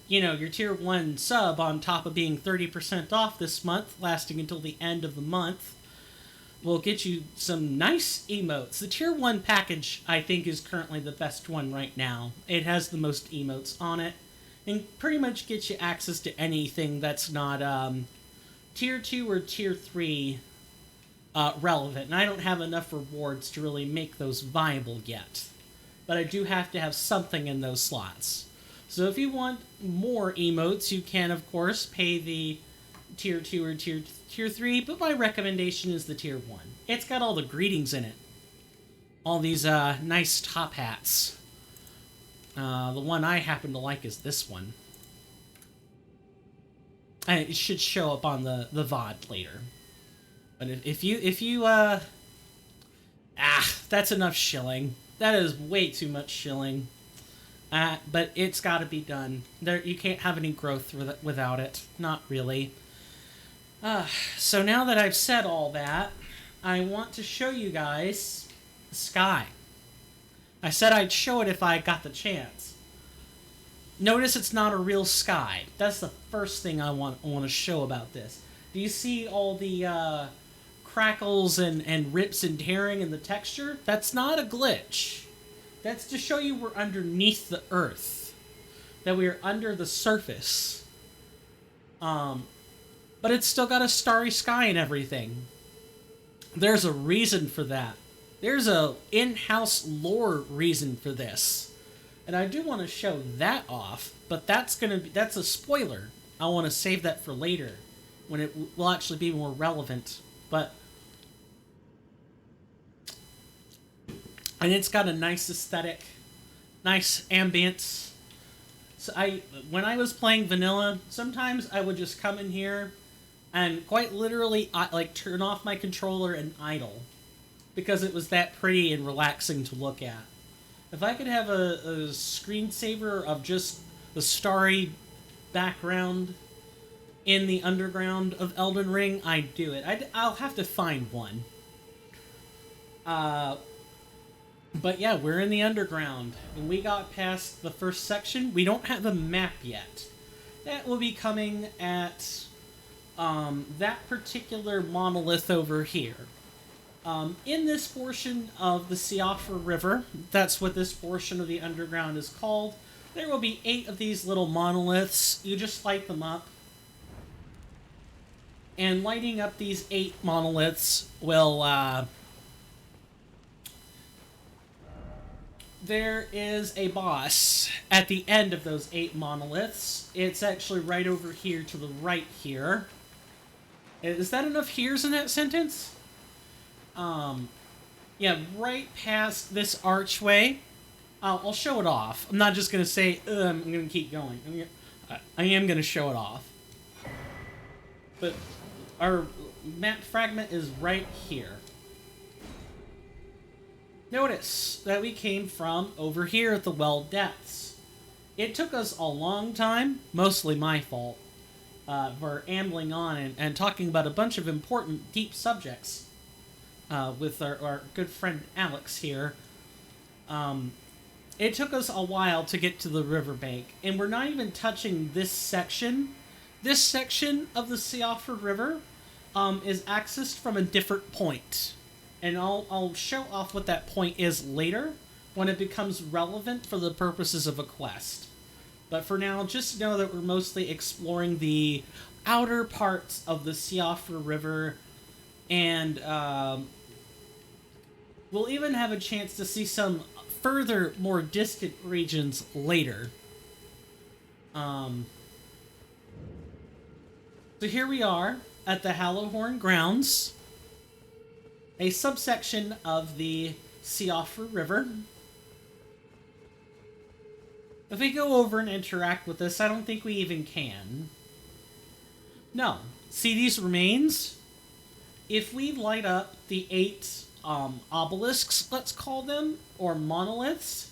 Speaker 1: your tier 1 sub, on top of being 30% off this month, lasting until the end of the month, will get you some nice emotes. The tier 1 package, I think, is currently the best one right now. It has the most emotes on it, and pretty much gets you access to anything that's not tier 2 or tier 3 relevant. And I don't have enough rewards to really make those viable yet. But I do have to have something in those slots. So if you want more emotes, you can, of course, pay the tier 2 or tier 3, but my recommendation is the tier 1. It's got all the greetings in it. All these nice top hats. The one I happen to like is this one. And it should show up on the VOD later. But if you that's enough shilling. That is way too much shilling. But it's got to be done. You can't have any growth without it. Not really. So now that I've said all that, I want to show you guys the sky. I said I'd show it if I got the chance. Notice it's not a real sky. That's the first thing I want to show about this. Do you see all the crackles and rips and tearing in the texture? That's not a glitch. That's to show you we're underneath the earth. That we are under the surface. But it's still got a starry sky and everything. There's a reason for that. There's a in-house lore reason for this. And I do want to show that off, but that's a spoiler. I want to save that for later, when it will actually be more relevant. And it's got a nice aesthetic, nice ambience. So when I was playing vanilla, sometimes I would just come in here and quite literally turn off my controller and idle, because it was that pretty and relaxing to look at. If I could have a screensaver of just the starry background in the underground of Elden Ring, I'd do it. I'll have to find one. But yeah, we're in the underground, and we got past the first section. We don't have a map yet. That will be coming at that particular monolith over here. In this portion of the Ciafra River, that's what this portion of the underground is called, there will be 8 of these little monoliths. You just light them up. And lighting up these 8 monoliths will, there is a boss at the end of those 8 monoliths. It's actually right over here to the right here. Is that enough here's in that sentence? Yeah, right past this archway. I'll show it off. I'm not just going to say, I'm going to keep going. I am going to show it off. But our map fragment is right here. Notice that we came from over here at the well depths. It took us a long time, mostly my fault, for ambling on and talking about a bunch of important, deep subjects with our good friend Alex here. It took us a while to get to the riverbank, and we're not even touching this section. This section of the Ciafra River is accessed from a different point. And I'll show off what that point is later, when it becomes relevant for the purposes of a quest. But for now, just know that we're mostly exploring the outer parts of the Ciafra River, and we'll even have a chance to see some further, more distant regions later. So here we are at the Hallowhorn Grounds, a subsection of the Ciafra River. If we go over and interact with this, I don't think we even can. No. See these remains? If we light up the 8 obelisks, let's call them, or monoliths,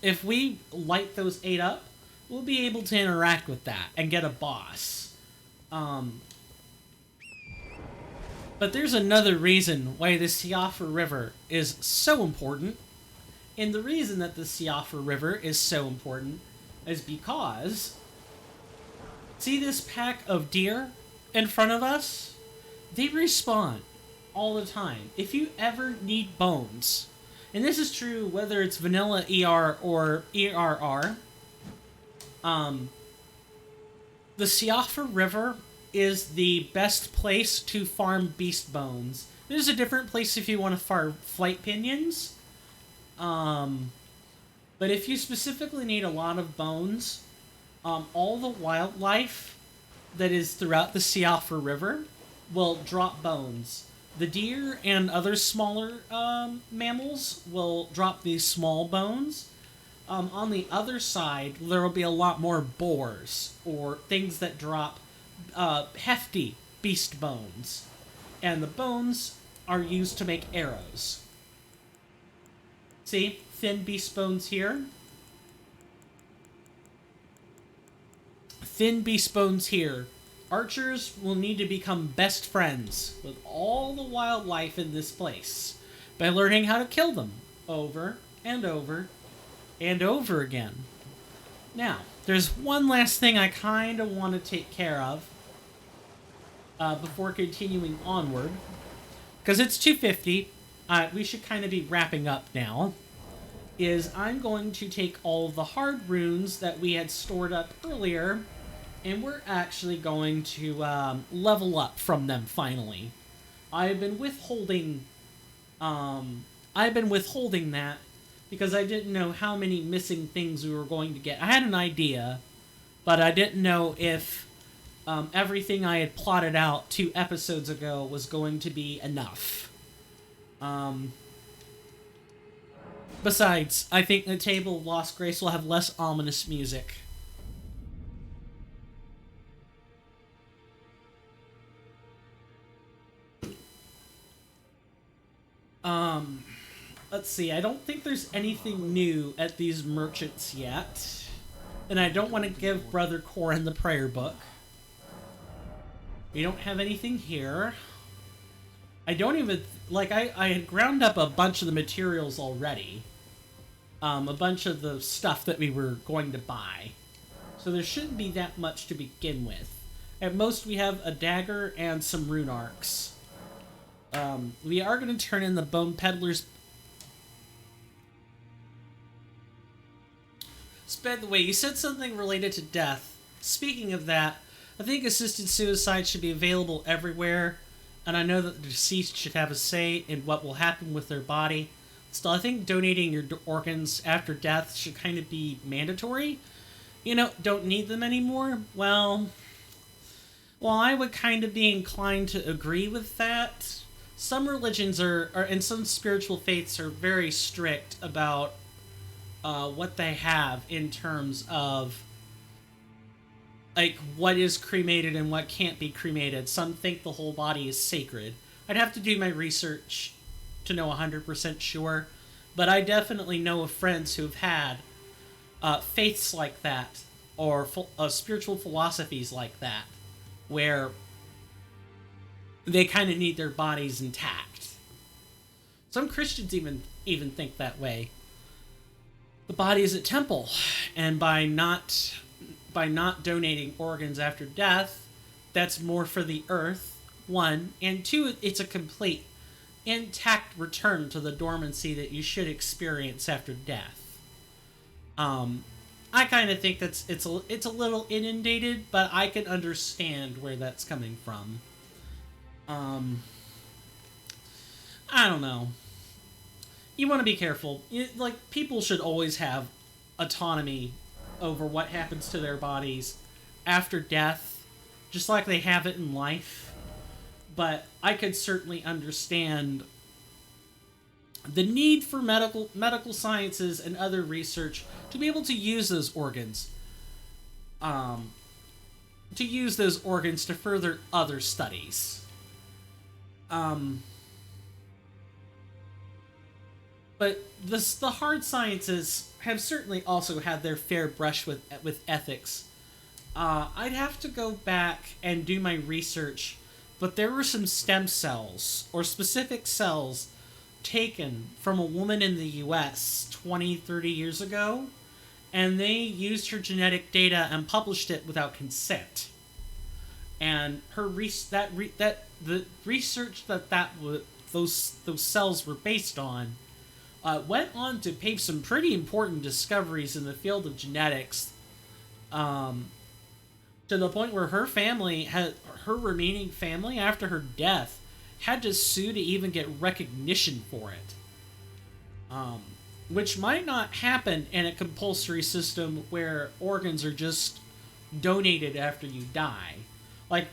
Speaker 1: if we light those 8 up, we'll be able to interact with that and get a boss. But But there's another reason why the Ciafra River is so important. And the reason that the Ciafra River is so important is because, see this pack of deer in front of us? They respawn all the time. If you ever need bones, and this is true whether it's vanilla ER or ERR, the Ciafra River is the best place to farm beast bones. There's a different place if you want to farm flight pinions. But if you specifically need a lot of bones, all the wildlife that is throughout the Ciafra River will drop bones. The deer and other smaller mammals will drop these small bones. On the other side, there will be a lot more boars or things that drop hefty beast bones. And the bones are used to make arrows. See? Thin beast bones here. Thin beast bones here. Archers will need to become best friends with all the wildlife in this place by learning how to kill them over and over and over again. Now, there's one last thing I kind of want to take care of before continuing onward. Because it's 2:50, we should kind of be wrapping up now. Is I'm going to take all of the hard runes that we had stored up earlier, and we're actually going to level up from them finally. I've been withholding that because I didn't know how many missing things we were going to get. I had an idea, but I didn't know if everything I had plotted out 2 episodes ago was going to be enough. Besides, I think the Table of Lost Grace will have less ominous music. Let's see, I don't think there's anything new at these merchants yet. And I don't want to give Brother Corin the prayer book. We don't have anything here. I don't even... Like, I had ground up a bunch of the materials already. A bunch of the stuff that we were going to buy. So there shouldn't be that much to begin with. At most, we have a dagger and some rune arcs. We are going to turn in the Bone Peddler's... By the way, you said something related to death. Speaking of that, I think assisted suicide should be available everywhere, and I know that the deceased should have a say in what will happen with their body. Still, I think donating your organs after death should kind of be mandatory. You know, don't need them anymore? Well, I would kind of be inclined to agree with that. Some religions are and some spiritual faiths are very strict about what they have in terms of like what is cremated and what can't be cremated. Some think the whole body is sacred. I'd have to do my research to know 100% sure, but I definitely know of friends who've had faiths like that or spiritual philosophies like that where they kind of need their bodies intact. Some Christians even think that way. The body is a temple, and by not donating organs after death, that's more for the earth, 1, and 2, it's a complete intact return to the dormancy that you should experience after death. I kind of think it's a little inundated, but I can understand where that's coming from. I don't know. You want to be careful. People should always have autonomy over what happens to their bodies after death, just like they have it in life. But I could certainly understand the need for medical sciences and other research to be able to use those organs. To use those organs to further other studies. But the hard sciences have certainly also had their fair brush with ethics. I'd have to go back and do my research but there were some stem cells, or specific cells, taken from a woman in the US 20, 30 years ago, and they used her genetic data and published it without consent. And her the research those cells were based on went on to pave some pretty important discoveries in the field of genetics, to the point where her remaining family after her death had to sue to even get recognition for it. Which might not happen in a compulsory system where organs are just donated after you die. Like,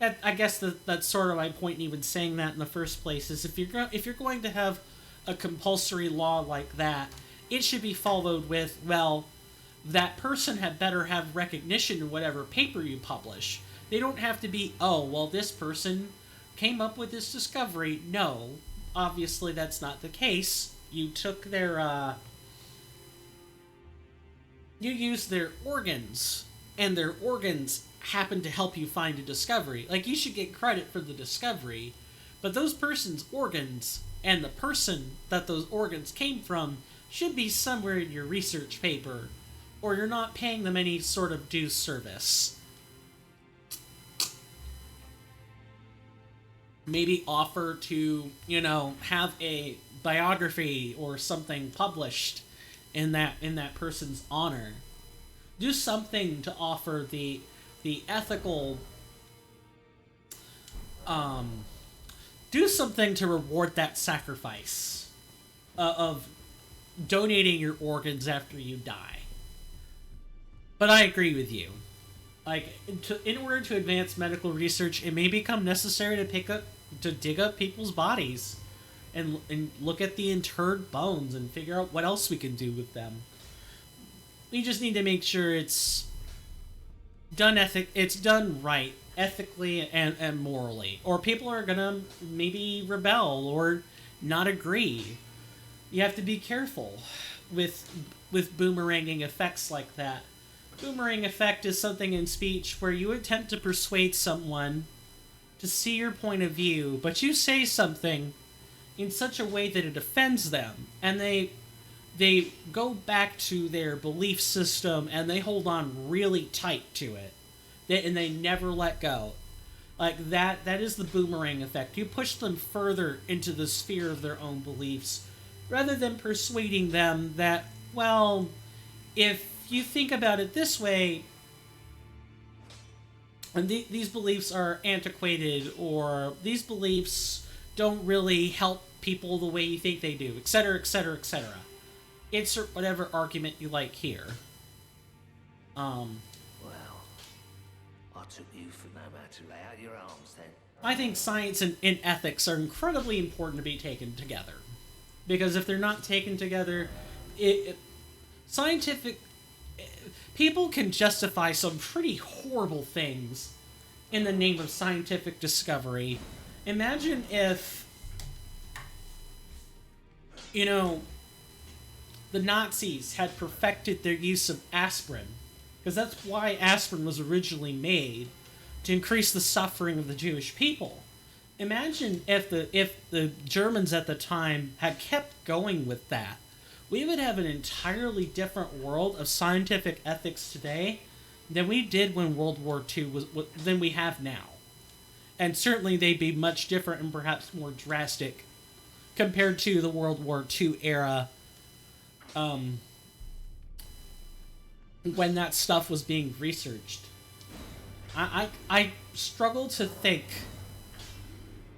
Speaker 1: I guess that's sort of my point in even saying that in the first place, is if you're going to have a compulsory law like that, it should be followed with, well, that person had better have recognition in whatever paper you publish. They don't have to be, oh, well, this person came up with this discovery. No, obviously that's not the case. You took their, you used their organs, and their organs happened to help you find a discovery. Like, you should get credit for the discovery, but those person's organs and the person that those organs came from should be somewhere in your research paper, or you're not paying them any sort of due service. Maybe offer to, have a biography or something published in that person's honor. Do something to offer the ethical, do something to reward that sacrifice of donating your organs after you die. But I agree with you. Like, in order to advance medical research, it may become necessary to dig up people's bodies and look at the interred bones and figure out what else we can do with them. We just need to make sure it's done right, ethically and morally, or people are gonna maybe rebel or not agree. You have to be careful with boomeranging effects like that. Boomerang effect is something in speech where you attempt to persuade someone to see your point of view, but you say something in such a way that it offends them, and they go back to their belief system and they hold on really tight to it, and they never let go. Like, that is the boomerang effect. You push them further into the sphere of their own beliefs rather than persuading them that, well, if you think about it this way, and these beliefs are antiquated, or these beliefs don't really help people the way you think they do, etc., etc., etc. Insert whatever argument you like here.
Speaker 2: Well, I took you for no man to lay out your arms then.
Speaker 1: I think science and ethics are incredibly important to be taken together. Because if they're not taken together, scientific... people can justify some pretty horrible things in the name of scientific discovery. Imagine if, the Nazis had perfected their use of aspirin, because that's why aspirin was originally made, to increase the suffering of the Jewish people. Imagine if the Germans at the time had kept going with that. We would have an entirely different world of scientific ethics today than we did when World War II than we have now. And certainly they'd be much different and perhaps more drastic compared to the World War II era, when that stuff was being researched. I struggle to think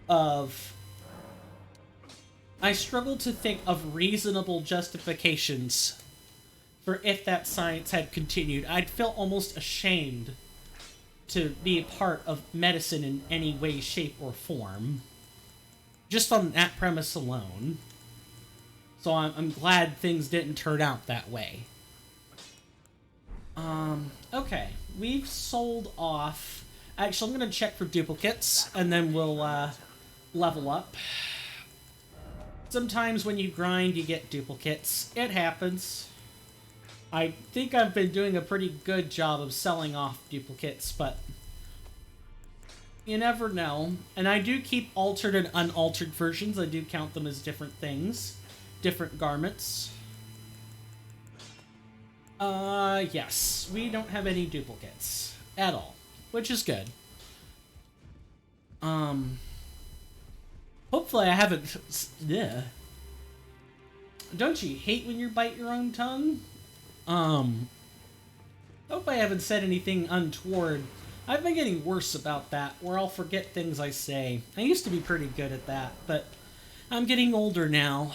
Speaker 1: of reasonable justifications for if that science had continued. I'd feel almost ashamed to be a part of medicine in any way, shape, or form. Just on that premise alone. So I'm glad things didn't turn out that way. Okay. We've sold off... Actually, I'm going to check for duplicates, and then we'll level up. Sometimes when you grind, you get duplicates. It happens. I think I've been doing a pretty good job of selling off duplicates, but You never know. And I do keep altered and unaltered versions. I do count them as different things. Different garments. Yes. We don't have any duplicates. At all. Which is good. Hopefully I haven't... Yeah. Don't you hate when you bite your own tongue? Hope I haven't said anything untoward. I've been getting worse about that, where I'll forget things I say. I used to be pretty good at that, but I'm getting older now.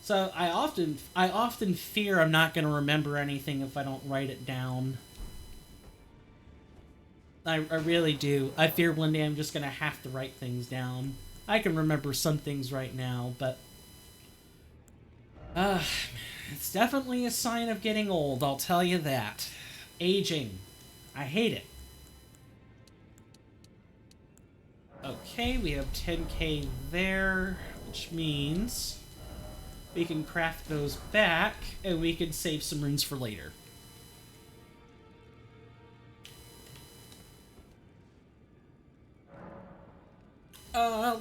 Speaker 1: So I often fear I'm not going to remember anything if I don't write it down. I really do. I fear one day I'm just going to have to write things down. I can remember some things right now, but... it's definitely a sign of getting old, I'll tell you that. Aging. I hate it. Okay, we have 10k there, which means we can craft those back, and we can save some runes for later.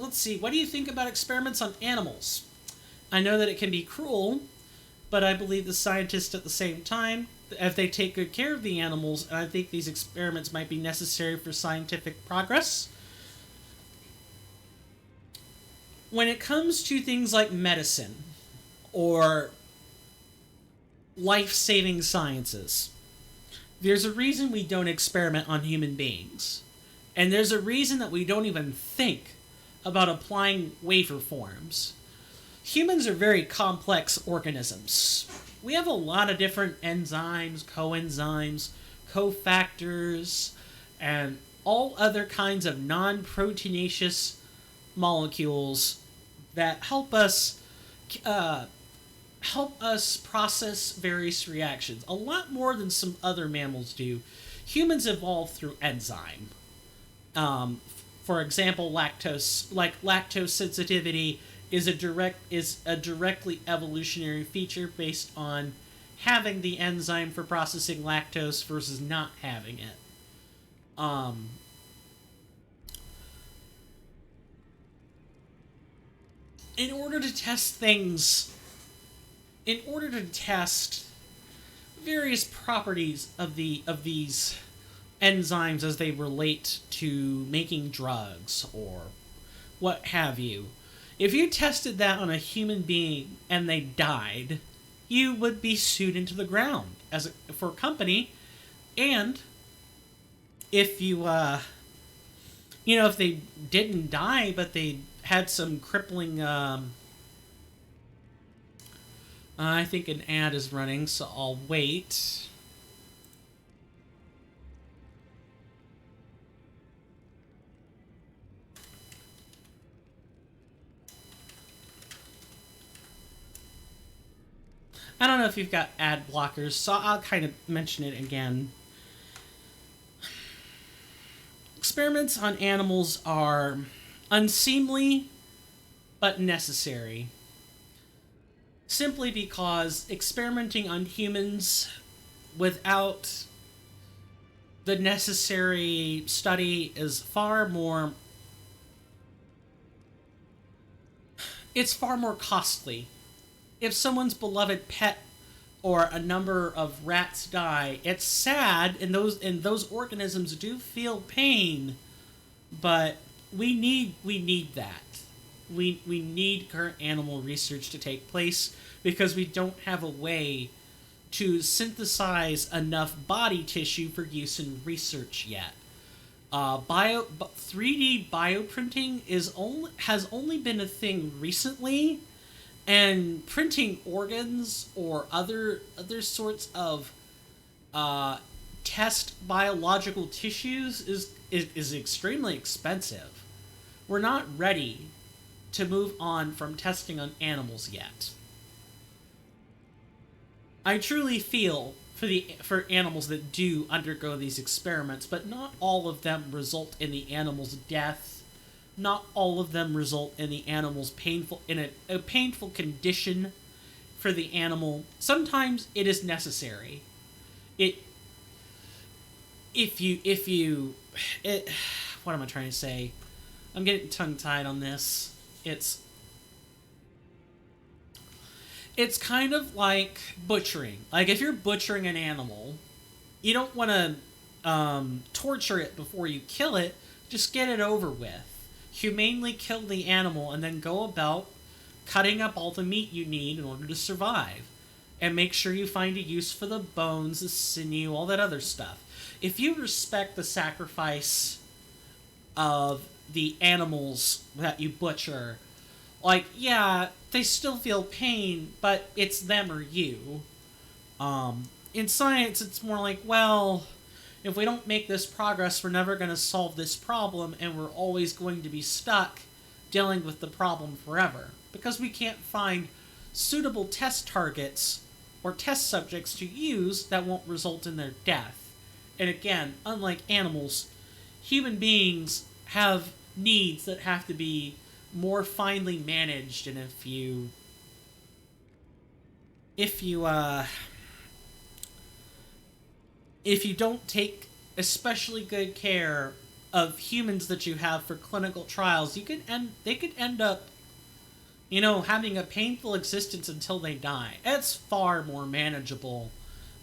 Speaker 1: Let's see. What do you think about experiments on animals? I know that it can be cruel, but I believe the scientists at the same time, if they take good care of the animals, and I think these experiments might be necessary for scientific progress. When it comes to things like medicine or life-saving sciences, there's a reason we don't experiment on human beings. And there's a reason that we don't even think about applying wafer forms. Humans are very complex organisms. We have a lot of different enzymes, coenzymes, cofactors, and all other kinds of non-proteinaceous molecules that help us process various reactions. A lot more than some other mammals do. Humans evolved through enzyme. For example, lactose sensitivity is a directly evolutionary feature based on having the enzyme for processing lactose versus not having it. In order to test various properties of these enzymes as they relate to making drugs or what have you, if you tested that on a human being and they died, you would be sued into the ground for a company. And if you, if they didn't die, but they had some crippling, I think an ad is running, so I'll wait. I don't know if you've got ad blockers, so I'll kind of mention it again. Experiments on animals are unseemly, but necessary. Simply because experimenting on humans without the necessary study is far more costly. If someone's beloved pet or a number of rats die, it's sad, and those organisms do feel pain, but we need that. We need current animal research to take place because we don't have a way to synthesize enough body tissue for use in research yet. 3D bioprinting has only been a thing recently. And printing organs or other sorts of test biological tissues is extremely expensive. We're not ready to move on from testing on animals yet. I truly feel for animals that do undergo these experiments, but not all of them result in the animal's death. Not all of them result in the animal's painful condition for the animal. Sometimes it is necessary. What what am I trying to say? I'm getting tongue-tied on this. It's kind of like butchering. Like, if you're butchering an animal, you don't want to torture it before you kill it. Just get it over with. Humanely kill the animal and then go about cutting up all the meat you need in order to survive. And make sure you find a use for the bones, the sinew, all that other stuff. If you respect the sacrifice of the animals that you butcher, like, yeah, they still feel pain, but it's them or you. In science, it's more like, well, if we don't make this progress, we're never going to solve this problem, and we're always going to be stuck dealing with the problem forever. Because we can't find suitable test targets or test subjects to use that won't result in their death. And again, unlike animals, human beings have needs that have to be more finely managed, and if you don't take especially good care of humans that you have for clinical trials, they could end up, having a painful existence until they die. It's far more manageable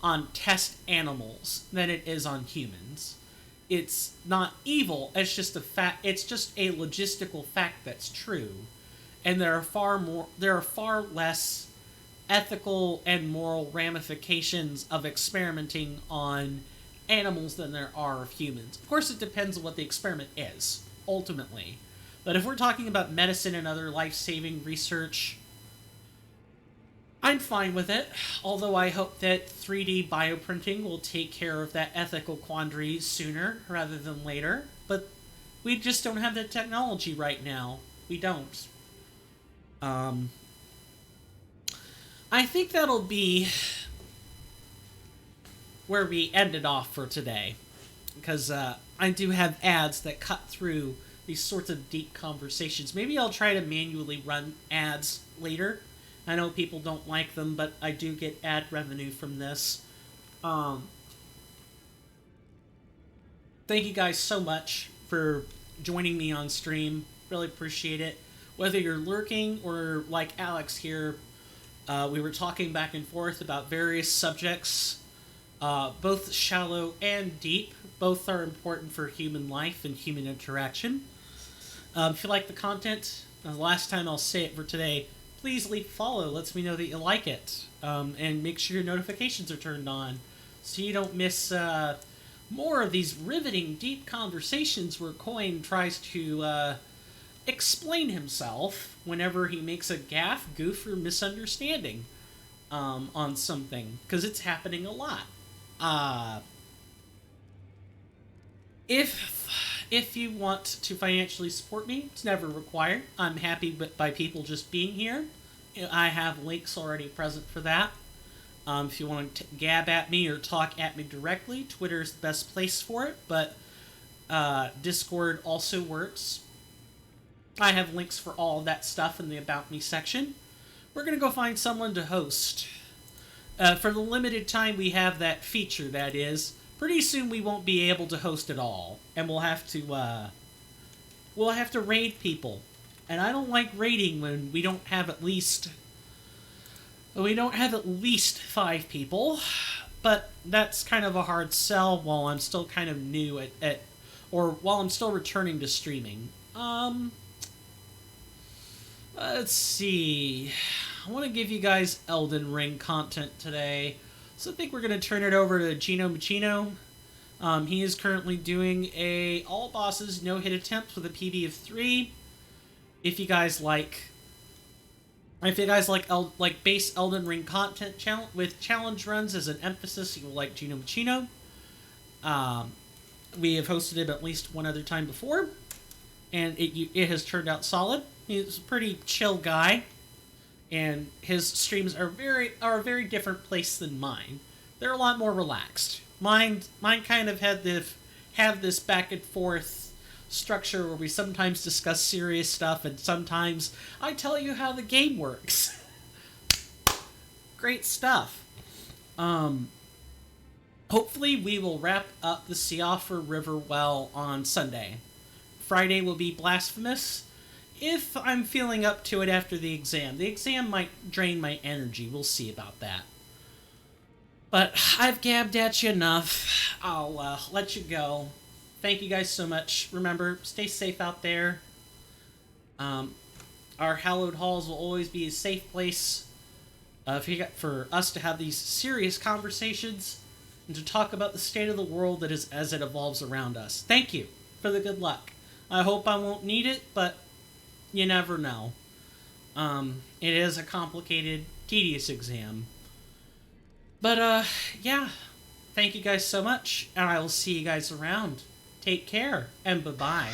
Speaker 1: on test animals than it is on humans. It's not evil, it's just a fact. It's just a logistical fact that's true. And there are far less ethical and moral ramifications of experimenting on animals than there are of humans. Of course, it depends on what the experiment is, ultimately. But if we're talking about medicine and other life-saving research, I'm fine with it, although I hope that 3D bioprinting will take care of that ethical quandary sooner rather than later. But we just don't have the technology right now. We don't. I think that'll be where we ended off for today, because I do have ads that cut through these sorts of deep conversations. Maybe I'll try to manually run ads later. I know people don't like them, but I do get ad revenue from this. Thank you guys so much for joining me on stream. Really appreciate it. Whether you're lurking or like Alex here, we were talking back and forth about various subjects, both shallow and deep. Both are important for human life and human interaction. If you like the content, the last time I'll say it for today, please leave a follow. Lets me know that you like it. And make sure your notifications are turned on so you don't miss more of these riveting, deep conversations where Coin tries to explain himself whenever he makes a gaffe, goof, or misunderstanding on something. Because it's happening a lot. If you want to financially support me, it's never required. I'm happy by people just being here. I have links already present for that. If you want to gab at me or talk at me directly, Twitter is the best place for it, but Discord also works. I have links for all of that stuff in the About Me section. We're going to go find someone to host. For the limited time we have that feature, that is, pretty soon we won't be able to host at all, and we'll have to raid people. And I don't like raiding when we don't have at least 5 people, but that's kind of a hard sell while I'm still kind of new or while I'm still returning to streaming. Let's see. I want to give you guys Elden Ring content today, so I think we're going to turn it over to Gino Machino. He is currently doing a all bosses no hit attempt with a PB of 3. If you guys like base Elden Ring content with challenge runs as an emphasis, you'll like Gino Machino. We have hosted him at least one other time before, and it has turned out solid. He's a pretty chill guy, and his streams are a very different place than mine. They're a lot more relaxed. Mine kind of have this back and forth structure where we sometimes discuss serious stuff and sometimes I tell you how the game works. Great stuff. Hopefully we will wrap up the Ciafra River well on Sunday. Friday will be Blasphemous. If I'm feeling up to it after the exam. The exam might drain my energy. We'll see about that. But I've gabbed at you enough. I'll let you go. Thank you guys so much. Remember, stay safe out there. Our hallowed halls will always be a safe place for us to have these serious conversations and to talk about the state of the world that is as it evolves around us. Thank you for the good luck. I hope I won't need it, but you never know. It is a complicated, tedious exam. But, yeah. Thank you guys so much, and I will see you guys around. Take care, and bye-bye.